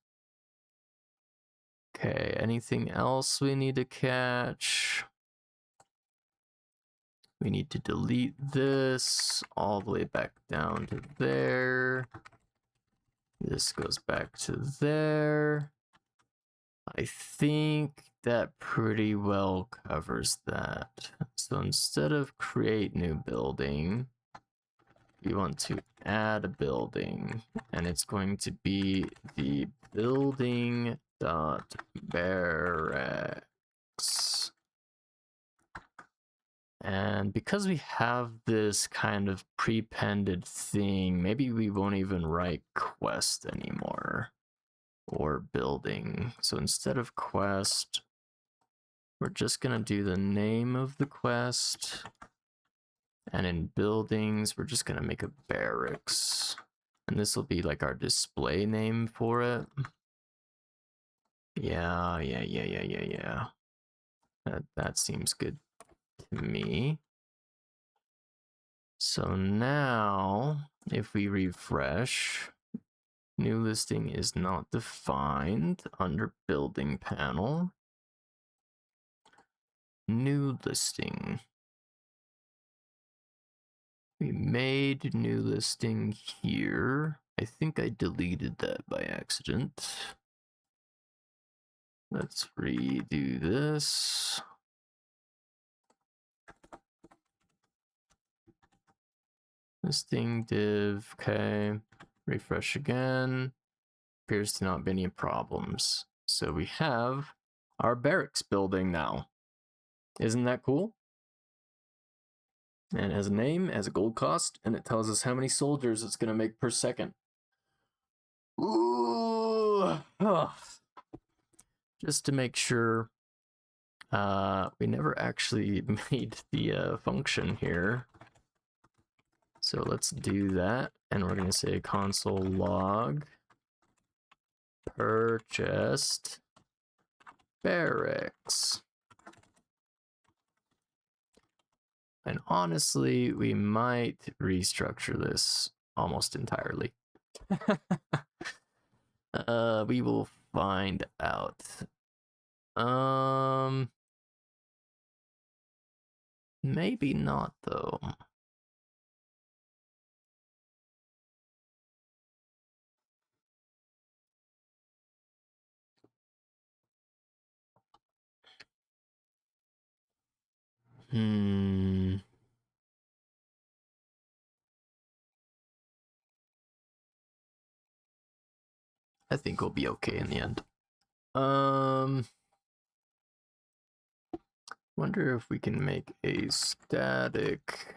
Okay, anything else we need to catch? We need to delete this all the way back down to there. This goes back to there. I think that pretty well covers that. So instead of create new building, we want to add a building, and it's going to be the building.barracks. And because we have this kind of prepended thing, maybe we won't even write quest anymore or building. So instead of quest, we're just gonna do the name of the quest. And in buildings, we're just gonna make a barracks. And this will be like our display name for it. Yeah. That seems good to me. So now, if we refresh, new listing is not defined under building panel. New listing. We made new listing here. I think I deleted that by accident. Let's redo this. Listing div, okay. Refresh again. Appears to not be any problems. So we have our barracks building now. Isn't that cool? And it has a name, has a gold cost, and it tells us how many soldiers it's going to make per second. Ooh. Oh. Just to make sure, we never actually made the function here. So let's do that. and we're going to say console log purchased barracks. And honestly, we might restructure this almost entirely. We will find out. Maybe not though. I think we'll be okay in the end. Wonder if we can make a static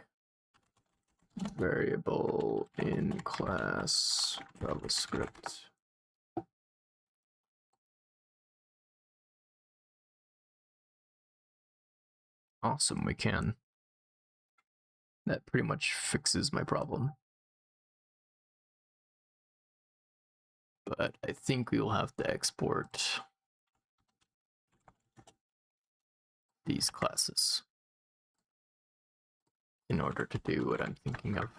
variable in class JavaScript. Awesome, we can. That pretty much fixes my problem. But I think we will have to export these classes in order to do what I'm thinking of.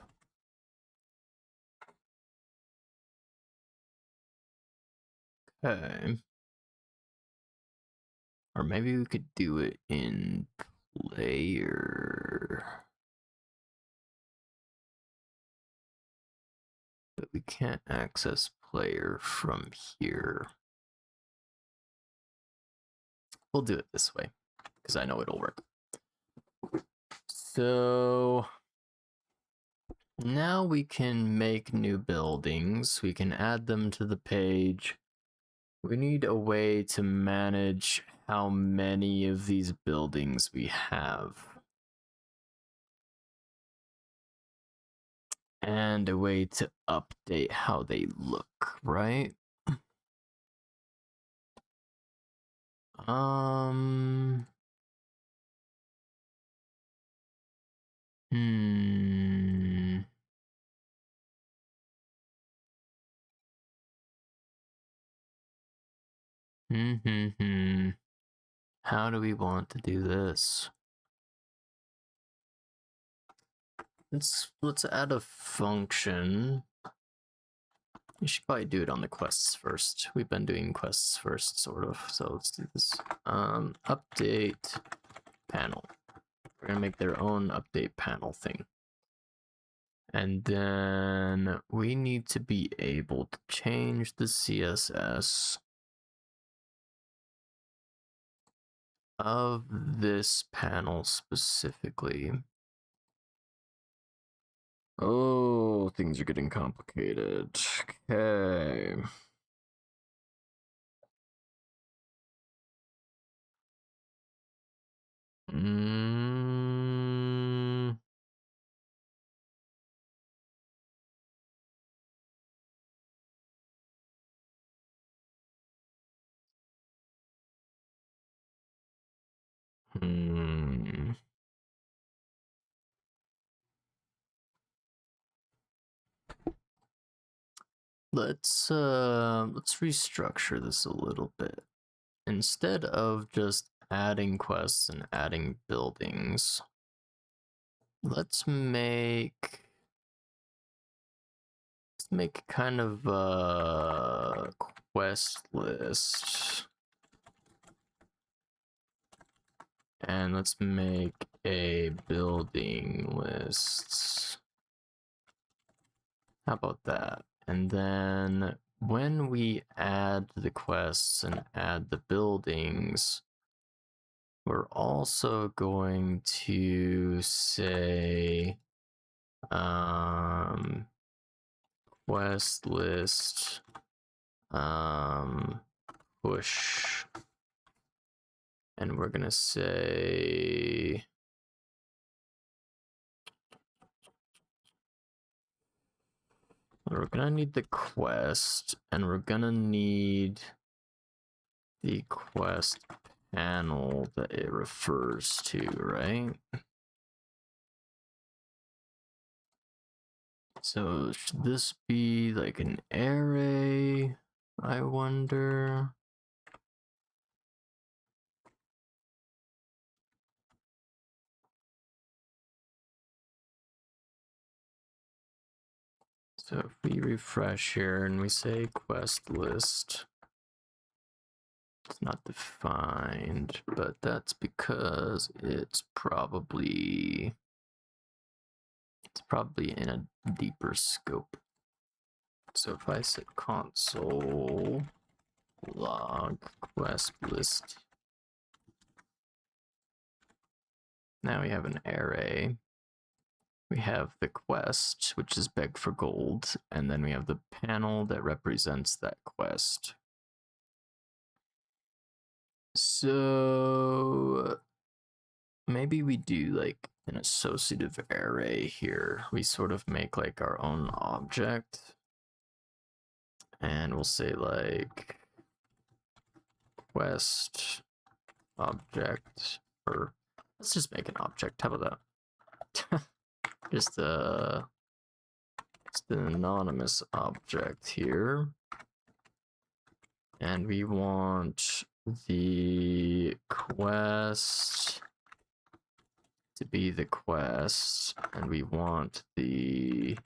Okay. Or maybe we could do it in player. But we can't access player from here. We'll do it this way, because I know it'll work. So now we can make new buildings. We can add them to the page. We need a way to manage how many of these buildings we have. And a way to update how they look, right? How do we want to do this? Let's add a function. We should probably do it on the quests first. We've been doing quests first, sort of. So let's do this. Update panel. We're gonna make their own update panel thing. And then we need to be able to change the CSS of this panel specifically. Oh, things are getting complicated. Okay. Let's restructure this a little bit. Instead of just adding quests and adding buildings, let's make kind of a quest list. And let's make a building list. How about that? And then when we add the quests and add the buildings, we're also going to say quest list push, and we're gonna say we're gonna need the quest, and we're gonna need the quest panel that it refers to, right? So should this be like an array? I wonder. So if we refresh here and we say quest list, it's not defined, but that's because it's probably in a deeper scope. So if I say console log quest list, now we have an array. We have the quest, which is beg for gold, and then we have the panel that represents that quest. So maybe we do like an associative array here. We sort of make like our own object, and we'll say like quest object, or let's just make an object. How about that? just an anonymous object here, and we want the quest to be the quest, and we want the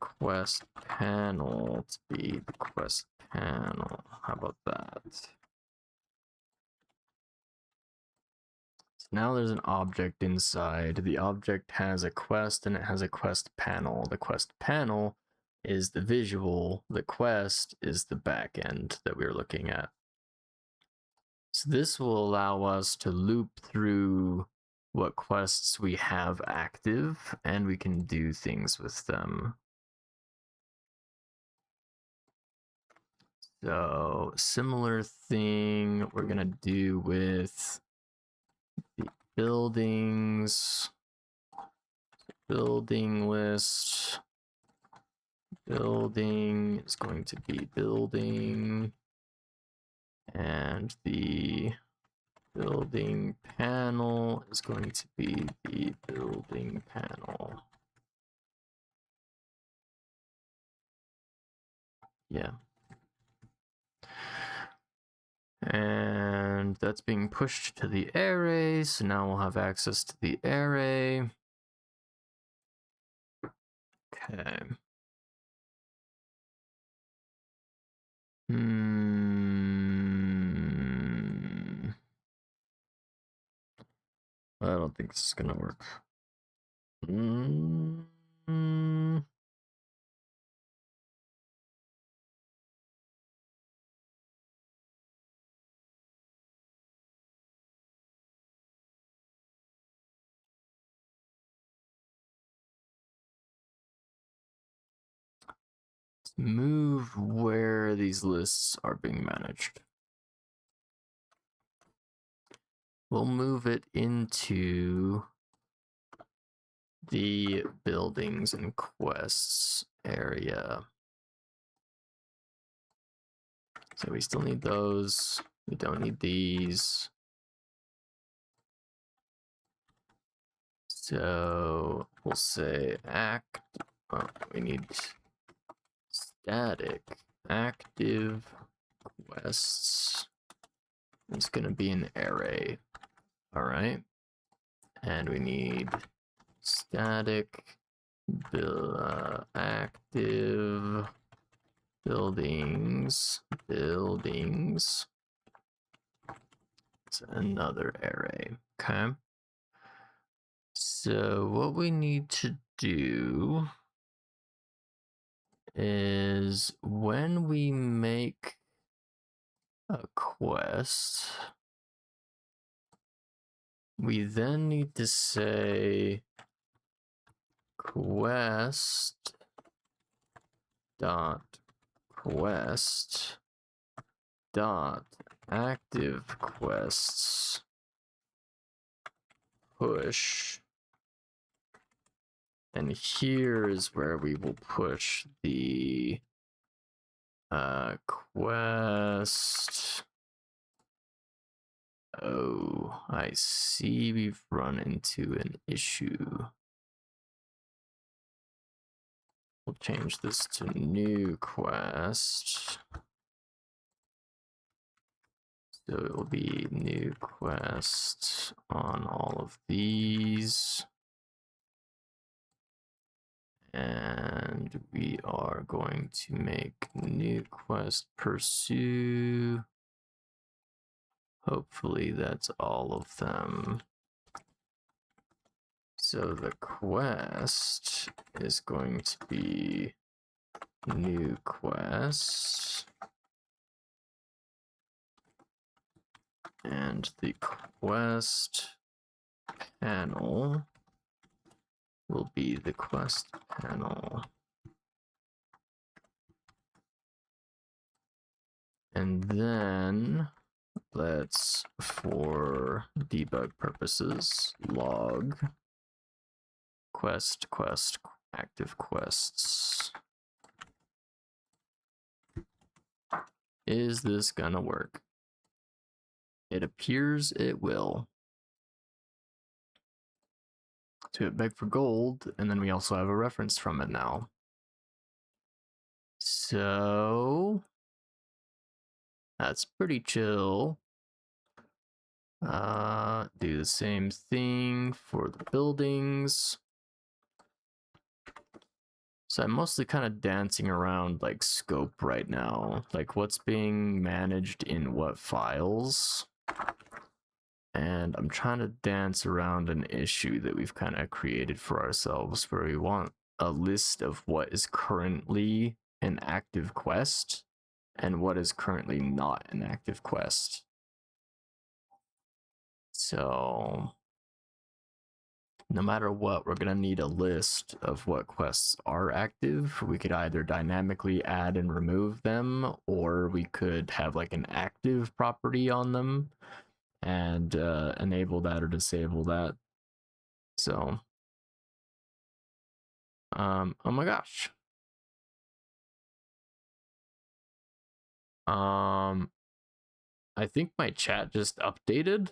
quest panel to be the quest panel. How about that? So now there's an object inside. The object has a quest and it has a quest panel. The quest panel is the visual. The quest is the backend that we were looking at. So this will allow us to loop through what quests we have active, and we can do things with them. So similar thing we're gonna do with the buildings. Building list. Building is going to be building, and the building panel is going to be the building panel. Yeah. And that's being pushed to the array, so now we'll have access to the array. Okay. I don't think this is gonna work. Move where these lists are being managed. We'll move it into the buildings and quests area. So we still need those. We don't need these. So we'll say we need static active quests. It's going to be an array. All right. And we need static active buildings. It's another array. Okay. So what we need to do is when we make a quest, we then need to say quest dot active quests push, and here is where we will push the quest. Oh, I see we've run into an issue. we'll change this to new quest. So it will be new quest on all of these. And we are going to make new quest pursue. Hopefully that's all of them. So the quest is going to be new quest. And the quest panel will be the quest panel. And then let's, for debug purposes, log quest active quests. Is this gonna work? It appears it will. So it beg for gold, and then we also have a reference from it now. So that's pretty chill. Do the same thing for the buildings. So I'm mostly kind of dancing around like scope right now, like what's being managed in what files. And I'm trying to dance around an issue that we've kind of created for ourselves where we want a list of what is currently an active quest and what is currently not an active quest. So no matter what, we're going to need a list of what quests are active. We could either dynamically add and remove them, or we could have like an active property on them and enable that or disable that. So, oh my gosh. I think my chat just updated.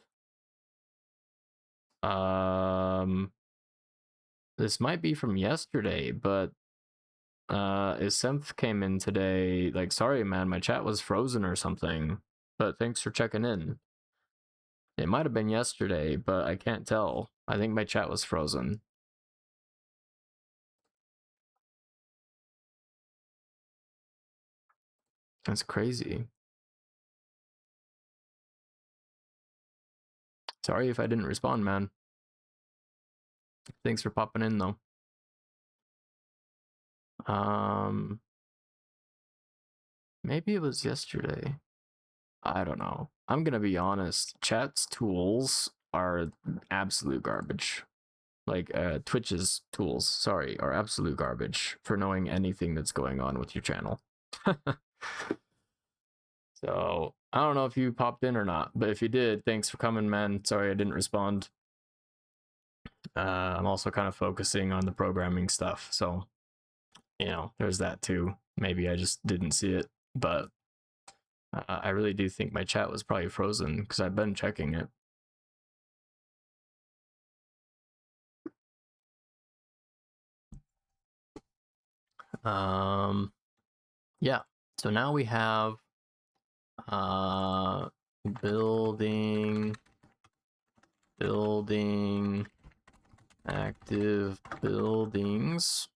This might be from yesterday, but Isenth came in today, like, sorry man, my chat was frozen or something, but thanks for checking in. It might have been yesterday, but I can't tell. I think my chat was frozen. That's crazy. Sorry if I didn't respond, man. Thanks for popping in, though. Maybe it was yesterday. I don't know. I'm gonna be honest. Chat's tools are absolute garbage. Like Twitch's tools, sorry, are absolute garbage for knowing anything that's going on with your channel. So I don't know if you popped in or not, but if you did, thanks for coming, man. Sorry I didn't respond. I'm also kind of focusing on the programming stuff, so you know, there's that too. Maybe I just didn't see it, but I really do think my chat was probably frozen because I've been checking it. Yeah, so now we have building active buildings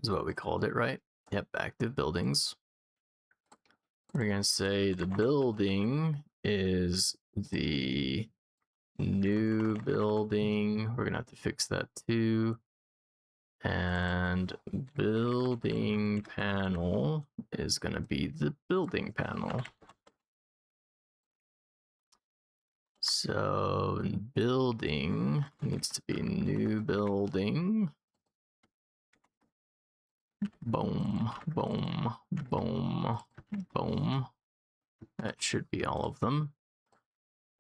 is what we called it, right? Yep, active buildings. We're gonna say the building is the new building. We're gonna have to fix that too. And building panel is gonna be the building panel. So building needs to be new building. Boom, boom, boom, boom. That should be all of them.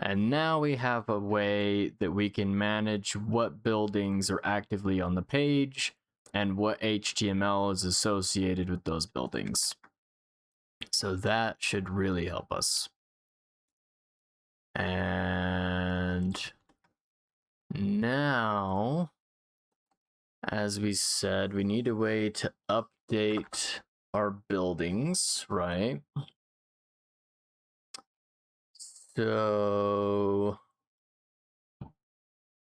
And now we have a way that we can manage what buildings are actively on the page and what HTML is associated with those buildings. So that should really help us. And now as we said, we need a way to update our buildings, right? So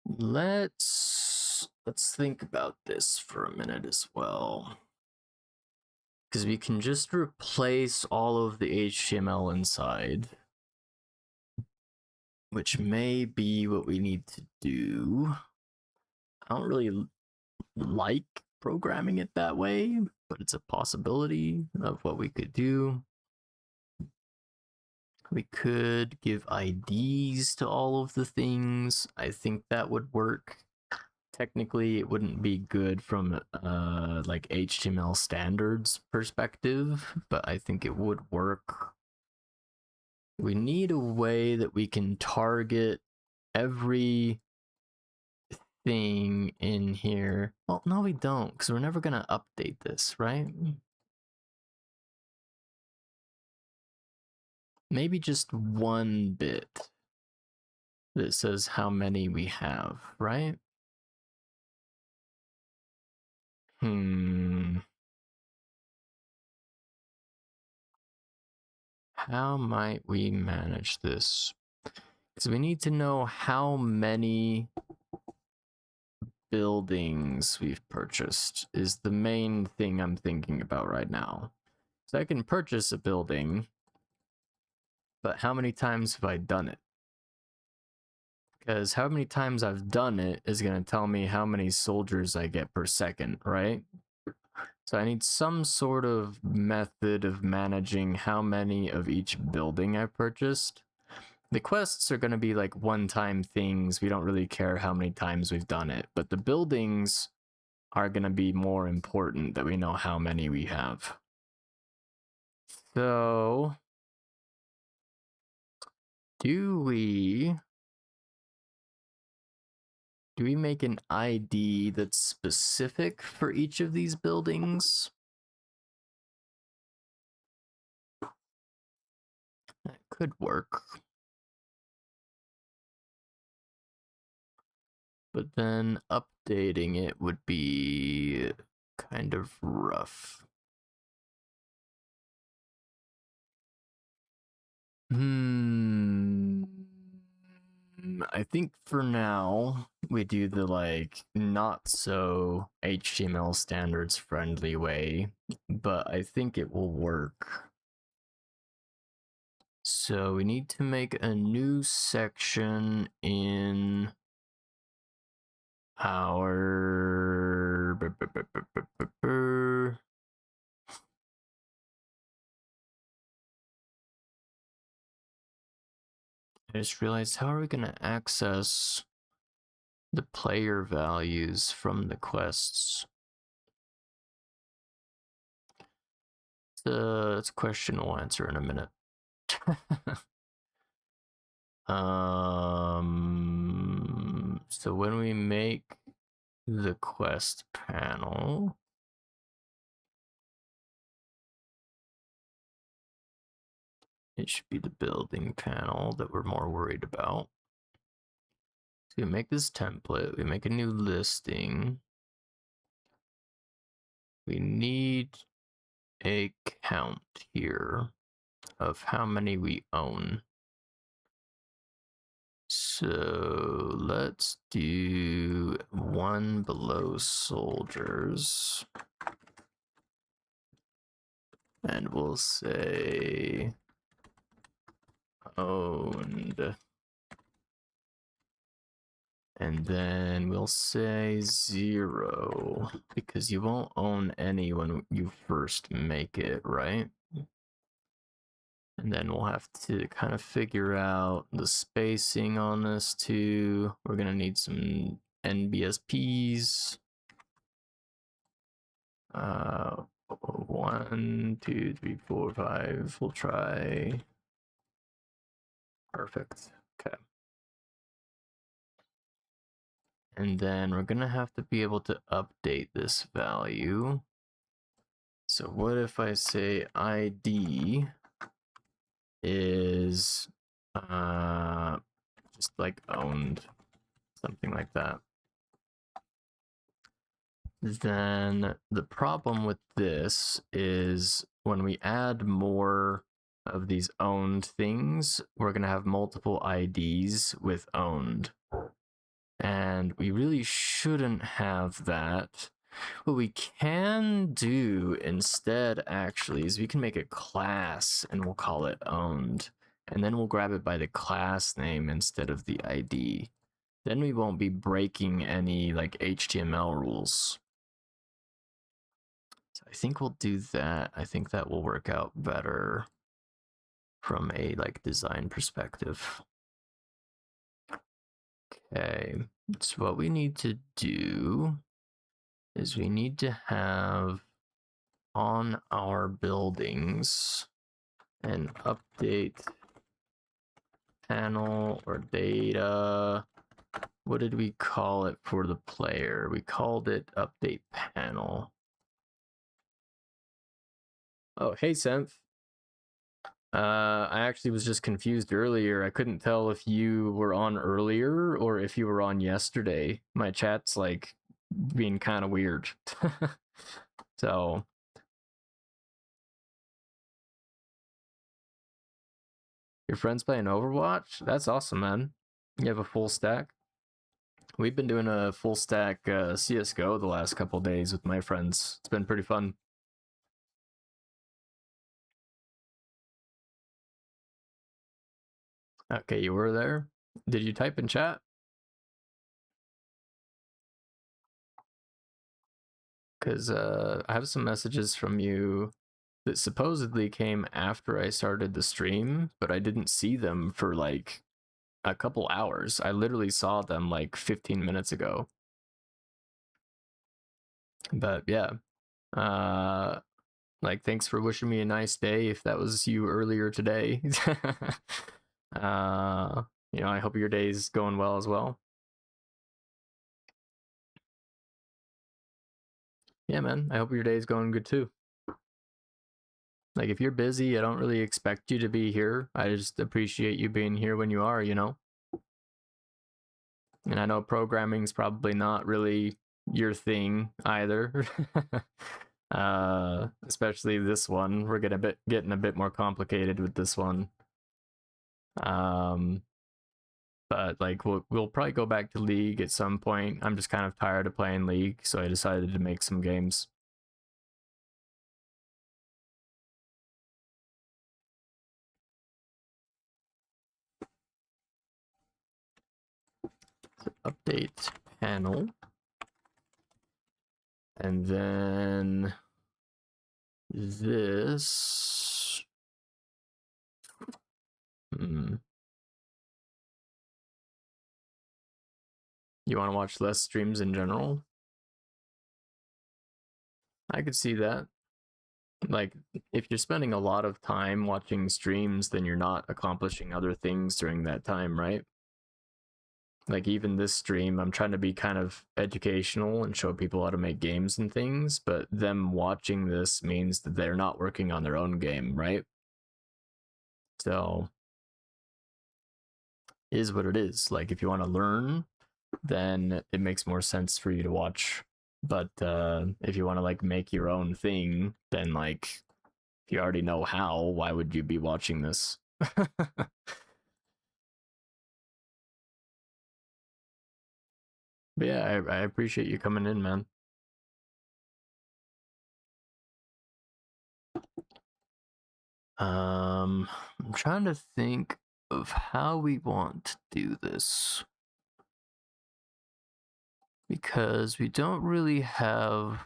let's think about this for a minute as well. Because we can just replace all of the HTML inside, which may be what we need to do. I don't really like programming it that way, but it's a possibility of what we could do. We could give IDs to all of the things. I think that would work. Technically, it wouldn't be good from like HTML standards perspective, but I think it would work. We need a way that we can target every thing in here. Well, no, we don't, because we're never gonna update this, right? Maybe just one bit that says how many we have, right? How might we manage this? Because we need to know how many buildings we've purchased is the main thing I'm thinking about right now. So I can purchase a building, but how many times have I done it? Because how many times I've done it is going to tell me how many soldiers I get per second, right? So I need some sort of method of managing how many of each building I purchased. The quests are going to be like one-time things. We don't really care how many times we've done it. But the buildings are going to be more important that we know how many we have. So, do we make an ID that's specific for each of these buildings? That could work. But then updating it would be kind of rough. I think for now we do the like not so HTML standards friendly way, but I think it will work. So we need to make a new section in our I just realized, how are we going to access the player values from the quests? It's a question we'll answer in a minute. So when we make the quest panel, it should be the building panel that we're more worried about. So we make this template, we make a new listing. We need a count here of how many we own. So let's do 1 below soldiers. And we'll say owned. And then we'll say 0, because you won't own any when you first make it, right? And then we'll have to kind of figure out the spacing on this too. We're gonna need some NBSPs. 1, 2, 3, 4, 5. We'll try. Perfect. Okay. And then we're gonna have to be able to update this value. So what if I say ID is just like owned, something like that. then the problem with this is when we add more of these owned things, we're going to have multiple IDs with owned. And we really shouldn't have that. What we can do instead, actually, is we can make a class and we'll call it owned. And then we'll grab it by the class name instead of the ID. Then we won't be breaking any like HTML rules. So I think we'll do that. I think that will work out better from a like design perspective. Okay, so what we need to do is we need to have on our buildings an update panel or data. What did we call it for the player? We called it update panel. Oh, hey, Senth. I actually was just confused earlier. I couldn't tell if you were on earlier or if you were on yesterday. My chat's like being kind of weird. So your friend's playing Overwatch? That's awesome, man. You have a full stack? We've been doing a full stack CSGO the last couple days with my friends. It's been pretty fun. Okay, you were there? Did you type in chat? Because I have some messages from you that supposedly came after I started the stream, but I didn't see them for like a couple hours. I literally saw them like 15 minutes ago. But yeah, like thanks for wishing me a nice day if that was you earlier today. You know, I hope your day's going well as well. Yeah, man, I hope your day's going good too. Like if you're busy, I don't really expect you to be here. I just appreciate you being here when you are, you know? And I know programming's probably not really your thing either. Especially this one. We're getting a bit more complicated with this one. But like we'll probably go back to League at some point. I'm just kind of tired of playing League, so I decided to make some games. So update panel. And then this. You want to watch less streams in general? I could see that. Like, if you're spending a lot of time watching streams, then you're not accomplishing other things during that time, right? Like, even this stream, I'm trying to be kind of educational and show people how to make games and things, but them watching this means that they're not working on their own game, right? So, it is what it is. Like, if you want to learn, then it makes more sense for you to watch. But if you want to like make your own thing, then like if you already know how, why would you be watching this? But yeah, I appreciate you coming in, man. I'm trying to think of how we want to do this. Because we don't really have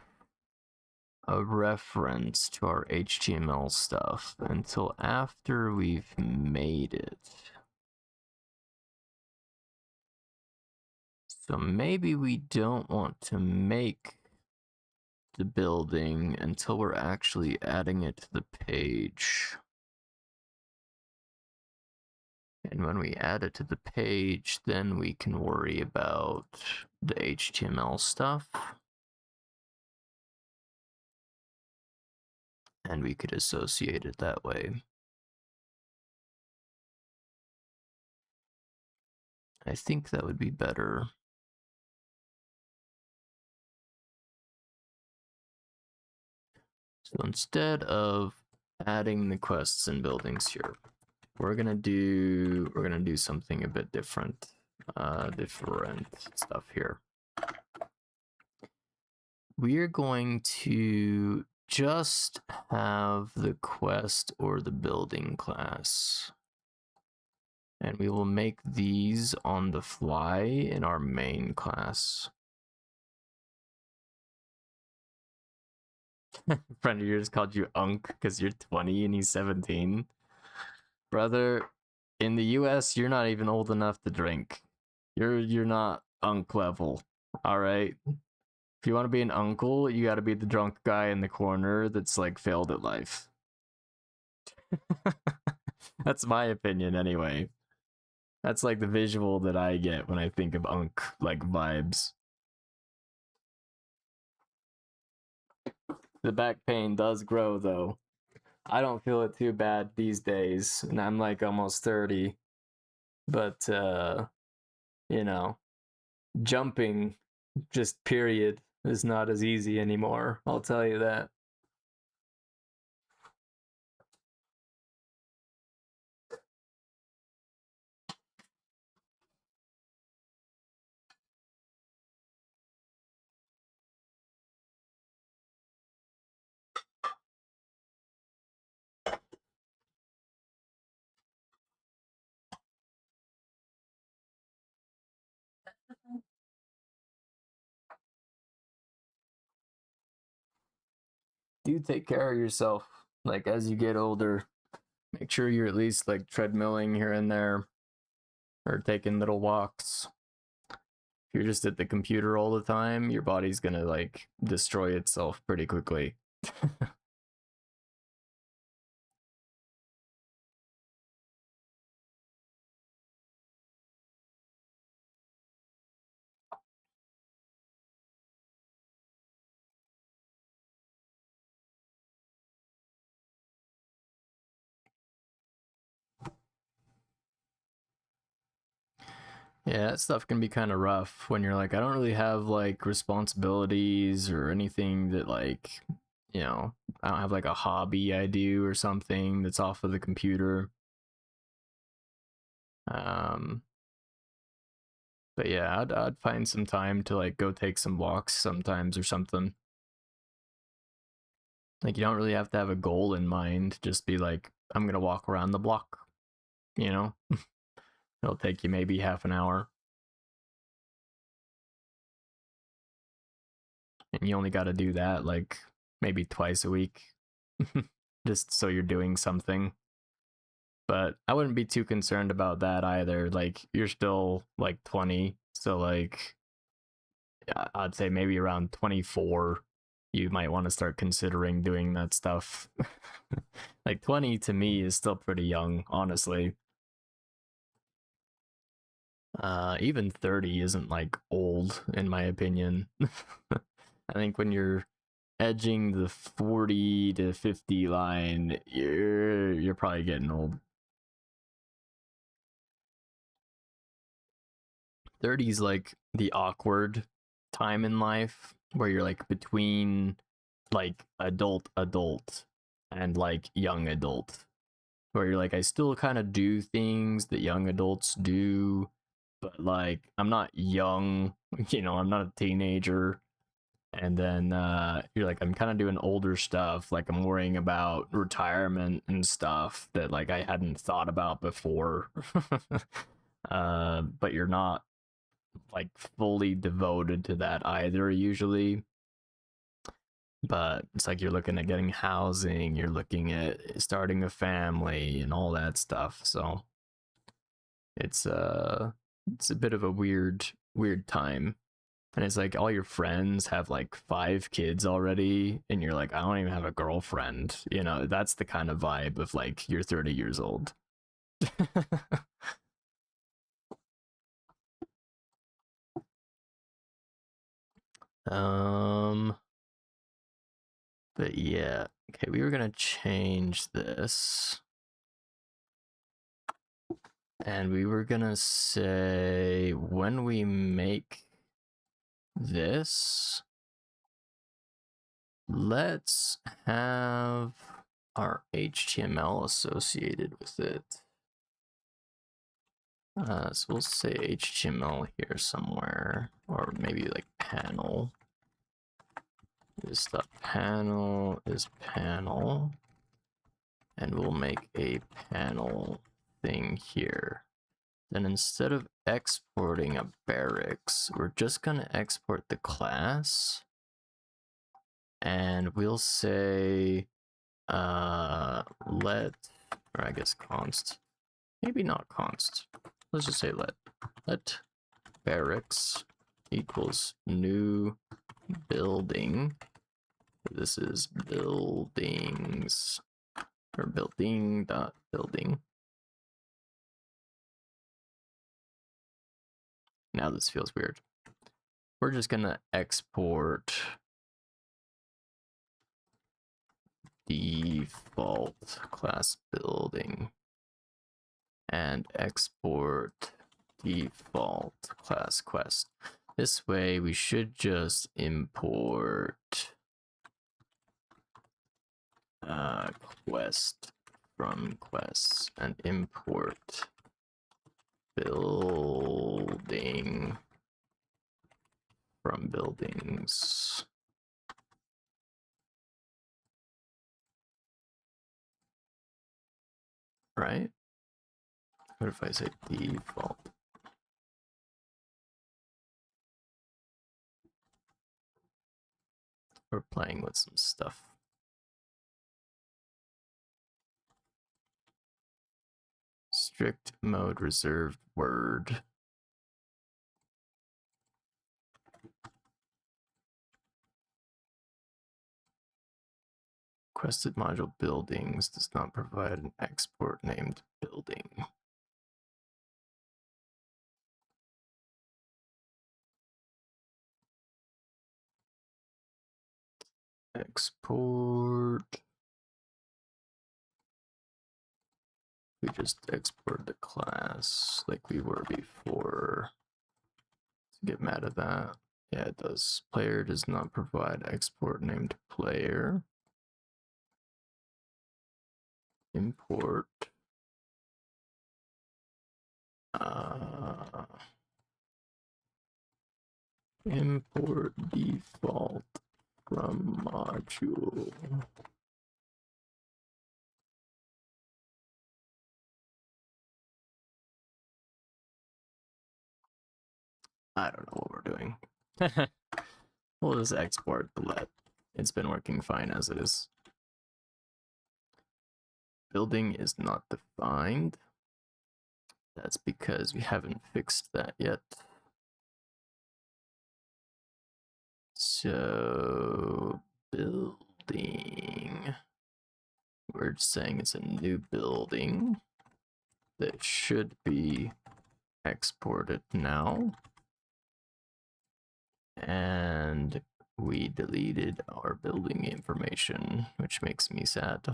a reference to our HTML stuff until after we've made it. So maybe we don't want to make the building until we're actually adding it to the page. And when we add it to the page, then we can worry about the HTML stuff. And we could associate it that way. I think that would be better. So instead of adding the quests and buildings here, we're gonna do something a bit different. Different stuff here. We're going to just have the quest or the building class. And we will make these on the fly in our main class. Friend of yours called you Unk because you're 20 and he's 17. Brother, in the US, you're not even old enough to drink. You're not Unk level. Alright? If you want to be an uncle, you gotta be the drunk guy in the corner that's like failed at life. That's my opinion anyway. That's like the visual that I get when I think of Unk like vibes. The back pain does grow though. I don't feel it too bad these days, and I'm like almost 30. But you know, jumping just period is not as easy anymore. I'll tell you that. Do take care of yourself. Like as you get older, make sure you're at least like treadmilling here and there or taking little walks. If you're just at the computer all the time, your body's gonna like destroy itself pretty quickly. Yeah, that stuff can be kind of rough when you're like, I don't really have like responsibilities or anything that like, you know, I don't have like a hobby I do or something that's off of the computer. Um, but yeah, I'd find some time to like go take some walks sometimes or something. Like you don't really have to have a goal in mind. Just be like, I'm gonna walk around the block. You know, it'll take you maybe half an hour, and you only got to do that like maybe twice a week, just so you're doing something. But I wouldn't be too concerned about that either. Like you're still like 20, so like I'd say maybe around 24 you might want to start considering doing that stuff. Like 20 to me is still pretty young, honestly. Even 30 isn't like old in my opinion. I think when you're edging the 40 to 50 line, you're probably getting old. 30 is like the awkward time in life where you're like between like adult and like young adult, where you're like I still kind of do things that young adults do, but like I'm not young, you know, I'm not a teenager. And then you're like I'm kind of doing older stuff, like I'm worrying about retirement and stuff that like I hadn't thought about before. But you're not like fully devoted to that either usually. But it's like you're looking at getting housing, you're looking at starting a family and all that stuff. So it's it's a bit of a weird time. And it's like all your friends have like 5 kids already and you're like I don't even have a girlfriend. You know, that's the kind of vibe of like you're 30 years old. um but yeah, okay, we were gonna change this. And we were gonna say when we make this, let's have our HTML associated with it. So we'll say HTML here somewhere, or maybe like panel. This stuff panel is panel, and we'll make a panel thing here. Then instead of exporting a barracks, we're just gonna export the class, and we'll say let, or I guess const, maybe not const. Let's just say let barracks equals new building. This is buildings, or building dot building. Now this feels weird. We're just gonna export default class building and export default class quest. This way we should just import quest from quests and import building from buildings. Right? What if I say default? We're playing with some stuff. Strict mode reserved word. Requested module buildings does not provide an export named building. Export. We just export the class like we were before. Get mad at that. Yeah, it does. Player does not provide export named player. Import. Import default from module. I don't know what we're doing. We'll just export the let. It's been working fine as it is. Building is not defined. That's because we haven't fixed that yet. So building, we're just saying it's a new building that should be exported now. And we deleted our building information, which makes me sad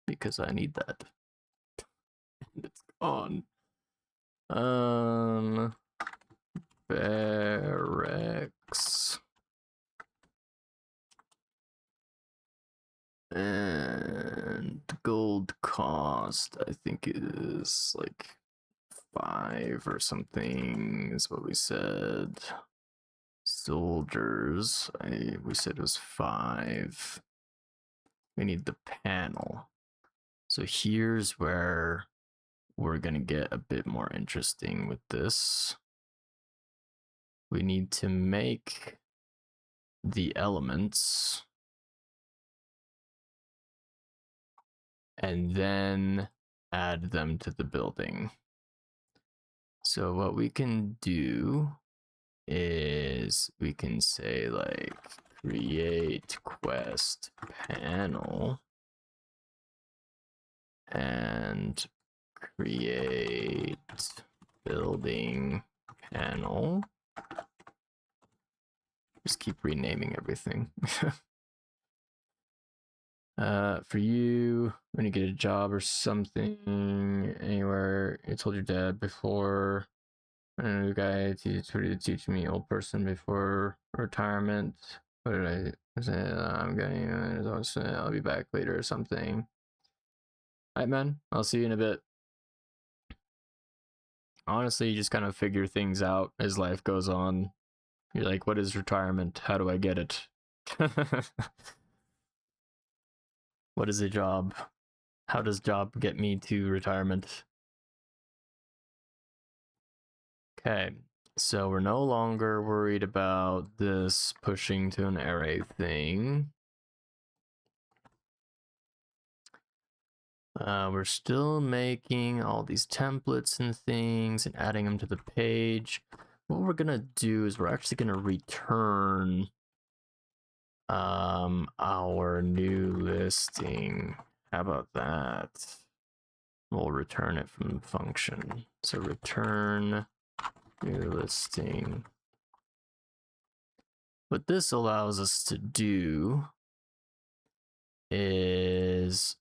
because I need that. And it's gone. Barracks. And gold cost, I think is like 5 or something is what we said. Soldiers, we said it was 5. We need the panel. So here's where we're gonna get a bit more interesting with this. We need to make the elements and then add them to the building. So what we can do is we can say like create quest panel and create building panel. Just keep renaming everything. For you, when you get a job or something anywhere, you told your dad before. I know the guy to teach me old person before retirement. What did I say? I'm getting. I'll be back later or something. Alright, man. I'll see you in a bit. Honestly, you just kind of figure things out as life goes on. You're like, what is retirement? How do I get it? What is a job? How does job get me to retirement? Okay, so we're no longer worried about this pushing to an array thing. We're still making all these templates and things and adding them to the page. What we're gonna do is we're actually gonna return our new listing. How about that? We'll return it from the function. So return new listing. What this allows us to do is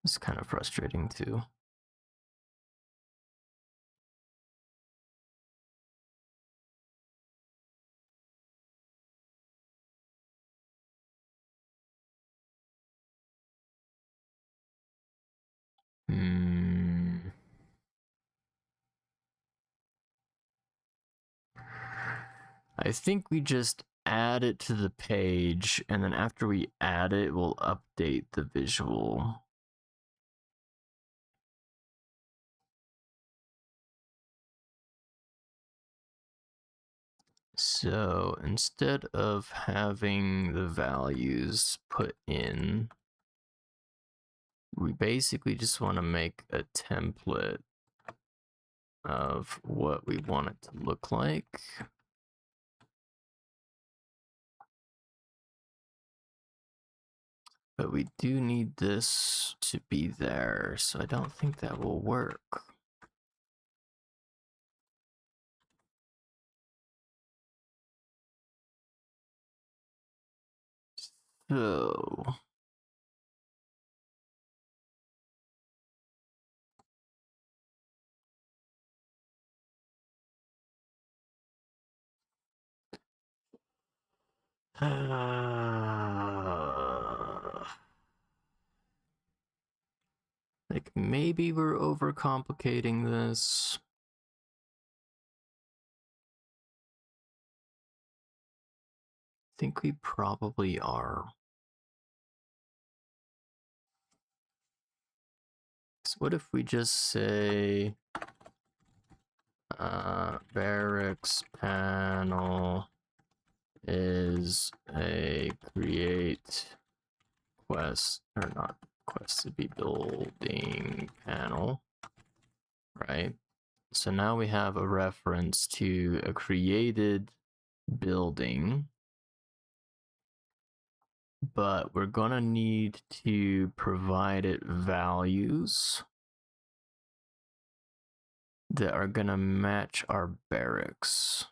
it's kind of frustrating too. I think we just add it to the page, and then after we add it, we'll update the visual. So instead of having the values put in, we basically just want to make a template of what we want it to look like. But we do need this to be there, so I don't think that will work. So like maybe we're overcomplicating this. I think we probably are. So what if we just say barracks panel is a create quest, or not quest, to be building panel, right? So now we have a reference to a created building, but we're gonna need to provide it values that are gonna match our barracks.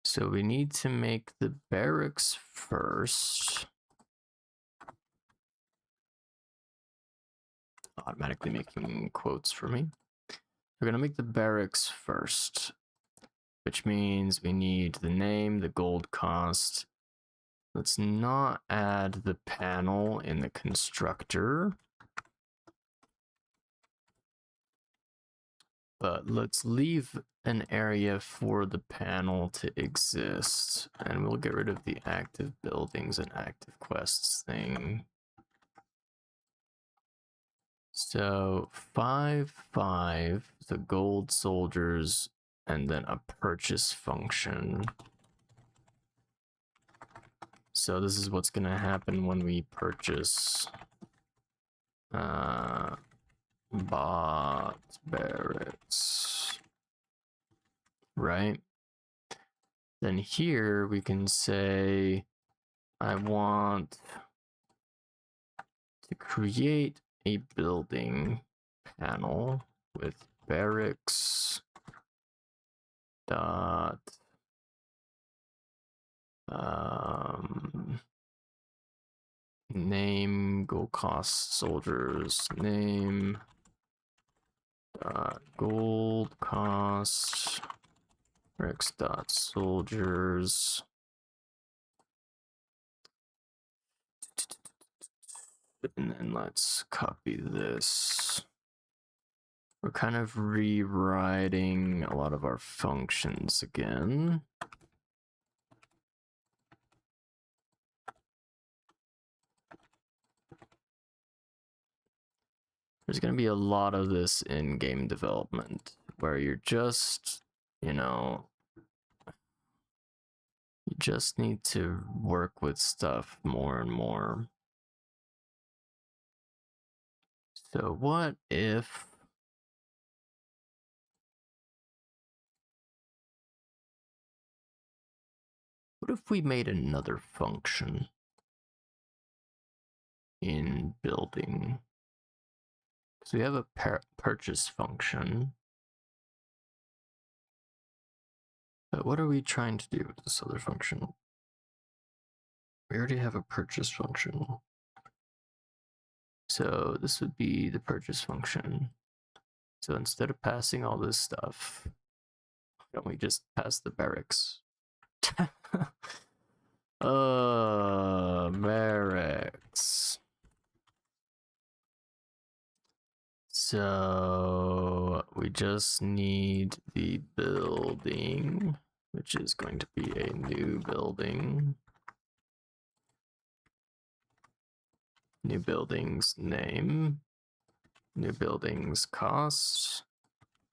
So we need to make the barracks first. Automatically making quotes for me. We're gonna make the barracks first, which means we need the name, the gold cost. Let's not add the panel in the constructor, but let's leave an area for the panel to exist, and we'll get rid of the active buildings and active quests thing. So 5, the gold soldiers, and then a purchase function. So this is what's gonna happen when we purchase bought barracks, right? Then here we can say I want to create a building panel with barracks dot name gold cost soldiers, name gold cost Rex dot soldiers. And then let's copy this. We're kind of rewriting a lot of our functions again. There's going to be a lot of this in game development where you're just, you know, you just need to work with stuff more and more. So what if we made another function in building? So we have a purchase function. But what are we trying to do with this other function? We already have a purchase function. So this would be the purchase function. So instead of passing all this stuff, why don't we just pass the barracks? Barracks. So we just need the building, which is going to be a new building. New building's name, new building's cost,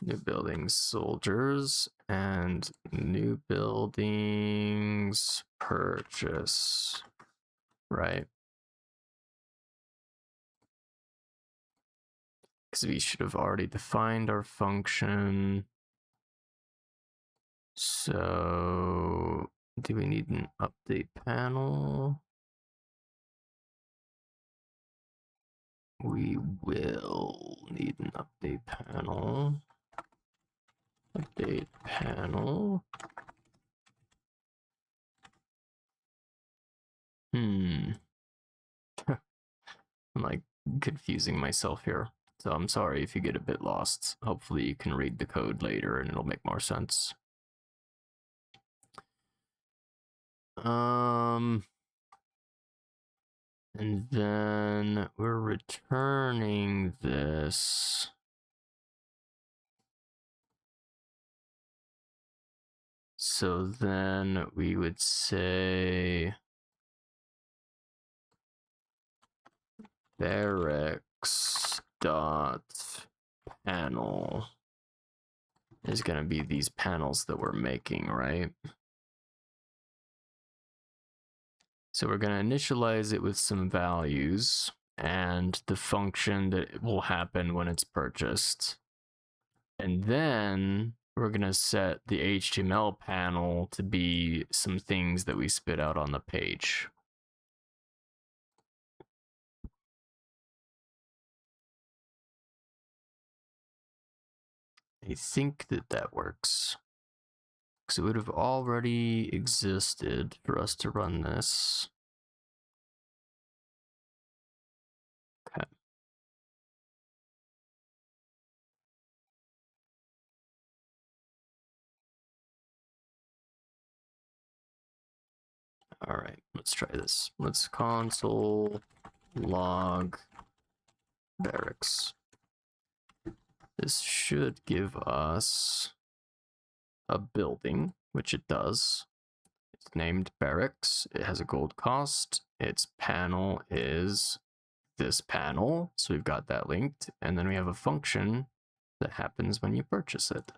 new building's soldiers, and new building's purchase, right? Because we should have already defined our function. So do we need an update panel? We will need an update panel. Update panel. I'm like confusing myself here. So I'm sorry if you get a bit lost. Hopefully you can read the code later and it'll make more sense. And then we're returning this. So then we would say barracks dot panel is going to be these panels that we're making, right? So we're going to initialize it with some values and the function that will happen when it's purchased. And then we're going to set the HTML panel to be some things that we spit out on the page. I think that works. Because it would have already existed for us to run this. Okay. All right, let's try this. Let's console log barracks. This should give us a building, which it does. It's named barracks. It has a gold cost. Its panel is this panel. So we've got that linked. And then we have a function that happens when you purchase it.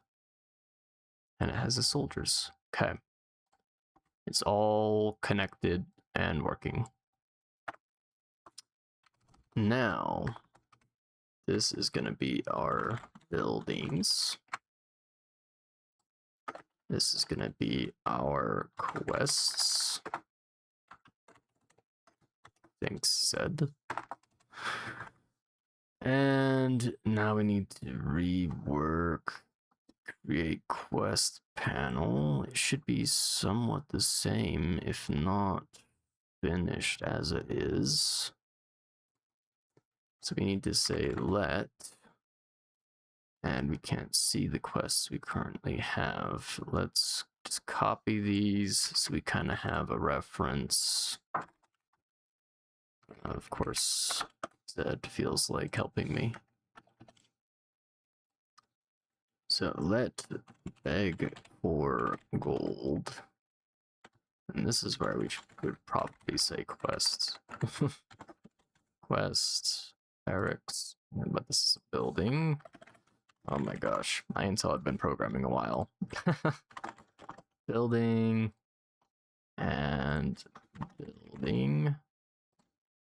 And it has the soldiers. Okay. It's all connected and working. Now, this is going to be our buildings. This is going to be our quests. Thanks, Zed. And now we need to rework, create quest panel. It should be somewhat the same, if not finished as it is. So we need to say let, and we can't see the quests we currently have. Let's just copy these so we kind of have a reference. Of course, Zed feels like helping me. So let beg for gold. And this is where we would probably say quests. Quests, barracks, but this is a building. Oh my gosh, my intel had been programming a while. Building and building.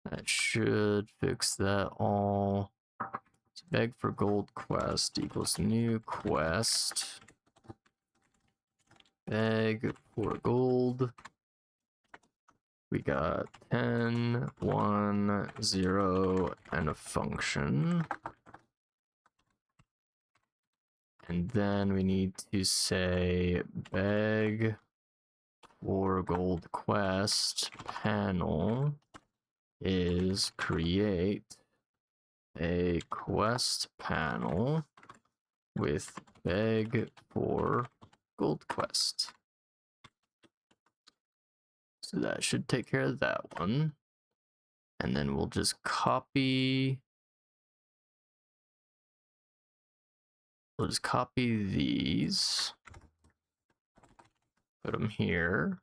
That should fix that all. So beg for gold quest equals new quest. Beg for gold. We got 10, 1, 0, and a function. And then we need to say beg for gold quest panel is create a quest panel with beg for gold quest. So that should take care of that one. And then we'll just copy. We'll just copy these. Put them here.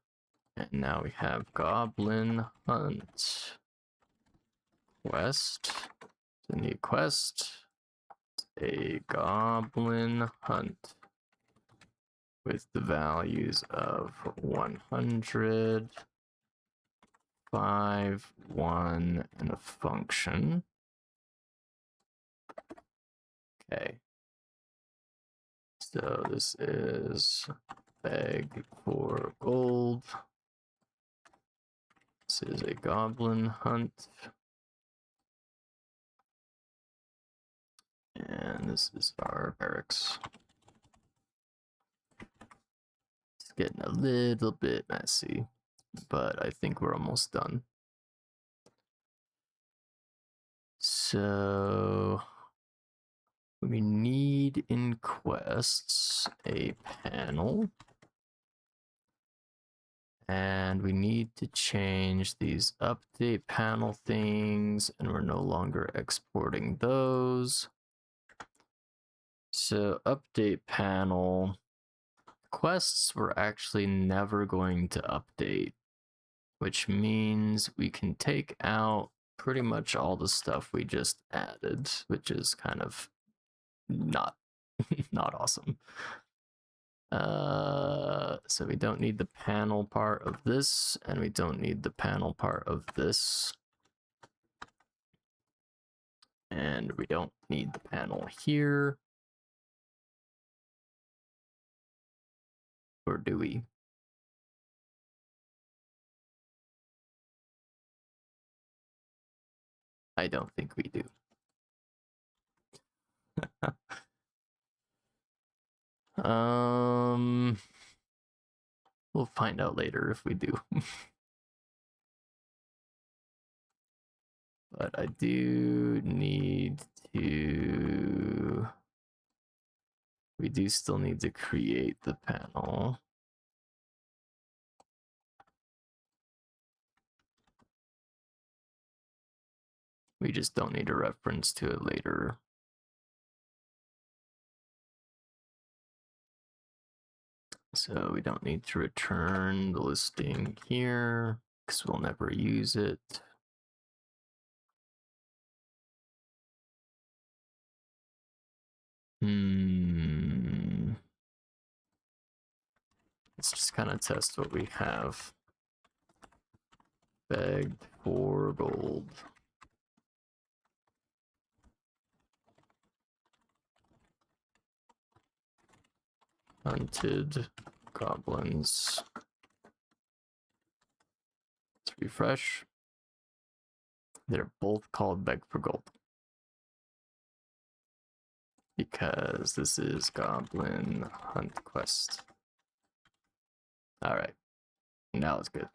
And now we have Goblin Hunt quest. The new quest. A Goblin Hunt with the values of 100, 5, 1, and a function. Okay. So this is beg for gold. This is a Goblin Hunt. And this is our barracks. It's getting a little bit messy, but I think we're almost done. So we need in quests a panel. And we need to change these update panel things, and we're no longer exporting those. So update panel quests we're actually never going to update, which means we can take out pretty much all the stuff we just added, which is kind of not awesome. So we don't need the panel part of this, and we don't need the panel part of this. And we don't need the panel here. Or do we? I don't think we do. We'll find out later if we do. But I do need to... We do still need to create the panel. We just don't need a reference to it later. So we don't need to return the listing here because we'll never use it. Let's just kind of test what we have. Begged for gold. Hunted goblins. Let's refresh. They're both called Beg for Gold. Because this is Goblin Hunt Quest. Alright. Now it's good.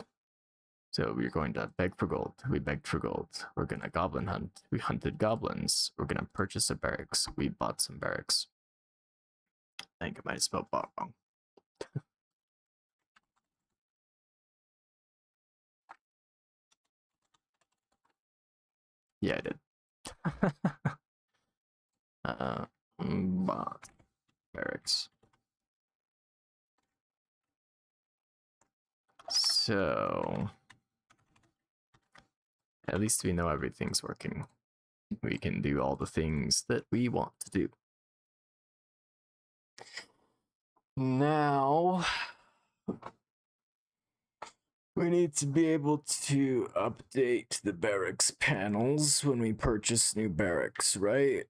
So we're going to beg for gold. We begged for gold. We're gonna goblin hunt. We hunted goblins. We're gonna purchase a barracks. We bought some barracks. I think I might have spelled bought wrong. Yeah, I did. Bought barracks. So at least we know everything's working. We can do all the things that we want to do. Now we need to be able to update the barracks panels when we purchase new barracks, right?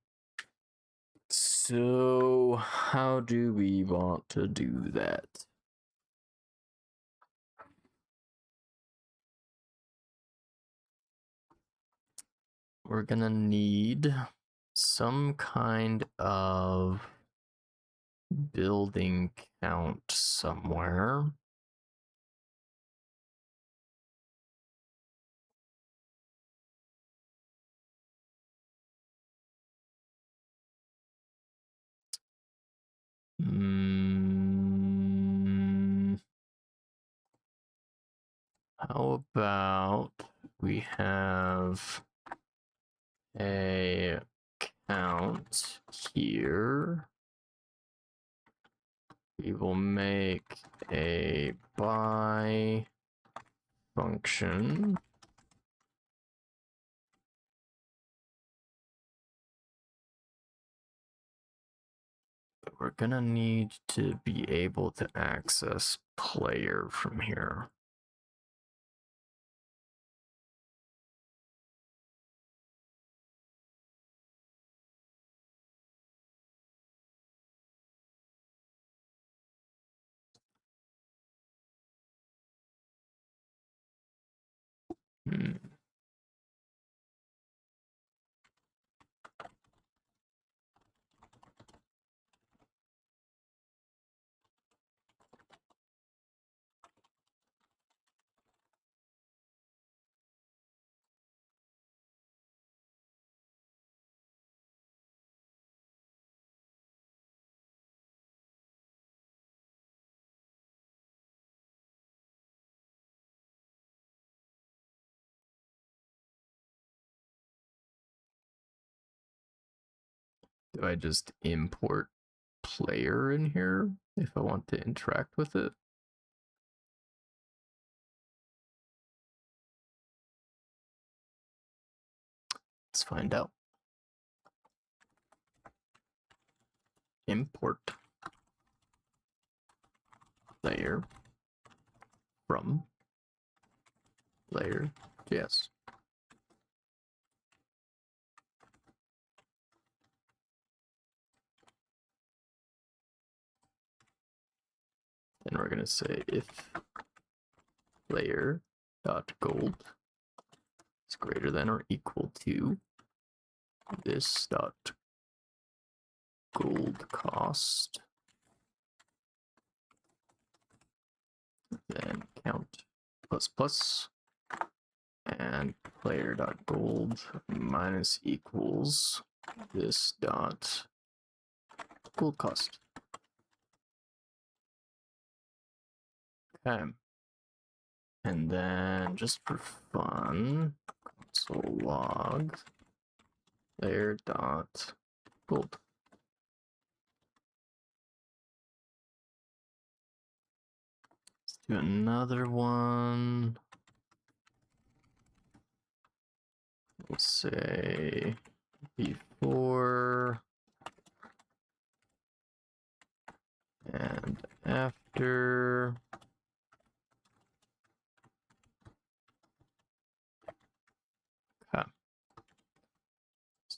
So how do we want to do that? We're gonna need some kind of building count somewhere. How about we have a count here? We will make a buy function. But we're gonna need to be able to access player from here. Do I just import player in here if I want to interact with it? Let's find out. Import player from player.js. And we're gonna say if player dot gold is greater than or equal to this dot gold cost, then count plus plus, and player dot gold minus equals this dot gold cost. Okay. And then just for fun, console log player dot gold. Let's do another one. We'll say before and after. Okay.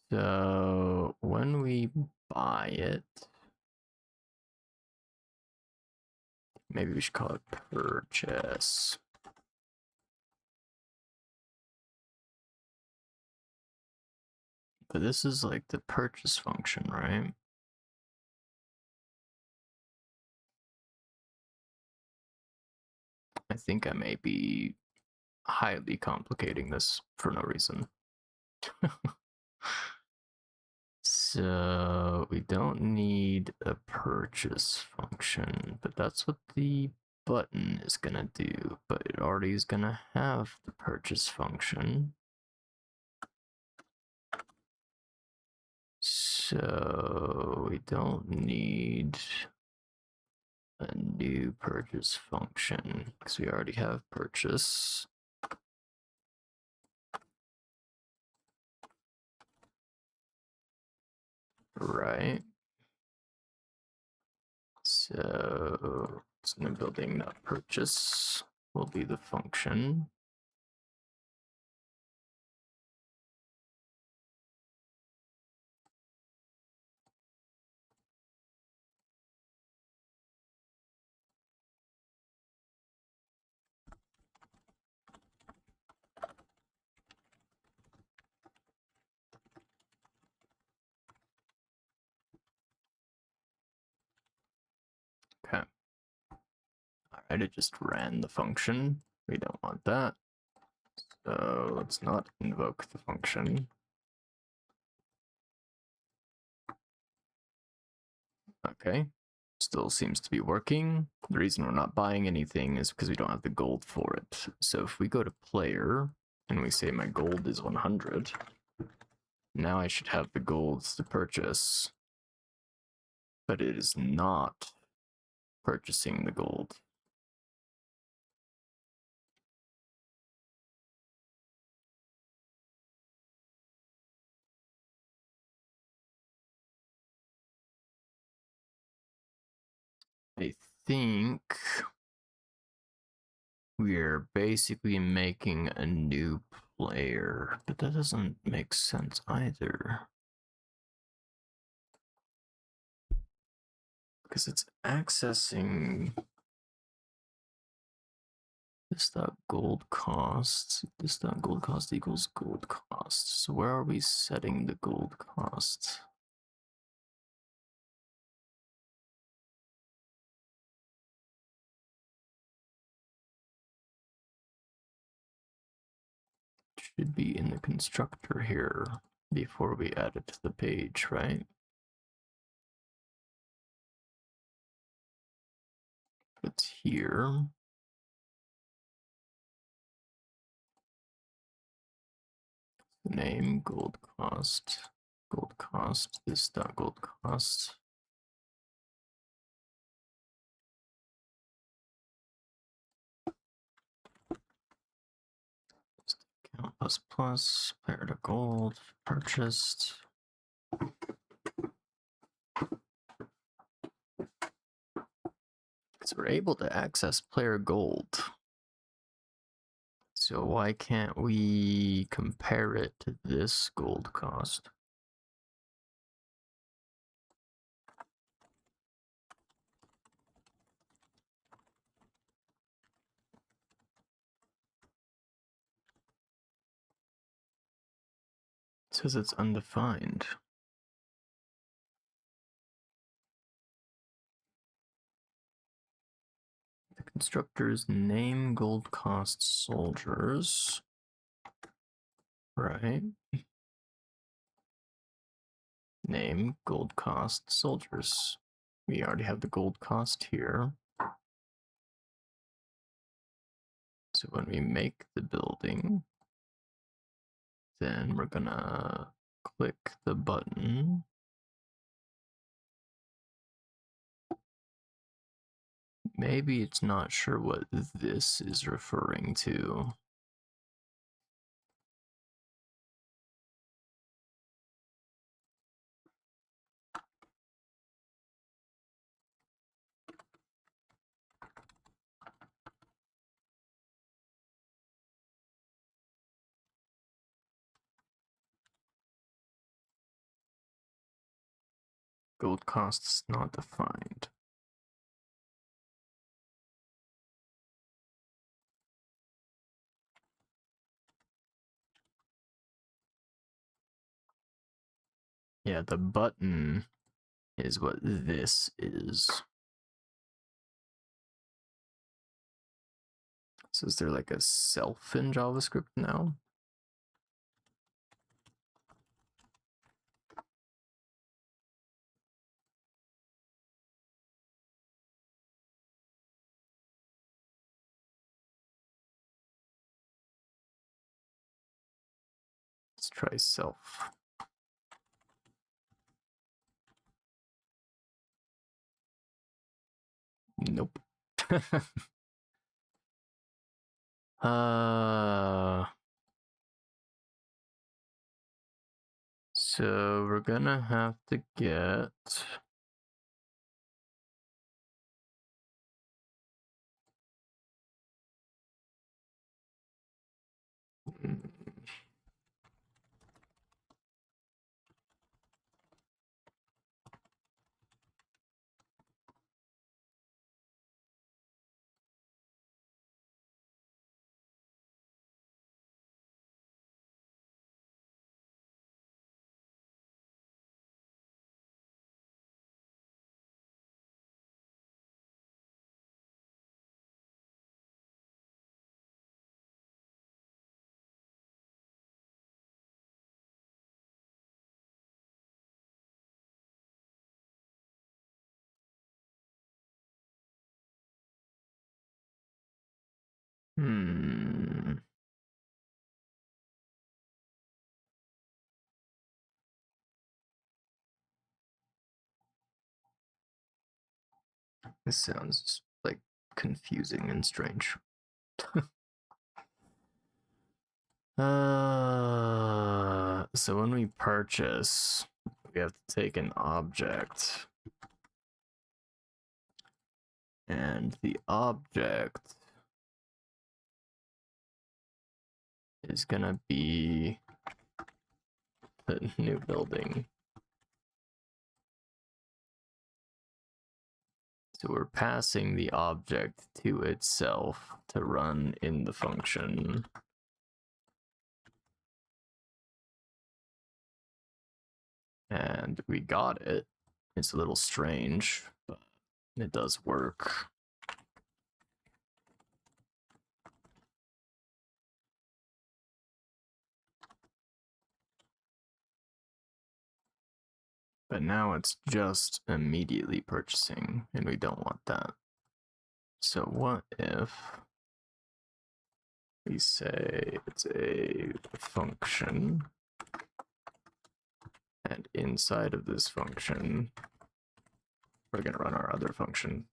So when we buy it, maybe we should call it purchase. But this is like the purchase function, right? I think I may be highly complicating this for no reason. So we don't need a purchase function, but that's what the button is gonna do. But it already is gonna have the purchase function. So we don't need a new purchase function because we already have purchase. Right. So it's new building not purchase will be the function. Okay. Alright, it just ran the function. We don't want that. So let's not invoke the function. Okay. Still seems to be working. The reason we're not buying anything is because we don't have the gold for it. So if we go to player and we say my gold is 100, now I should have the golds to purchase. But it is not purchasing the gold. I think we're basically making a new player, but that doesn't make sense either. Because it's accessing this dot gold cost. This dot gold cost equals gold cost. So where are we setting the gold cost? Should be in the constructor here before we add it to the page, right? It's here. Name gold cost, this dot gold cost. Count plus player to gold purchased. So we're able to access player gold. So why can't we compare it to this gold cost? It says it's undefined. The constructors name gold cost soldiers. Right. Name gold cost soldiers. We already have the gold cost here. So when we make the building, then we're gonna click the button. Maybe it's not sure what this is referring to. Gold costs not defined. Yeah, the button is what this is. This So is there like a self in JavaScript now? Let's try self. Nope. So we're gonna have to get This sounds like confusing and strange. So when we purchase, we have to take an object, and the object is gonna be the new building. So we're passing the object to itself to run in the function. And we got it. It's a little strange, but it does work. But now it's just immediately purchasing, and we don't want that. So what if we say it's a function, and inside of this function, we're going to run our other function.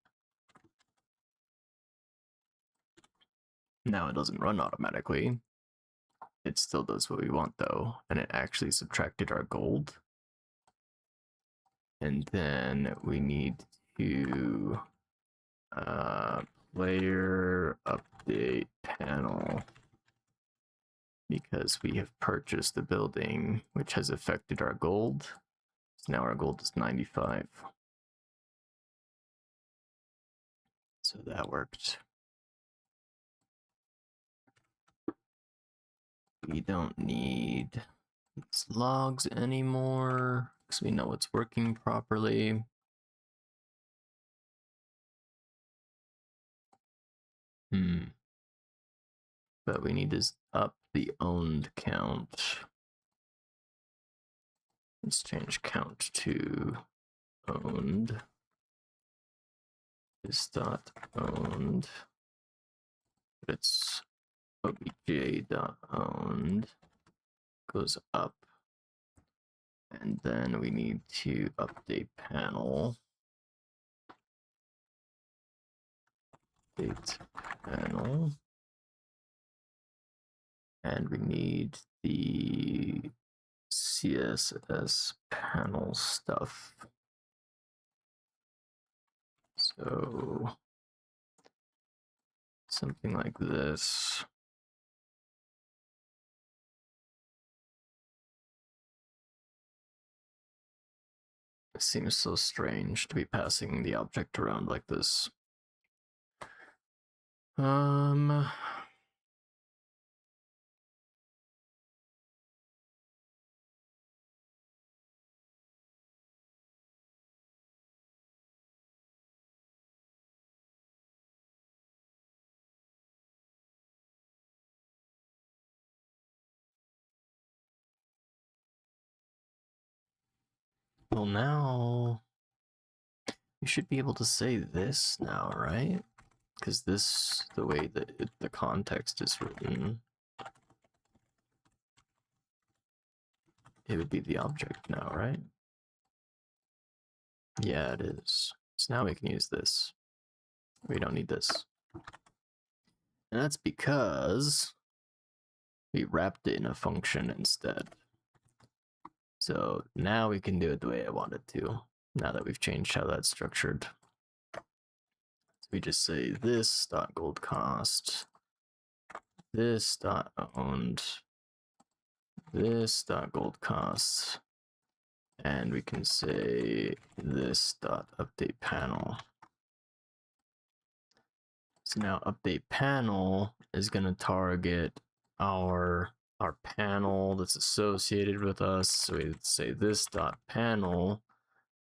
Now it doesn't run automatically. It still does what we want though, and it actually subtracted our gold. And then we need to player update panel, because we have purchased the building, which has affected our gold. So now our gold is 95. So that worked. We don't need these logs anymore because we know it's working properly. But we need to up the owned count. Let's change count to owned. Is dot owned. But it's obj.owned goes up. And then we need to update panel. Update panel. And we need the CSS panel stuff. So something like this. It seems so strange to be passing the object around like this. Well, now you should be able to say this now, right? Because this, the way that the context is written, it would be the object now, right? Yeah, it is. So now we can use this. We don't need this. And that's because we wrapped it in a function instead. So now we can do it the way I want it to, now that we've changed how that's structured. So we just say this dot gold cost, this dot owned, this dot gold cost, and we can say this dot update panel. So now update panel is going to target our panel that's associated with us. So we say this dot panel,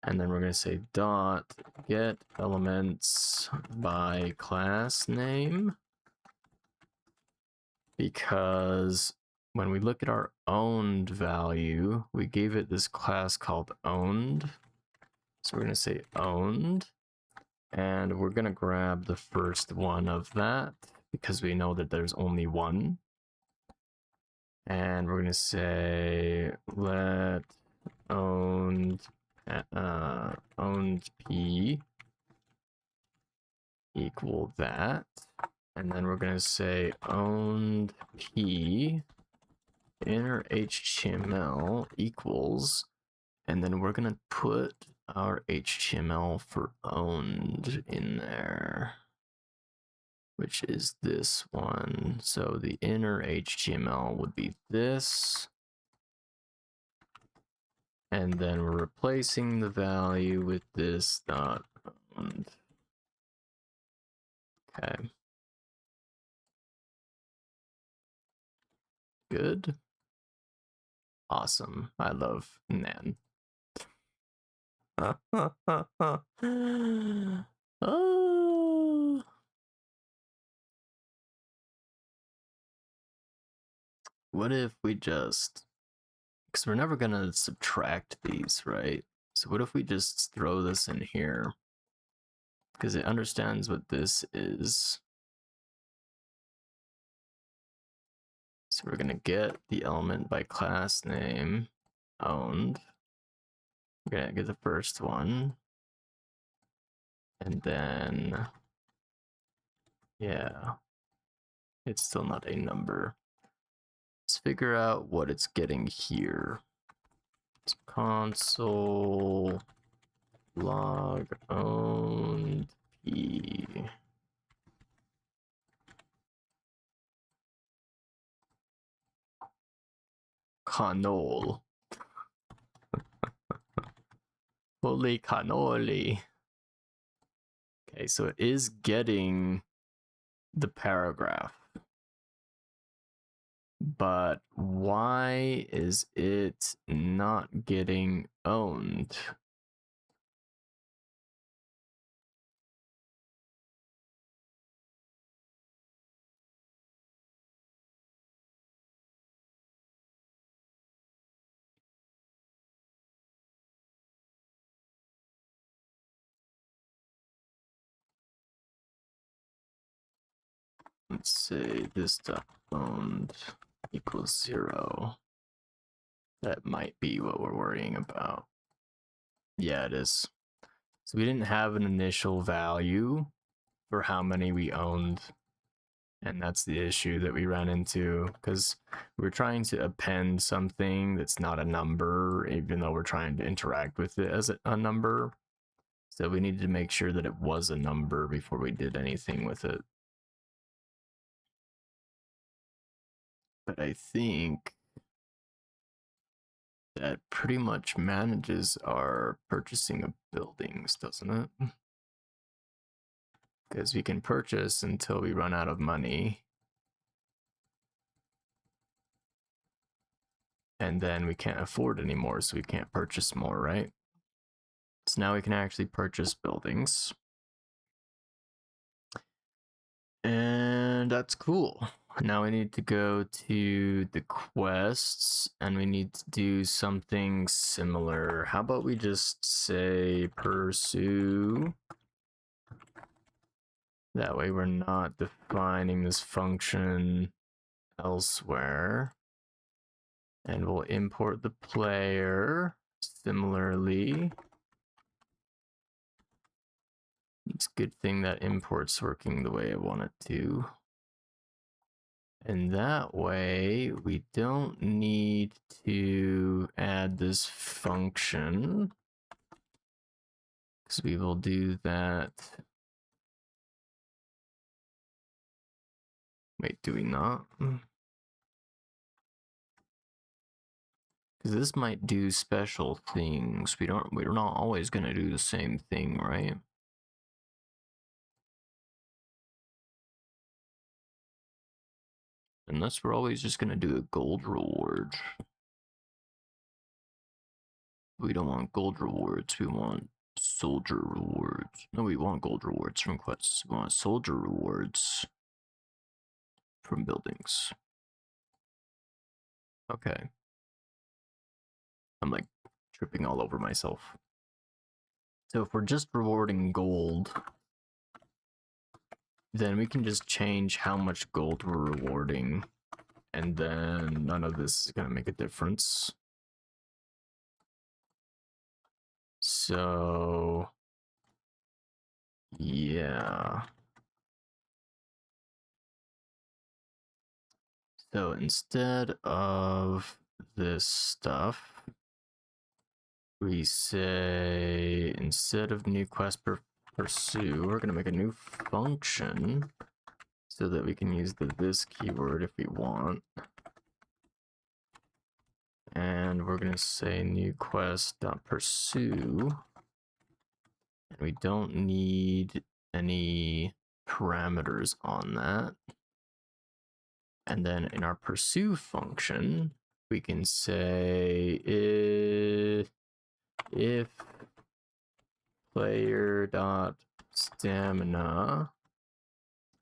and then we're going to say dot get elements by class name, because when we look at our owned value, we gave it this class called owned. So we're going to say owned, and we're going to grab the first one of that because we know that there's only one. And we're going to say let owned p equal that. And then we're going to say owned p inner HTML equals, and then we're going to put our HTML for owned in there, which is this one. So the inner HTML would be this. And then we're replacing the value with this dot owned. Okay. Good. Awesome. I love Nan. Oh. What if we just, because we're never going to subtract these, right? So what if we just throw this in here? Because it understands what this is. So we're going to get the element by class name owned. We're going to get the first one. And then, yeah, it's still not a number. Let's figure out what it's getting here. It's console log owned p. Cannoli. Holy cannoli. Okay, so it is getting the paragraph. But why is it not getting owned? Let's say this dot owned equals 0. That might be what we're worrying about. Yeah, it is. So we didn't have an initial value for how many we owned. And that's the issue that we ran into, because we're trying to append something that's not a number, even though we're trying to interact with it as a number. So we needed to make sure that it was a number before we did anything with it. But I think that pretty much manages our purchasing of buildings, doesn't it? Because we can purchase until we run out of money. And then we can't afford anymore, so we can't purchase more, right? So now we can actually purchase buildings. And that's cool. Now we need to go to the quests and we need to do something similar. How about we just say pursue? That way we're not defining this function elsewhere. And we'll import the player similarly. It's a good thing that import's working the way I want it to. And that way, we don't need to add this function, because we will do that. Wait, do we not? Because this might do special things. We're not always going to do the same thing, right? Unless we're always just going to do a gold reward. We don't want gold rewards. We want soldier rewards. No, we want gold rewards from quests. We want soldier rewards from buildings. Okay. I'm like tripping all over myself. So if we're just rewarding gold, then we can just change how much gold we're rewarding, and then none of this is gonna make a difference. So yeah. So instead of this stuff, we say instead of new quest pursue, we're gonna make a new function so that we can use the this keyword if we want. And we're gonna say new quest.pursue. And we don't need any parameters on that. And then in our pursue function, we can say if player.stamina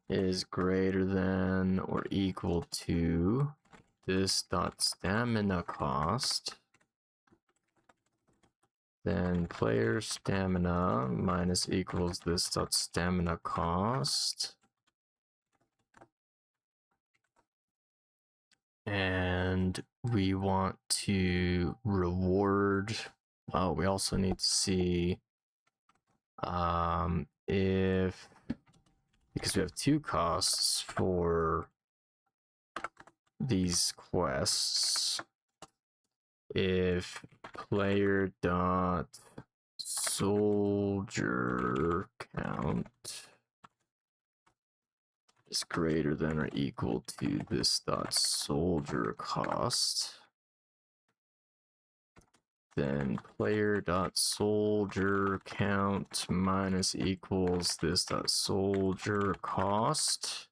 is greater than or equal to this.stamina cost, then player stamina minus equals this.stamina cost. And we want to reward. Oh, we also need to see if, because we have two costs for these quests, if player dot soldier count is greater than or equal to this dot soldier cost, then player dot soldier count minus equals this dot soldier cost,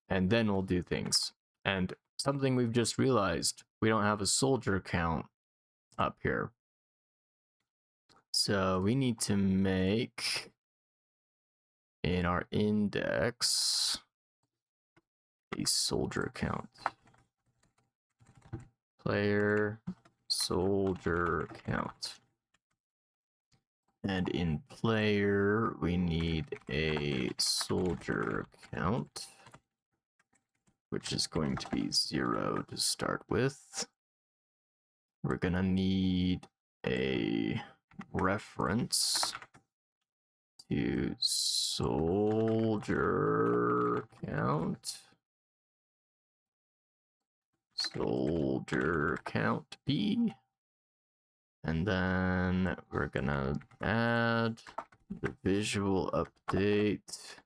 and then we'll do things. And something we've just realized, we don't have a soldier count up here, so we need to make in our index a soldier count. Player soldier count. And in player, we need a soldier count, which is going to be 0 to start with. We're gonna need a reference to soldier count. Soldier count B. And then we're gonna add the visual update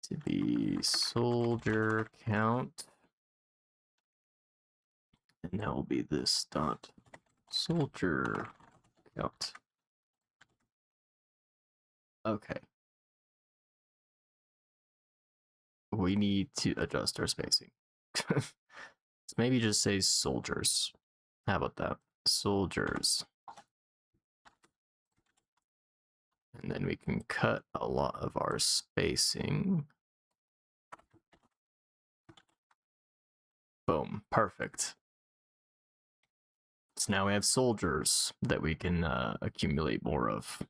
to be soldier count. And that will be this dot soldier count. Okay. We need to adjust our spacing. Let's maybe just say soldiers. How about that? Soldiers. And then we can cut a lot of our spacing. Boom. Perfect. So now we have soldiers that we can accumulate more of.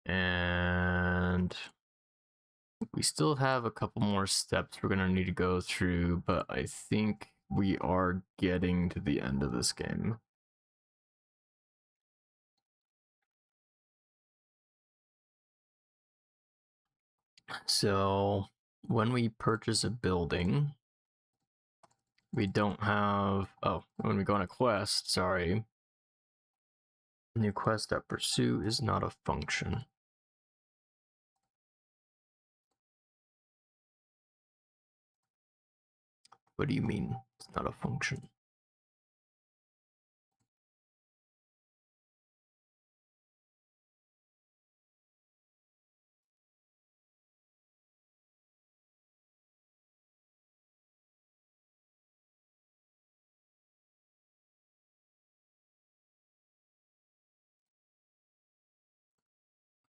And we still have a couple more steps we're going to need to go through, but I think we are getting to the end of this game. So when we purchase a building, we don't have, oh, when we go on a quest, sorry, new quest at pursue is not a function. What do you mean it's not a function?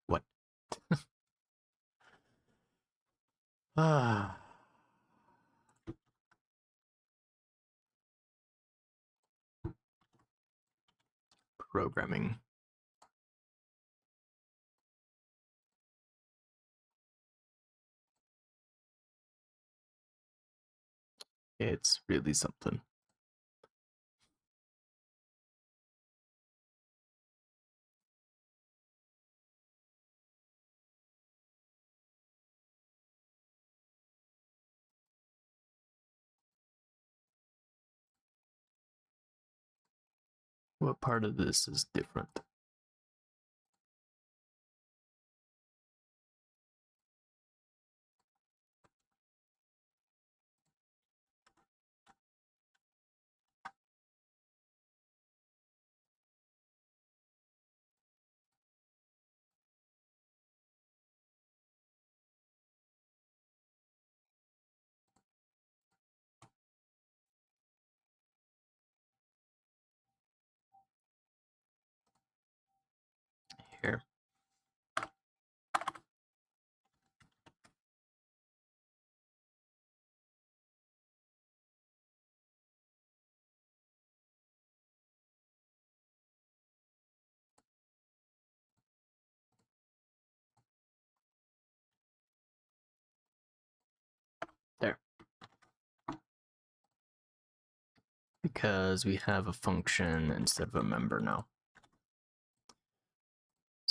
What? Ah. Programming. It's really something. What part of this is different? Here. There. Because we have a function instead of a member now.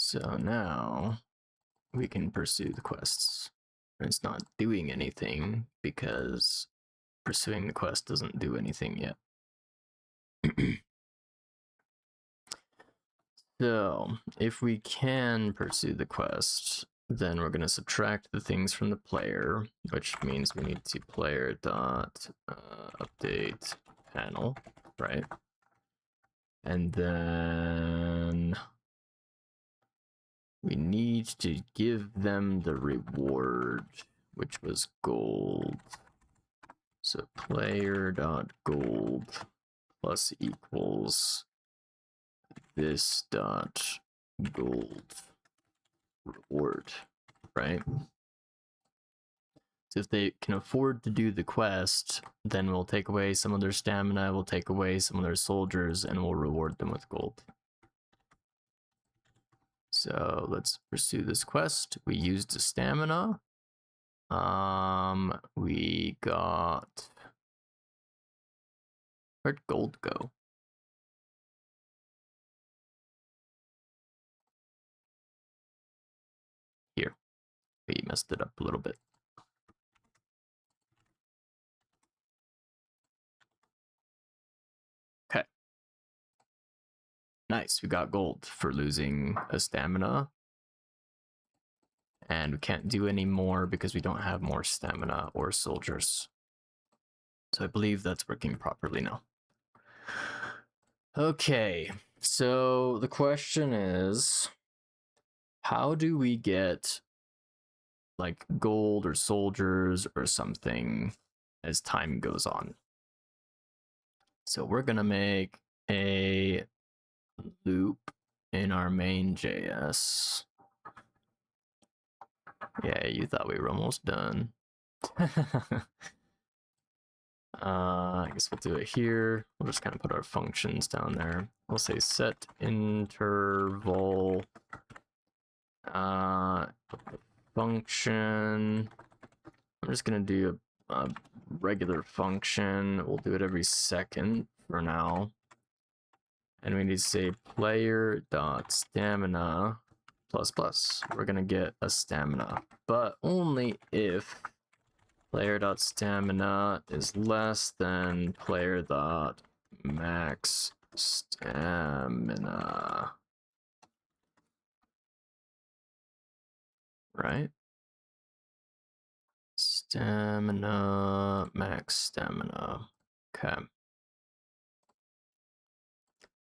So now we can pursue the quests. It's not doing anything because pursuing the quest doesn't do anything yet. So if we can pursue the quest, then we're going to subtract the things from the player, which means we need to player dot update panel, right? And then we need to give them the reward, which was gold. So player dot gold plus equals this dot gold reward, right? So if they can afford to do the quest, then we'll take away some of their stamina, we'll take away some of their soldiers, and we'll reward them with gold. So let's pursue this quest. We used the stamina. We got... Where'd gold go? Here. We messed it up a little bit. Okay. Nice, we got gold for losing a stamina. And we can't do any more because we don't have more stamina or soldiers. So I believe that's working properly now. Okay, so the question is, how do we get like gold or soldiers or something as time goes on? So we're gonna make a loop in our main JS. Yeah, you thought we were almost done. I guess we'll do it here. We'll just kind of put our functions down there. We'll say set interval function. I'm just gonna do a regular function. We'll do it every second for now. And we need to say player dot stamina plus plus. We're gonna get a stamina, but only if player dot stamina is less than player dot max stamina. Right? Stamina, max stamina. Okay.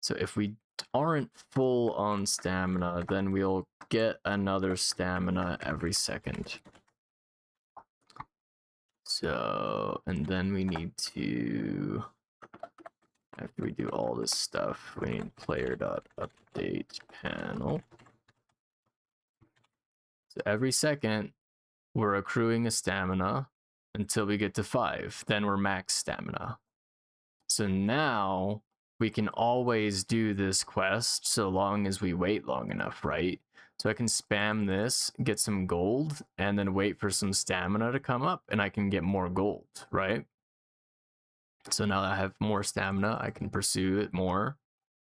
So if we aren't full on stamina, then we'll get another stamina every second. So, and then we need to, after we do all this stuff, we need player.update panel. So every second, we're accruing a stamina until we get to 5. Then we're max stamina. So now we can always do this quest so long as we wait long enough, right? So I can spam this, get some gold, and then wait for some stamina to come up, and I can get more gold, right? So now that I have more stamina, I can pursue it more.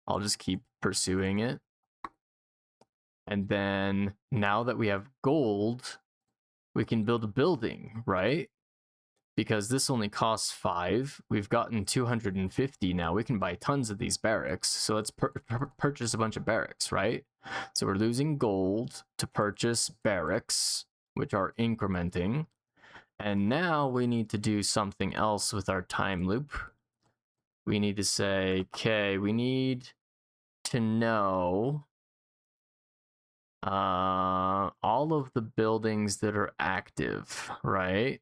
I'll just keep pursuing it. And then now that we have gold, we can build a building, right? Because this only costs 5. We've gotten 250 now. We can buy tons of these barracks. So let's purchase a bunch of barracks, right? So we're losing gold to purchase barracks, which are incrementing. And now we need to do something else with our time loop. We need to say, okay, we need to know all of the buildings that are active, right?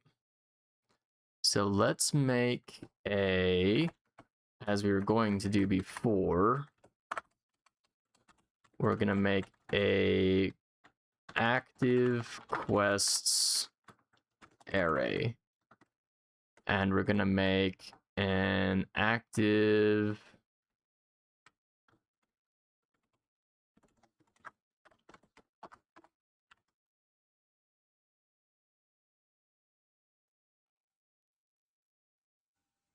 So let's make a, as we were going to do before, we're going to make a active quests array. And we're going to make an active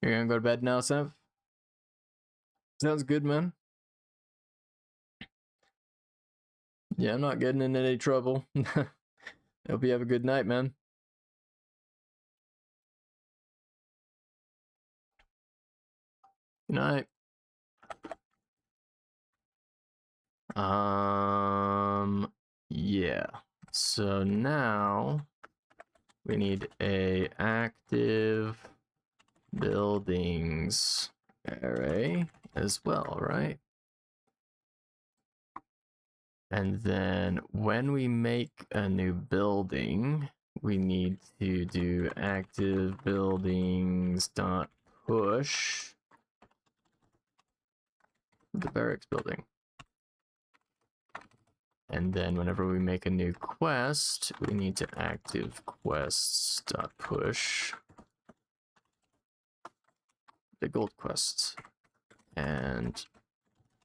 You're gonna go to bed now, Sev? Sounds good, man. Yeah, I'm not getting in any trouble. Hope you have a good night, man. Good night. Yeah. So now we need a active buildings array as well, right? And then when we make a new building, we need to do active buildings dot push the barracks building. And then whenever we make a new quest, we need to active quests dot push the gold quests and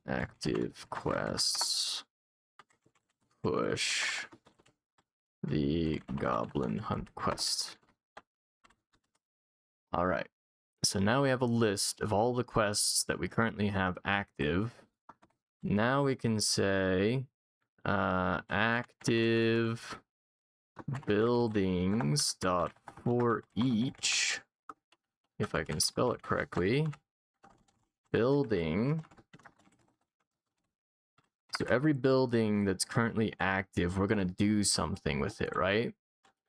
active quests push the goblin hunt quest. All right. So now we have a list of all the quests that we currently have active. Now we can say active buildings dot for each, if I can spell it correctly, building. So every building that's currently active, we're going to do something with it, right?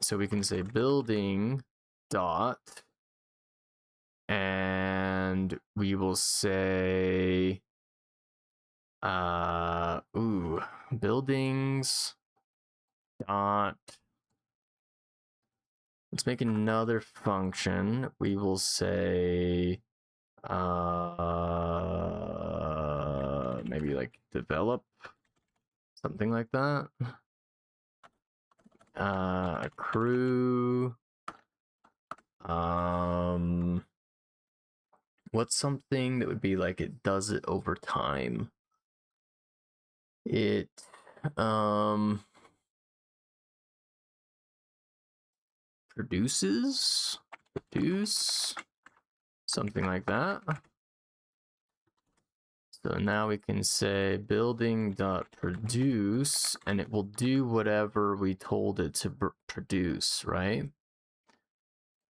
So we can say building dot, and we will say, buildings dot, let's make another function. We will say, maybe like develop, something like that. Accrue, What's something that would be like it does it over time? It produce something like that. So now we can say building.produce, and it will do whatever we told it to produce, right?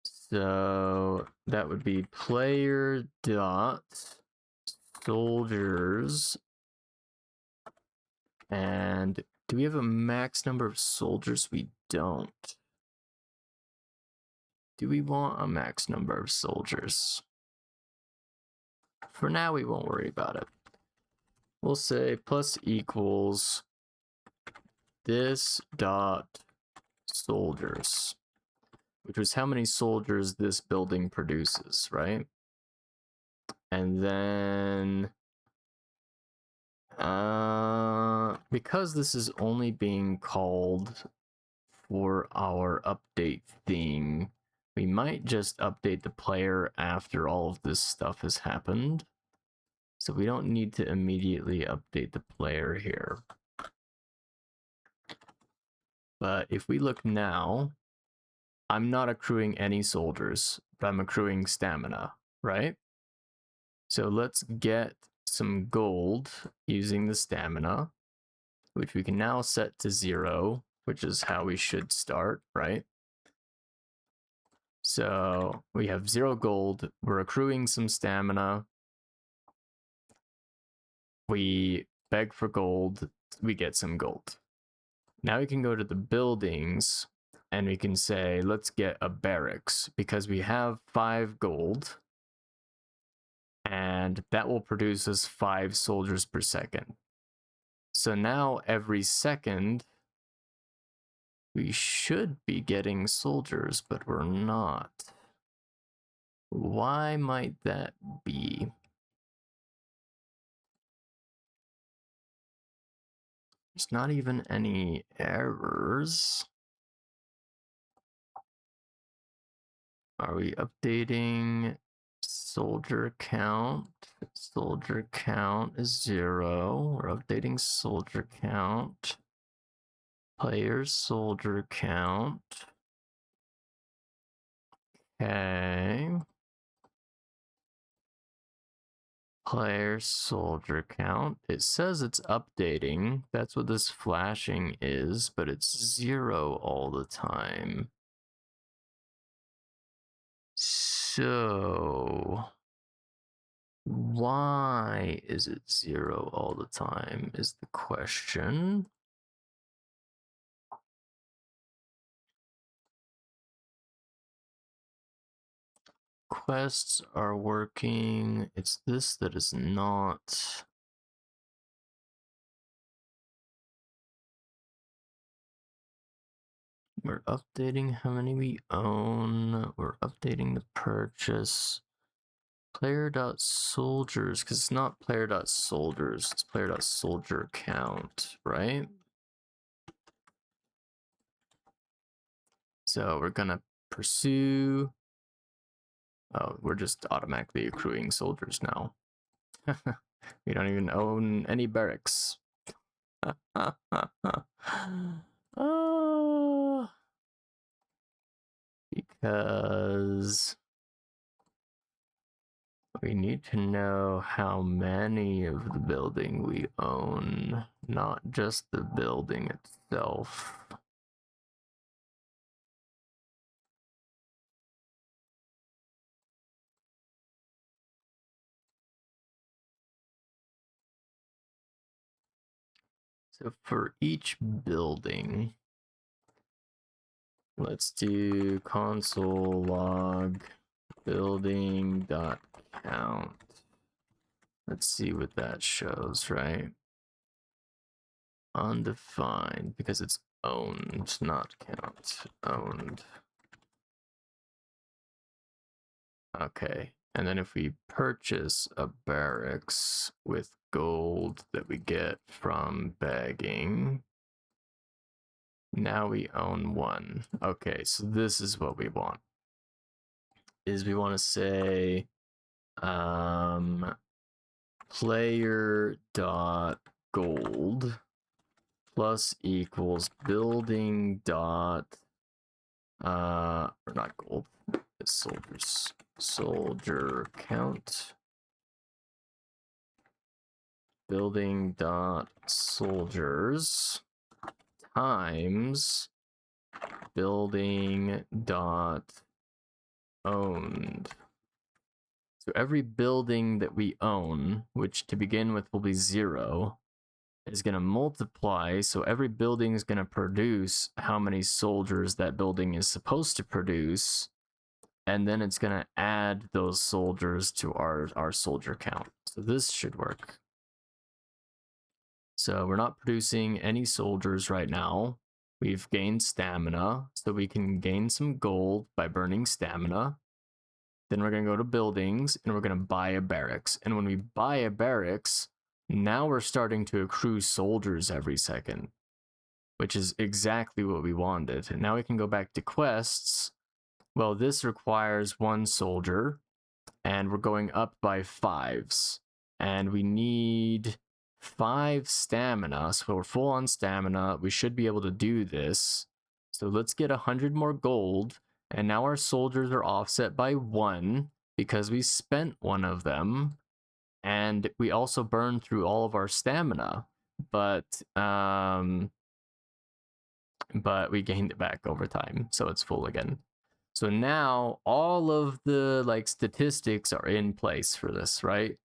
So that would be player dot soldiers. And do we have a max number of soldiers? We don't. Do we want a max number of soldiers? For now, we won't worry about it. We'll say plus equals this dot soldiers, which was how many soldiers this building produces, right? And then because this is only being called for our update thing, we might just update the player after all of this stuff has happened. So we don't need to immediately update the player here. But if we look now, I'm not accruing any soldiers, but I'm accruing stamina, right? So let's get some gold using the stamina, which we can now set to 0, which is how we should start, right? So we have 0 gold, we're accruing some stamina, we beg for gold, we get some gold. Now we can go to the buildings and we can say, let's get a barracks because we have 5 gold and that will produce us 5 soldiers per second. So now every second we should be getting soldiers, but we're not. Why might that be? There's not even any errors. Are we updating soldier count? Soldier count is 0. We're updating soldier count. Player soldier count. Okay. Player soldier count. It says it's updating. That's what this flashing is, but it's 0 all the time. So why is it 0 all the time is the question. Quests are working. It's this that is not. We're updating how many we own. We're updating the purchase. Player.soldiers, because it's not player.soldiers, it's player.soldier count, right? So we're gonna pursue. Oh, we're just automatically accruing soldiers now. We don't even own any barracks. Because we need to know how many of the building we own, not just the building itself. So for each building, let's do console log building.count. Let's see what that shows, right? Undefined, because it's owned, not count. Owned. Okay, and then if we purchase a barracks with gold that we get from bagging, now we own 1. Okay, so this is what we want. Is we want to say Player dot gold plus equals building dot or not gold, it's soldier count, building dot soldiers times building dot owned. So every building that we own, which to begin with will be 0, is going to multiply. So every building is going to produce how many soldiers that building is supposed to produce. And then it's going to add those soldiers to our soldier count. So this should work. So we're not producing any soldiers right now. We've gained stamina, so we can gain some gold by burning stamina. Then we're going to go to buildings, and we're going to buy a barracks. And when we buy a barracks, now we're starting to accrue soldiers every second, which is exactly what we wanted. And now we can go back to quests. Well, this requires 1 soldier, and we're going up by 5s. And we need 5 stamina, so we're full on stamina. We should be able to do this. So let's get 100 more gold. And now our soldiers are offset by 1 because we spent 1 of them. And we also burned through all of our stamina. But we gained it back over time, so it's full again. So now all of the statistics are in place for this, right?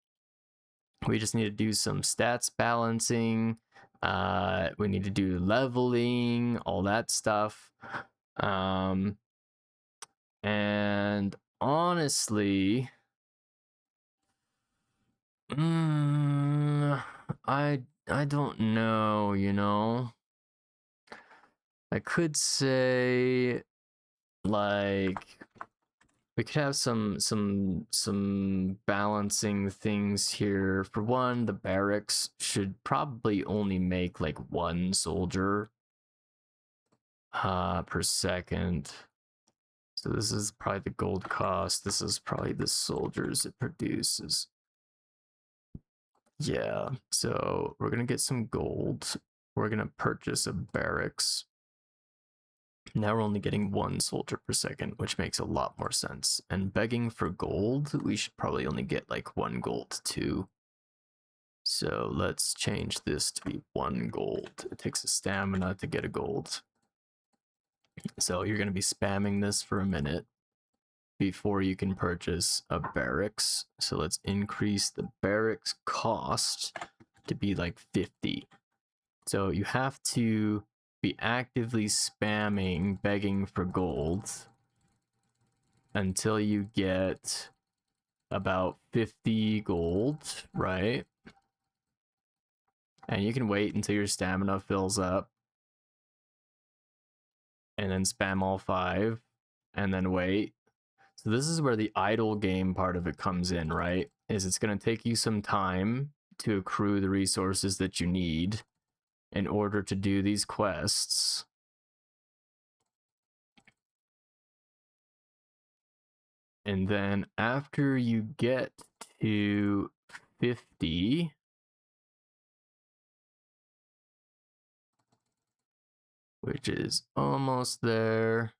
We just need to do some stats balancing. We need to do leveling, all that stuff. And honestly, I don't know, you know. I could say we could have some balancing things here. For one, the barracks should probably only make 1 soldier per second. So this is probably the gold cost. This is probably the soldiers it produces. Yeah, so we're gonna get some gold. We're gonna purchase a barracks. Now we're only getting 1 soldier per second, which makes a lot more sense. And begging for gold, we should probably only get 1 gold too. So let's change this to be 1 gold. It takes a stamina to get a gold. So you're going to be spamming this for a minute before you can purchase a barracks. So let's increase the barracks cost to be 50. So you have to be actively spamming begging for gold until you get about 50 gold, right? And you can wait until your stamina fills up and then spam all 5 and then wait. So this is where the idle game part of it comes in, right? Is it's going to take you some time to accrue the resources that you need in order to do these quests. And then after you get to 50, which is almost there.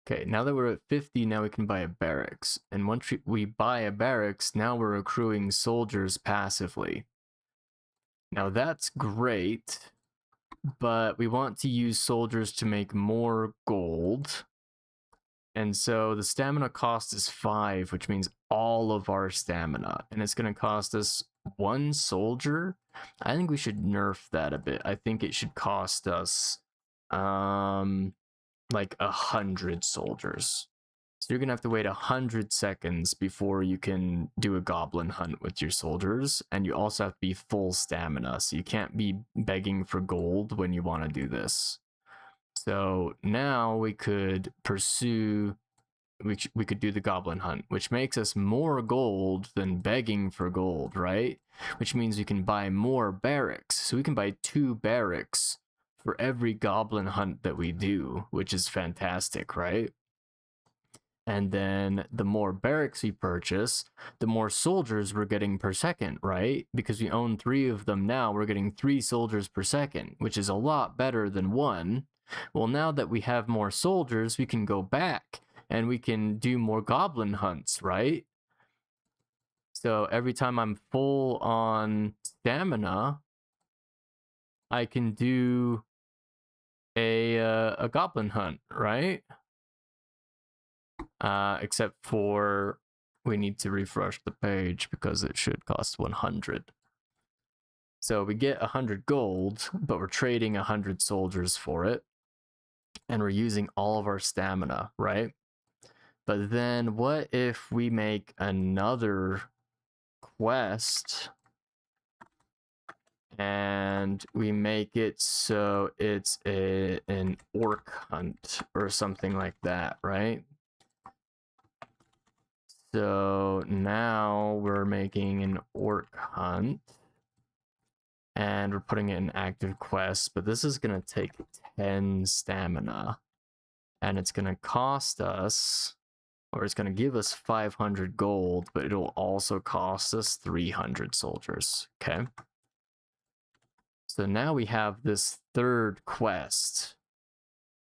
Okay, now that we're at 50, now we can buy a barracks. And once we buy a barracks, now we're accruing soldiers passively. Now that's great, but we want to use soldiers to make more gold. And so the stamina cost is 5, which means all of our stamina. And it's going to cost us 1 soldier. I think we should nerf that a bit. I think it should cost us 100 soldiers. So you're going to have to wait 100 seconds before you can do a goblin hunt with your soldiers. And you also have to be full stamina. So you can't be begging for gold when you want to do this. So now we could pursue, we could do the goblin hunt, which makes us more gold than begging for gold, right? Which means we can buy more barracks. So we can buy 2 barracks for every goblin hunt that we do, which is fantastic, right? And then the more barracks we purchase, the more soldiers we're getting per second, right? Because we own 3 of them now, we're getting 3 soldiers per second, which is a lot better than 1. Well, now that we have more soldiers, we can go back and we can do more goblin hunts, right? So every time I'm full on stamina, I can do a goblin hunt, right? Except for we need to refresh the page because it should cost 100. So we get 100 gold, but we're trading 100 soldiers for it. And we're using all of our stamina, right? But then what if we make another quest and we make it so it's an orc hunt or something like that, right? So now we're making an orc hunt and we're putting it in active quests, but this is going to take 10 stamina and it's going to cost us, or it's going to give us 500 gold, but it'll also cost us 300 soldiers. Okay. So now we have this third quest,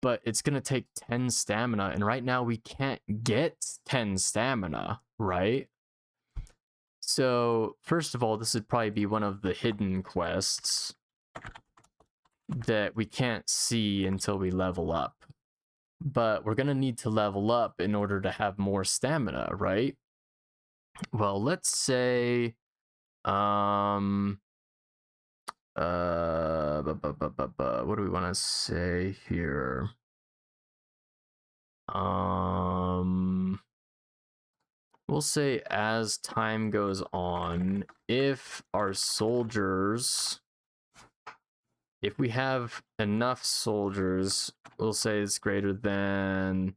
but it's going to take 10 stamina. And right now we can't get 10 stamina, right? So first of all, this would probably be one of the hidden quests that we can't see until we level up. But we're going to need to level up in order to have more stamina, right? Well, let's say what do we want to say here? We'll say as time goes on, if our soldiers, if we have enough soldiers, we'll say it's greater than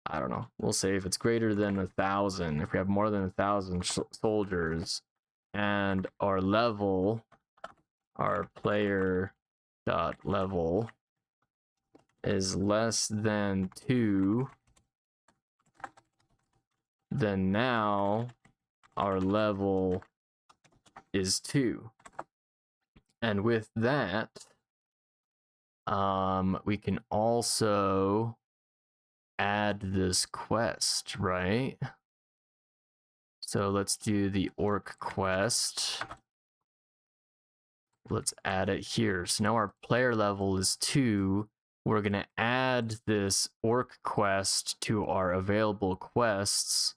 I don't know. We'll say if it's greater than 1,000, if we have more than 1,000 soldiers, and our level, our player dot level is less than 2, then now our level is 2. And with that, we can also add this quest, right? So let's do the orc quest. Let's add it here. So now our player level is 2. We're going to add this orc quest to our available quests.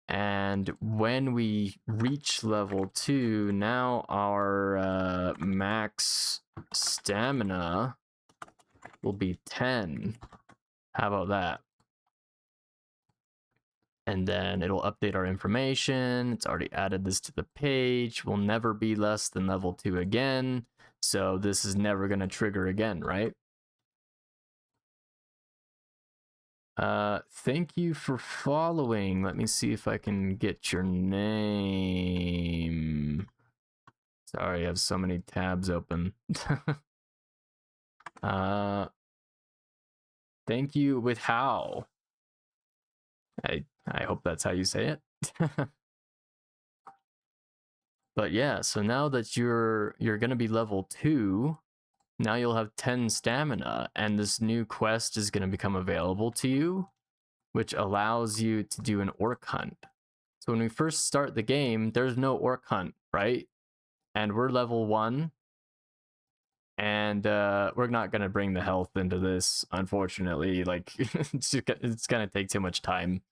And when we reach level 2, now our max stamina will be 10. How about that? And then it'll update our information. It's already added this to the page. We'll never be less than level 2 again. So this is never going to trigger again, right? Thank you for following. Let me see if I can get your name. Sorry, I have so many tabs open. Thank you with how? I hope that's how you say it. But yeah, so now that you're gonna be level 2, now you'll have 10 stamina, and this new quest is gonna become available to you, which allows you to do an orc hunt. So when we first start the game, there's no orc hunt, right? And we're level 1, and we're not gonna bring the health into this, unfortunately. Like it's gonna take too much time.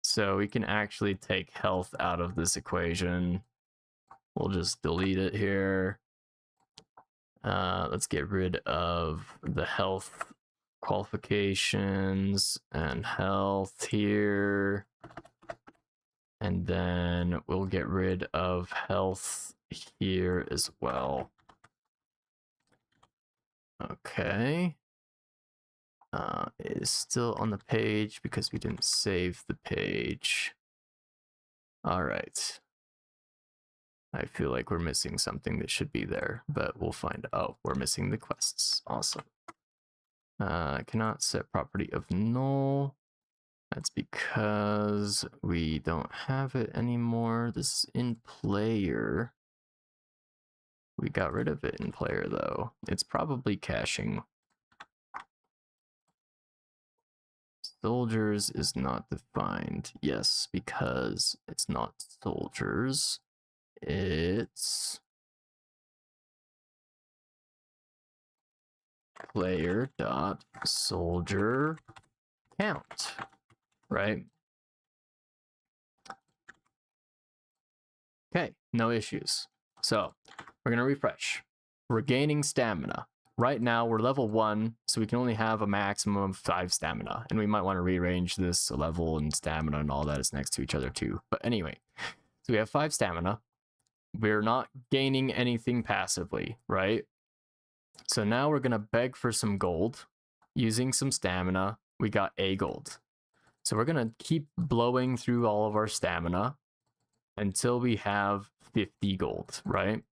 So we can actually take health out of this equation. We'll just delete it here. Let's get rid of the health qualifications and health here. And then we'll get rid of health here as well. Okay. It is still on the page because we didn't save the page. All right. I feel like we're missing something that should be there, but we'll find out. Oh, we're missing the quests. Awesome. Cannot set property of null. That's because we don't have it anymore. This is in player. We got rid of it in player though. It's probably caching. Soldiers is not defined. Yes, because it's not soldiers. It's player dot soldier count, right? Okay, no issues. So we're gonna refresh. We're gaining stamina. Right now we're level 1, so we can only have a maximum of 5 stamina, and we might want to rearrange this level and stamina and all that is next to each other too. But anyway, so we have 5 stamina. We're not gaining anything passively, right? So now we're gonna beg for some gold. Using some stamina, we got a gold. So we're gonna keep blowing through all of our stamina until we have 50 gold, right?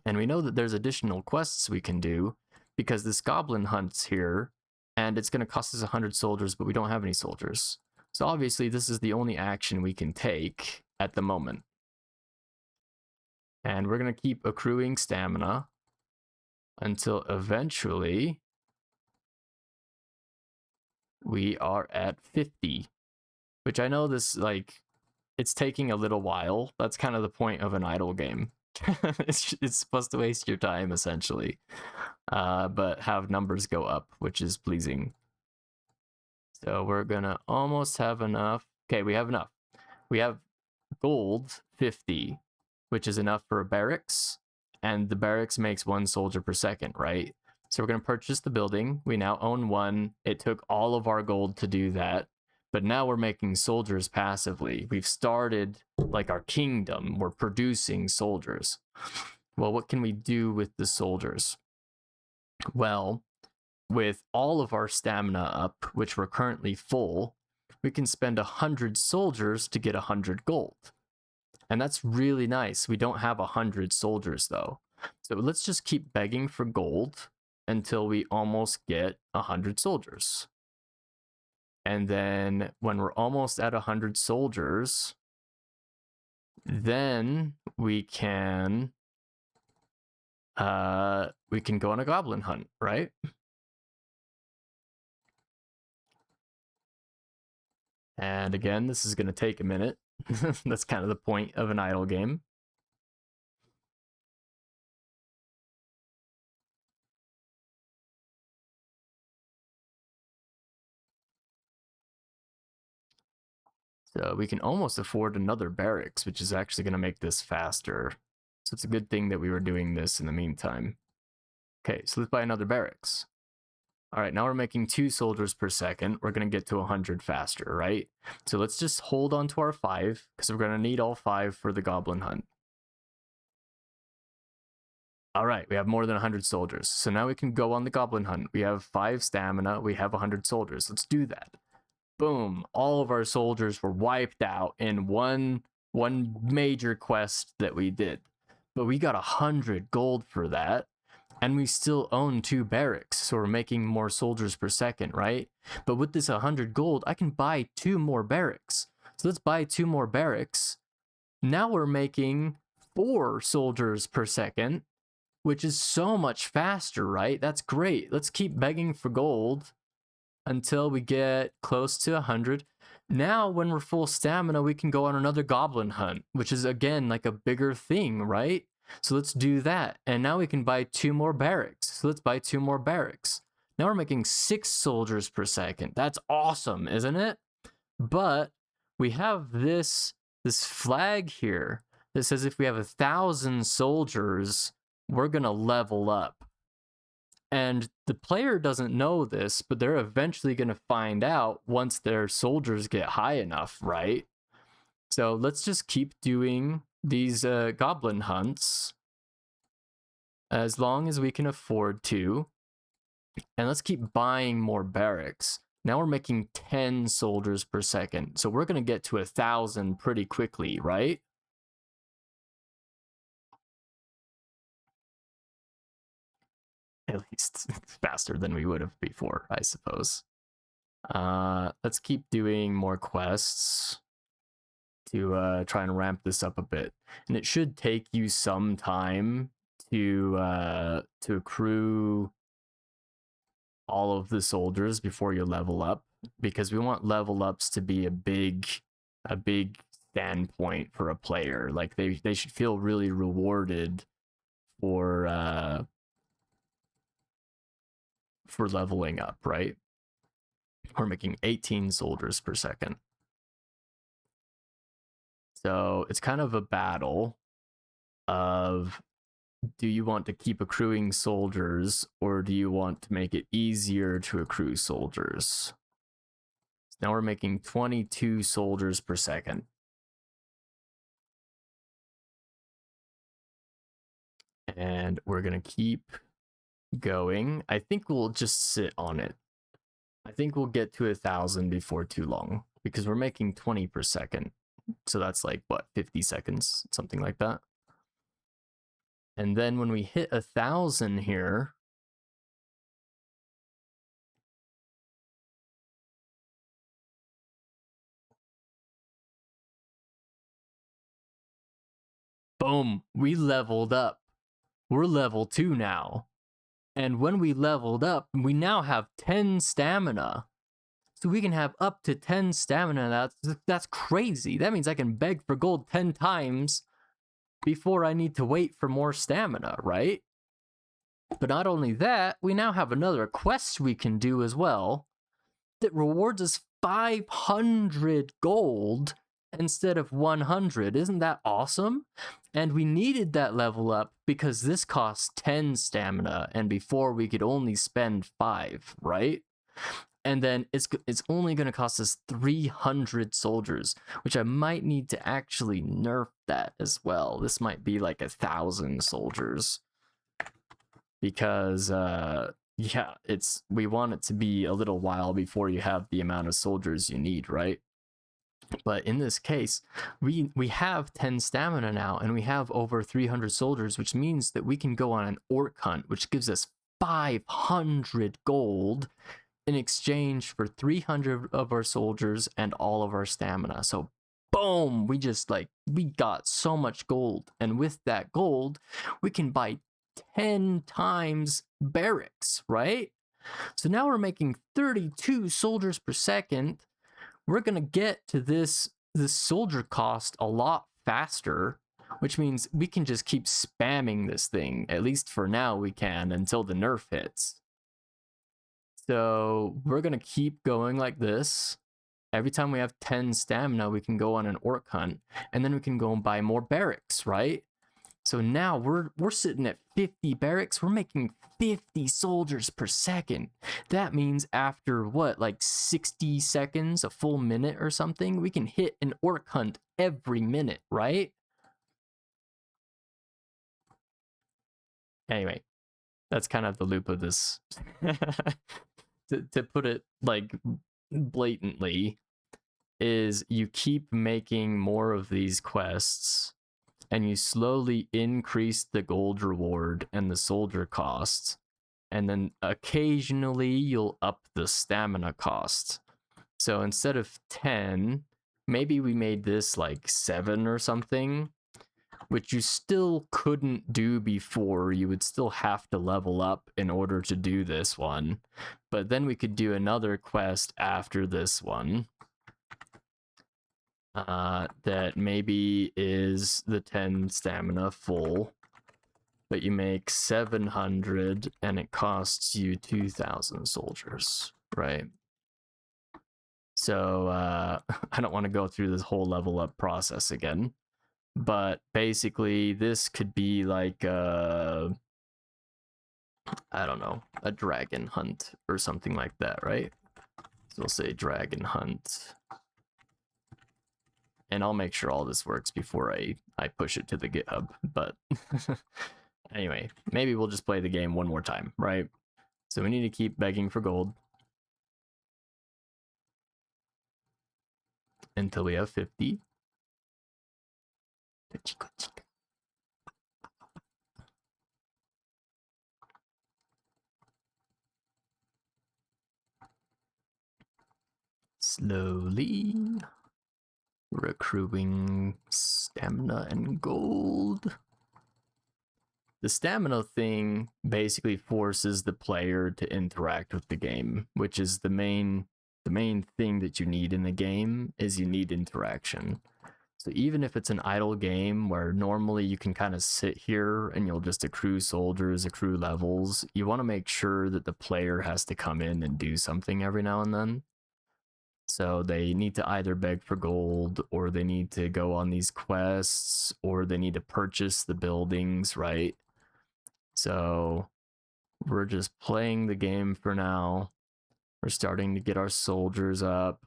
And we know that there's additional quests we can do because this goblin hunt's here and it's going to cost us 100 soldiers, but we don't have any soldiers. So obviously this is the only action we can take at the moment. And we're going to keep accruing stamina until eventually we are at 50, which I know this, like, it's taking a little while. That's kind of the point of an idle game. It's supposed to waste your time essentially, but have numbers go up, which is pleasing. So we're gonna almost have enough. Okay, we have enough. We have gold 50, which is enough for a barracks, and the barracks makes 1 soldier per second, right? So we're gonna purchase the building. We now own 1. It took all of our gold to do that, but now we're making soldiers passively. We've started like our kingdom. We're producing soldiers. Well, what can we do with the soldiers? Well, with all of our stamina up, which we're currently full, we can spend 100 soldiers to get 100 gold. And that's really nice. We don't have 100 soldiers though. So let's just keep begging for gold until we almost get 100 soldiers. And then when we're almost at 100 soldiers, then we can go on a goblin hunt, right? And again, this is going to take a minute. That's kind of the point of an idle game. So we can almost afford another barracks, which is actually going to make this faster. So it's a good thing that we were doing this in the meantime. Okay, so let's buy another barracks. All right, now we're making 2 soldiers per second. We're going to get to 100 faster, right? So let's just hold on to our 5, because we're going to need all 5 for the goblin hunt. All right, we have more than 100 soldiers. So now we can go on the goblin hunt. We have 5 stamina. We have 100 soldiers. Let's do that. Boom, all of our soldiers were wiped out in one major quest that we did. But we got 100 gold for that, and we still own 2 barracks, so we're making more soldiers per second, right? But with this 100 gold, I can buy 2 more barracks. So let's buy 2 more barracks. Now we're making 4 soldiers per second, which is so much faster, right? That's great. Let's keep begging for gold until we get close to 100. Now, when we're full stamina, we can go on another goblin hunt, which is, again, like a bigger thing, right? So let's do that. And now we can buy 2 more barracks. So let's buy 2 more barracks. Now we're making 6 soldiers per second. That's awesome, isn't it? But we have this flag here that says if we have 1,000 soldiers, we're going to level up. And the player doesn't know this, but they're eventually going to find out once their soldiers get high enough, right? So let's just keep doing these goblin hunts as long as we can afford to. And let's keep buying more barracks. Now we're making 10 soldiers per second. So we're going to get to 1,000 pretty quickly, right? at least faster than we would have before, I suppose. Let's keep doing more quests to try and ramp this up a bit. And it should take you some time to accrue all of the soldiers before you level up, because we want level ups to be a big standpoint for a player. Like they should feel really rewarded for leveling up, right? We're making 18 soldiers per second. So it's kind of a battle of, do you want to keep accruing soldiers, or do you want to make it easier to accrue soldiers? So now we're making 22 soldiers per second. And we're going to keep going. I think we'll just sit on it. I think we'll get to 1,000 before too long, because we're making 20 per second. So that's like, what, 50 seconds, something like that. And then when we hit 1,000 here, boom, we leveled up. We're level 2 now. And when we leveled up, we now have 10 stamina. So we can have up to 10 stamina. That's crazy. That means I can beg for gold 10 times before I need to wait for more stamina, right? But not only that, we now have another quest we can do as well that rewards us 500 gold instead of 100. Isn't that awesome? And we needed that level up because this costs 10 stamina, and before we could only spend 5, right? And then it's only going to cost us 300 soldiers, which I might need to actually nerf that as well. This might be like 1,000 soldiers, because yeah, we want it to be a little while before you have the amount of soldiers you need, right? But in this case, we have 10 stamina now, and we have over 300 soldiers, which means that we can go on an orc hunt, which gives us 500 gold in exchange for 300 of our soldiers and all of our stamina. So boom, we got so much gold. And with that gold, we can buy 10 times barracks, right? So now we're making 32 soldiers per second. We're going to get to this soldier cost a lot faster, which means we can just keep spamming this thing. At least for now we can, until the nerf hits. So we're going to keep going like this. Every time we have 10 stamina, we can go on an orc hunt, and then we can go and buy more barracks, right? So now we're sitting at 50 barracks. We're making 50 soldiers per second. That means after what, like 60 seconds, a full minute or something, we can hit an orc hunt every minute, right? Anyway, that's kind of the loop of this. To put it like blatantly, is you keep making more of these quests, and you slowly increase the gold reward and the soldier costs, and then occasionally you'll up the stamina cost. So instead of 10, maybe we made this like 7 or something, which you still couldn't do before. You would still have to level up in order to do this one. But then we could do another quest after this one. That maybe is the 10 stamina full, but you make 700 and it costs you 2,000 soldiers, right? So I don't want to go through this whole level up process again, but basically this could be like I don't know, a dragon hunt or something like that, right? So we'll say dragon hunt. And I'll make sure all this works before I push it to the GitHub. But anyway, maybe we'll just play the game one more time, right? So we need to keep begging for gold until we have 50. Slowly accruing stamina and gold. The stamina thing basically forces the player to interact with the game, which is the main thing that you need in the game is you need interaction. So even if it's an idle game where normally you can kind of sit here and you'll just accrue soldiers, accrue levels, you want to make sure that the player has to come in and do something every now and then. So they need to either beg for gold, or they need to go on these quests, or they need to purchase the buildings, right? So we're just playing the game for now. We're starting to get our soldiers up.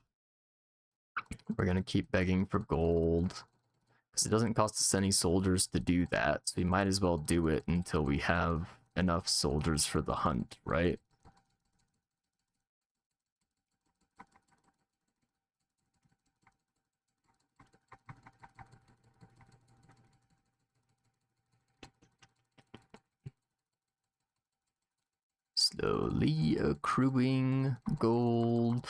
We're going to keep begging for gold because it doesn't cost us any soldiers to do that. So we might as well do it until we have enough soldiers for the hunt, right? Slowly accruing gold.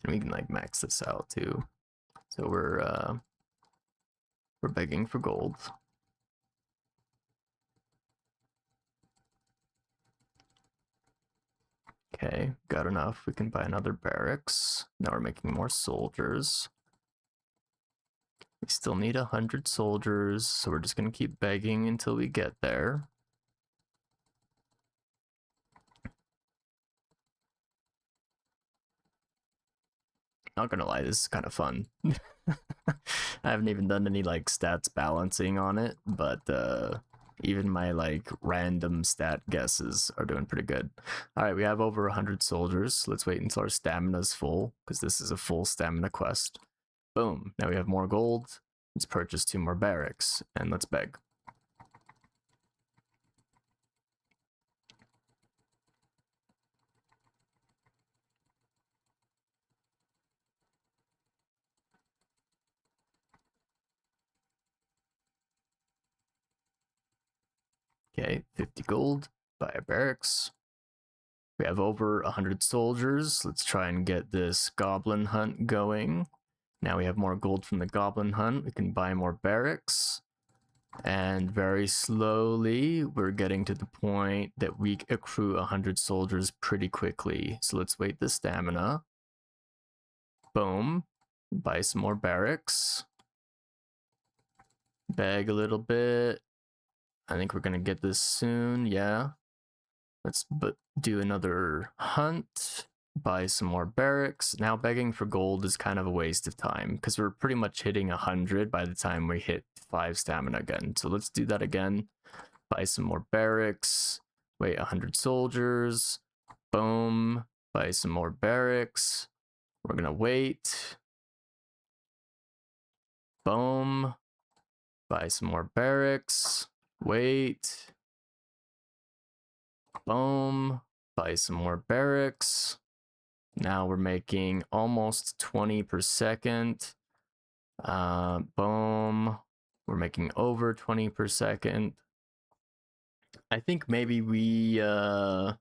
And we can like max this out too. So we're begging for gold. Okay, got enough. We can buy another barracks. Now we're making more soldiers. We still need 100 soldiers, so we're just gonna keep begging until we get there. Not gonna lie, this is kind of fun. I haven't even done any like stats balancing on it, but even my like random stat guesses are doing pretty good. All right, we have over 100 soldiers. Let's wait until our stamina's full, because this is a full stamina quest. Boom, now we have more gold. Let's purchase 2 more barracks, and let's beg. Okay, 50 gold, buy a barracks. We have over 100 soldiers. Let's try and get this goblin hunt going. Now we have more gold from the goblin hunt. We can buy more barracks. And very slowly, we're getting to the point that we accrue 100 soldiers pretty quickly. So let's wait the stamina. Boom. Buy some more barracks. Beg a little bit. I think we're going to get this soon. Yeah. Let's do another hunt. Buy some more barracks. Now begging for gold is kind of a waste of time because we're pretty much hitting 100 by the time we hit 5 stamina again. So let's do that again. Buy some more barracks. Wait, 100 soldiers. Boom. Buy some more barracks. We're gonna wait. Boom. Buy some more barracks. Wait. Boom. Buy some more barracks. Now we're making almost 20 per second. Boom. We're making over 20 per second. I think maybe we I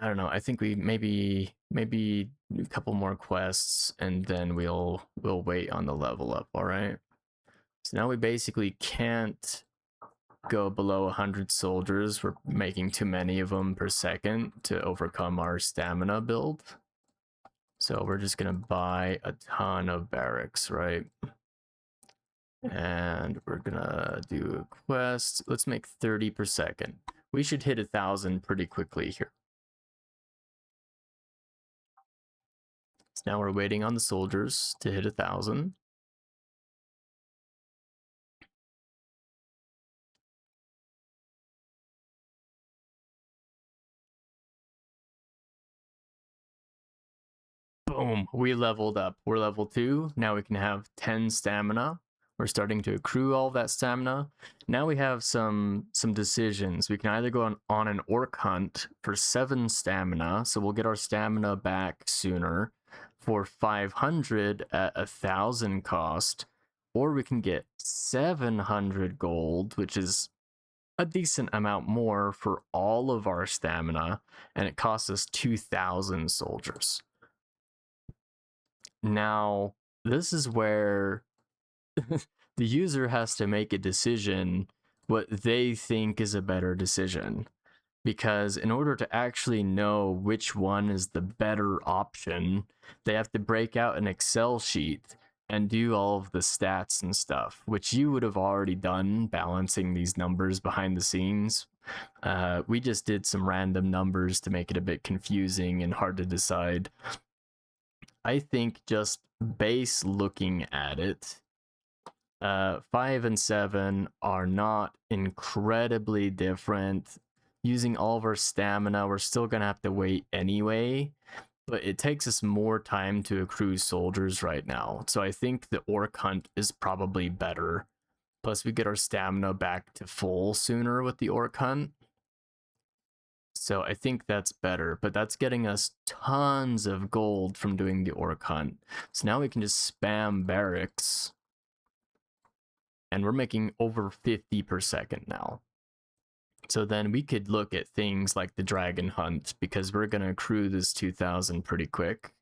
don't know. I think we maybe a couple more quests and then we'll wait on the level up, all right? So now we basically can't go below 100 soldiers. We're making too many of them per second to overcome our stamina build. So we're just gonna buy a ton of barracks, right? And we're gonna do a quest. Let's make 30 per second. We should hit 1,000 pretty quickly here. So now we're waiting on the soldiers to hit 1,000. Boom, we leveled up. We're level 2. Now we can have 10 stamina. We're starting to accrue all that stamina. Now we have some decisions. We can either go on an orc hunt for 7 stamina, so we'll get our stamina back sooner, for 500 at 1,000 cost, or we can get 700 gold, which is a decent amount more for all of our stamina, and it costs us 2,000 soldiers. Now, this is where the user has to make a decision what they think is a better decision. Because in order to actually know which one is the better option, they have to break out an Excel sheet and do all of the stats and stuff, which you would have already done balancing these numbers behind the scenes. We just did some random numbers to make it a bit confusing and hard to decide. I think just base looking at it, 5 and 7 are not incredibly different. Using all of our stamina, we're still gonna have to wait anyway, but it takes us more time to accrue soldiers right now. So I think the Orc Hunt is probably better. Plus we get our stamina back to full sooner with the Orc Hunt. So I think that's better, but that's getting us tons of gold from doing the Orc Hunt. So now we can just spam barracks, and we're making over 50 per second now. So then we could look at things like the Dragon Hunt, because we're going to accrue this 2,000 pretty quick.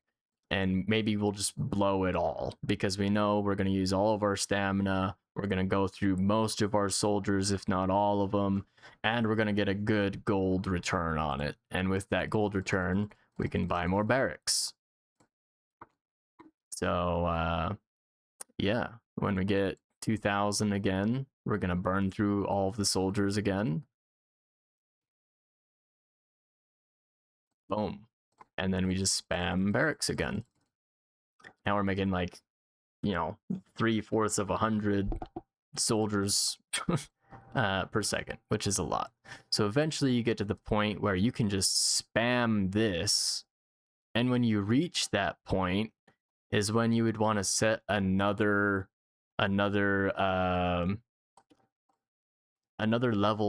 And maybe we'll just blow it all, because we know we're going to use all of our stamina. We're going to go through most of our soldiers, if not all of them. And we're going to get a good gold return on it. And with that gold return, we can buy more barracks. So, yeah, when we get 2,000 again, we're going to burn through all of the soldiers again. Boom. And then we just spam barracks again. Now we're making like, 3/4 of 100 soldiers per second, which is a lot. So eventually you get to the point where you can just spam this. And when you reach that point is when you would want to set another level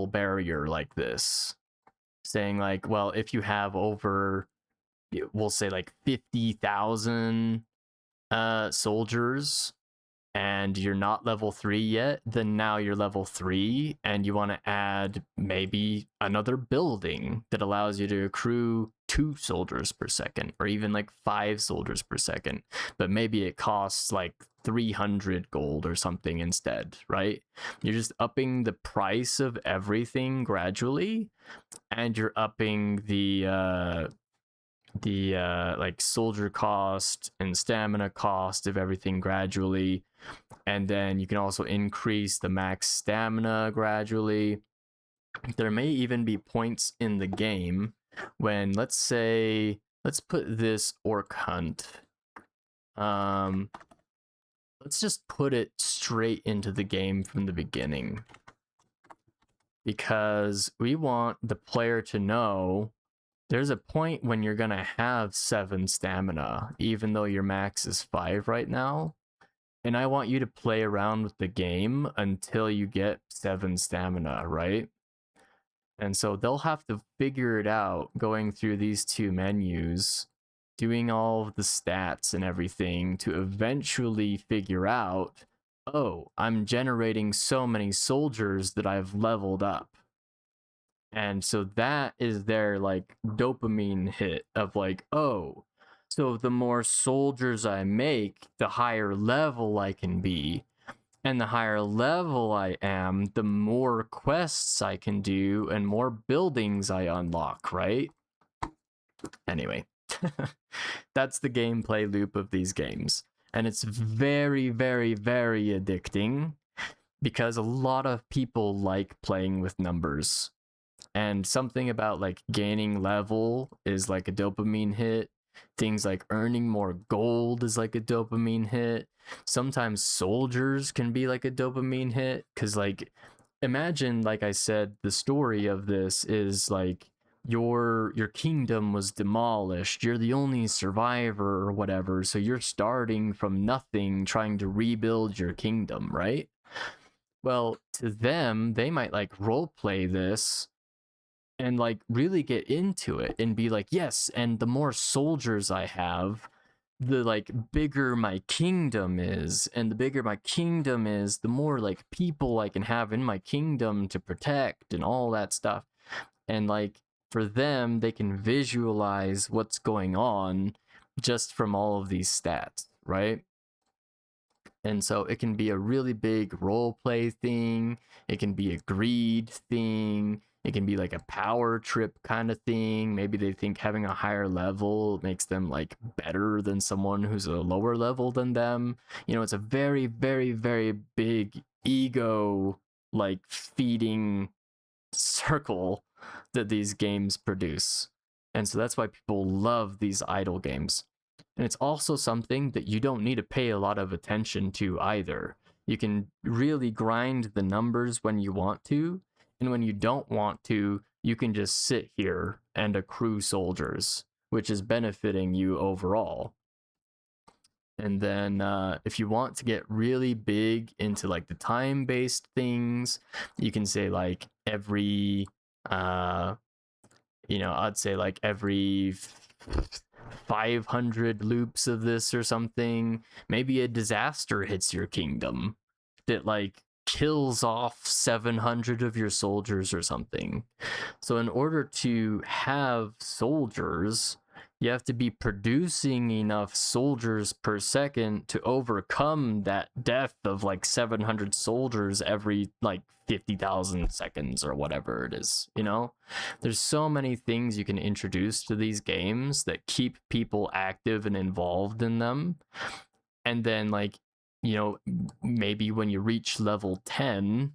barrier like this, saying like, well, if you have over, we'll say like 50,000 soldiers and you're not level 3 yet, then now you're level 3 and you want to add maybe another building that allows you to accrue 2 soldiers per second, or even like 5 soldiers per second, but maybe it costs like 300 gold or something instead, right? You're just upping the price of everything gradually, and you're upping the like soldier cost and stamina cost of everything gradually. And then you can also increase the max stamina gradually. There may even be points in the game when, let's put this Orc Hunt, let's just put it straight into the game from the beginning, because we want the player to know there's a point when you're gonna have 7 stamina, even though your max is 5 right now. And I want you to play around with the game until you get 7 stamina, right? And so they'll have to figure it out going through these 2 menus, doing all of the stats and everything to eventually figure out, oh, I'm generating so many soldiers that I've leveled up. And so that is their like dopamine hit of like, oh, so the more soldiers I make, the higher level I can be. And the higher level I am, the more quests I can do and more buildings I unlock, right? Anyway, that's the gameplay loop of these games. And it's very, very, very addicting, because a lot of people like playing with numbers. And something about like gaining level is like a dopamine hit. Things like earning more gold is like a dopamine hit. Sometimes soldiers can be like a dopamine hit, because like, imagine, like I said, the story of this is like your kingdom was demolished, you're the only survivor or whatever, so you're starting from nothing trying to rebuild your kingdom, right? Well, to them, they might like role play this and like really get into it and be like, yes, and the more soldiers I have, the like bigger my kingdom is, and the bigger my kingdom is, the more like people I can have in my kingdom to protect and all that stuff. And like for them, they can visualize what's going on just from all of these stats, right? And so it can be a really big role play thing. It can be a greed thing. It can be like a power trip kind of thing. Maybe they think having a higher level makes them like better than someone who's a lower level than them. You know, it's a very, very, very big ego like feeding circle that these games produce. And so that's why people love these idle games. And it's also something that you don't need to pay a lot of attention to either. You can really grind the numbers when you want to, and when you don't want to, you can just sit here and accrue soldiers, which is benefiting you overall. And then if you want to get really big into like the time-based things, you can say like every I'd say like every 500 loops of this or something, maybe a disaster hits your kingdom that like kills off 700 of your soldiers or something. So in order to have soldiers, you have to be producing enough soldiers per second to overcome that death of like 700 soldiers every like 50,000 seconds or whatever it is, you know? There's so many things you can introduce to these games that keep people active and involved in them. And then like, you know, maybe when you reach level 10,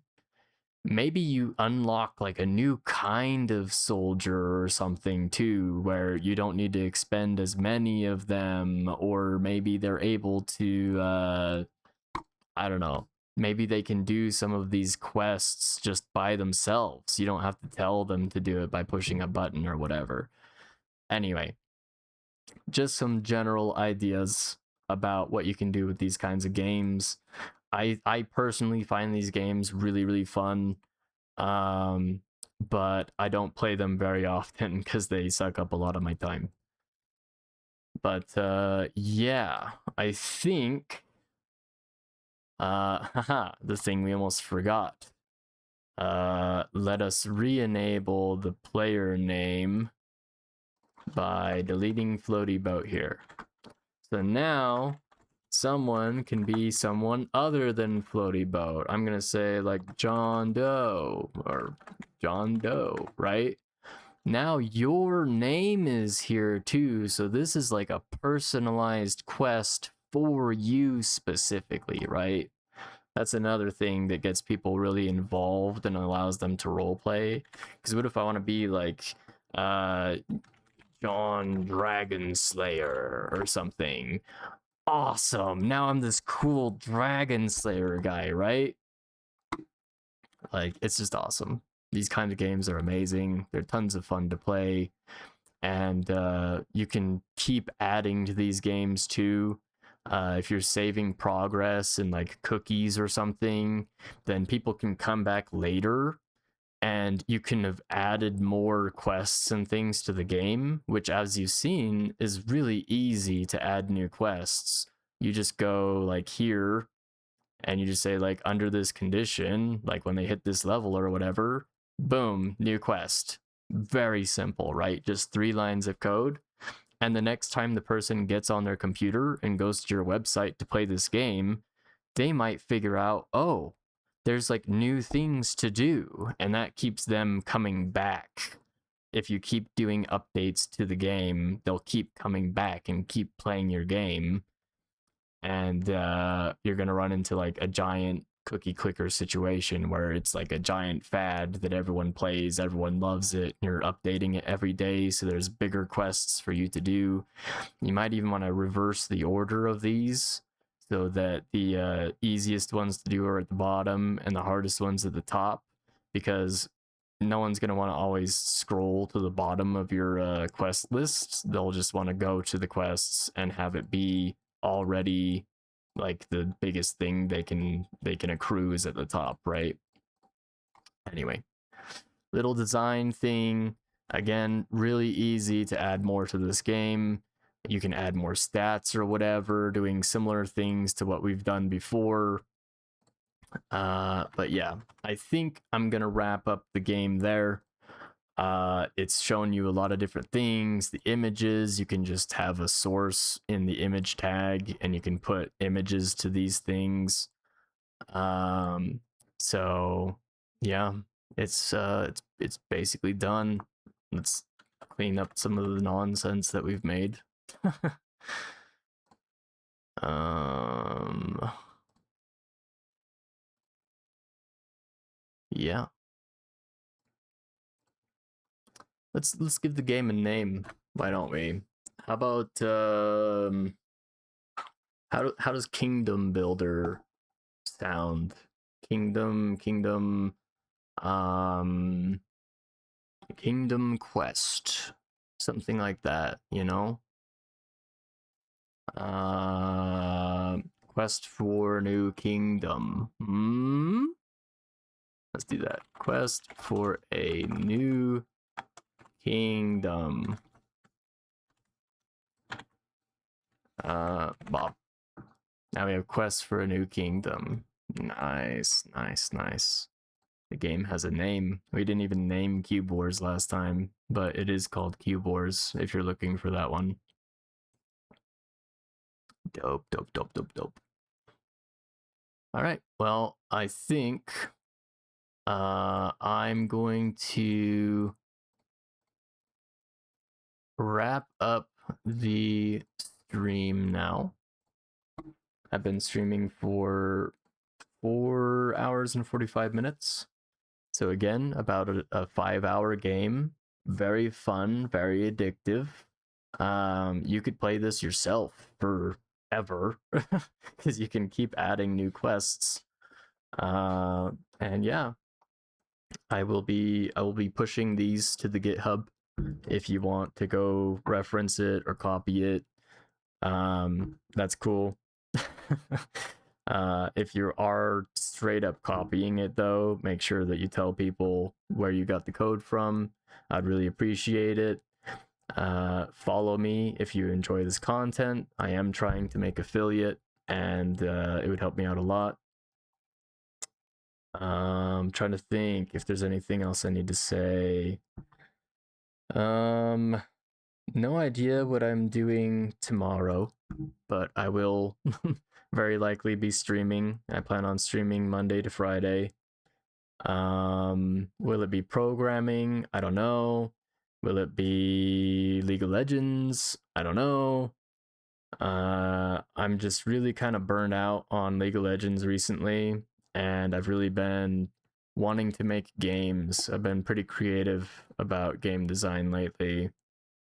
maybe you unlock like a new kind of soldier or something too, where you don't need to expend as many of them, or maybe they're able to I don't know, maybe they can do some of these quests just by themselves. You don't have to tell them to do it by pushing a button or whatever. Anyway, just some general ideas about what you can do with these kinds of games. I personally find these games really, really fun. But I don't play them very often because they suck up a lot of my time. But yeah, I think the thing we almost forgot. Let us re-enable the player name by deleting floaty boat here. So now someone can be someone other than floaty boat. I'm gonna say like John Doe or John Doe, right? Now your name is here too, so this is like a personalized quest for you specifically, right? That's another thing that gets people really involved and allows them to roleplay. Because what if I want to be like John Dragon Slayer or something? Awesome! Now I'm this cool Dragon Slayer guy, right? Like, it's just awesome. These kinds of games are amazing. They're tons of fun to play. And you can keep adding to these games too. If you're saving progress in like cookies or something, then people can come back later and you can have added more quests and things to the game, which, as you've seen, is really easy to add new quests. You just go like here and you just say like under this condition, like when they hit this level or whatever, boom, new quest. Very simple, right? Just 3 lines of code. And the next time the person gets on their computer and goes to your website to play this game, they might figure out, oh, there's like new things to do, and that keeps them coming back. If you keep doing updates to the game, they'll keep coming back and keep playing your game. And you're gonna run into like a giant cookie clicker situation where it's like a giant fad that everyone plays, everyone loves it, you're updating it every day, so there's bigger quests for you to do. You might even want to reverse the order of these so that the easiest ones to do are at the bottom and the hardest ones at the top, because no one's going to want to always scroll to the bottom of your quest list. They'll just want to go to the quests and have it be already like the biggest thing they can accrue is at the top, right? Anyway, little design thing. Again, really easy to add more to this game. you can add more stats or whatever, doing similar things to what we've done before. But yeah, I think I'm gonna wrap up the game there. It's showing you a lot of different things. The images, you can just have a source in the image tag and you can put images to these things. So yeah, it's basically done. Let's clean up some of the nonsense that we've made. Yeah. Let's give the game a name. Why don't we? How about how does Kingdom Builder sound? Kingdom Kingdom Quest. Something like that, you know? Quest for New Kingdom. Let's do that. Quest for a New Kingdom. Bob. Now we have Quest for a New Kingdom. Nice. The game has a name. We didn't even name Cube Wars last time, but it is called Cube Wars if you're looking for that one. Dope. All right. Well, I think I'm going to wrap up the stream now. I've been streaming for 4 hours and 45 minutes. So again, about a 5-hour game. Very fun, very addictive. You could play this yourself forever because you can keep adding new quests. And yeah, I will be pushing these to the GitHub if you want to go reference it or copy it. That's cool. If you are straight up copying it though, make sure that you tell people where you got the code from. I'd really appreciate it. Follow me if you enjoy this content. I am trying to make affiliate and it would help me out a lot. I'm trying to think if there's anything else I need to say. No idea what I'm doing tomorrow, but I will very likely be streaming. I plan on streaming Monday to Friday. Will it be programming? I don't know. Will it be League of Legends? I don't know. I'm just really kind of burned out on League of Legends recently, and I've really been wanting to make games. I've been pretty creative about game design lately,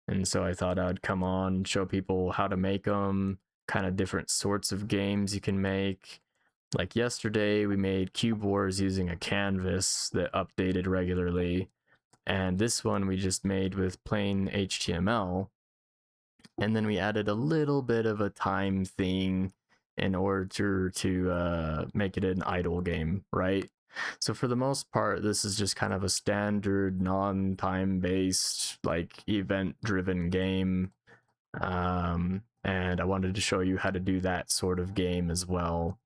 and so I thought I'd come on and show people how to make them, kind of different sorts of games you can make. Like yesterday, we made Cube Wars using a canvas that updated regularly, and this one we just made with plain HTML. And then we added a little bit of a time thing in order to make it an idle game, right? So for the most part, this is just kind of a standard non-time based, like event-driven game. And I wanted to show you how to do that sort of game as well.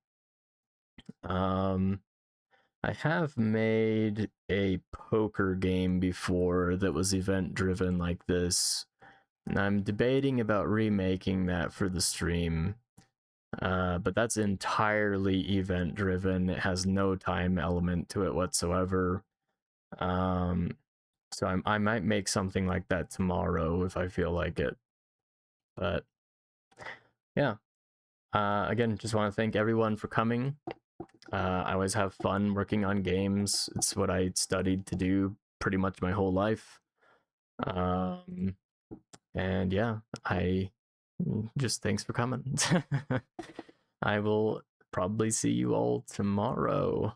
I have made a poker game before that was event-driven like this. And I'm debating about remaking that for the stream. But that's entirely event driven. It has no time element to it whatsoever. So I might make something like that tomorrow if I feel like it. But yeah. Again, just want to thank everyone for coming. I always have fun working on games. It's what I studied to do pretty much my whole life. And yeah, I just thanks for coming. I will probably see you all tomorrow.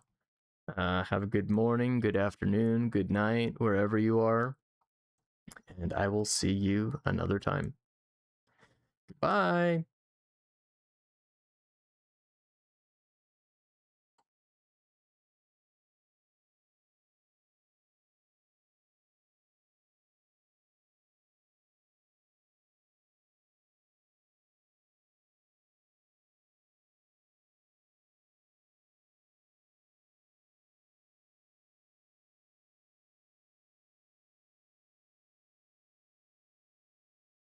Have a good morning, good afternoon, good night, wherever you are. And I will see you another time. Goodbye.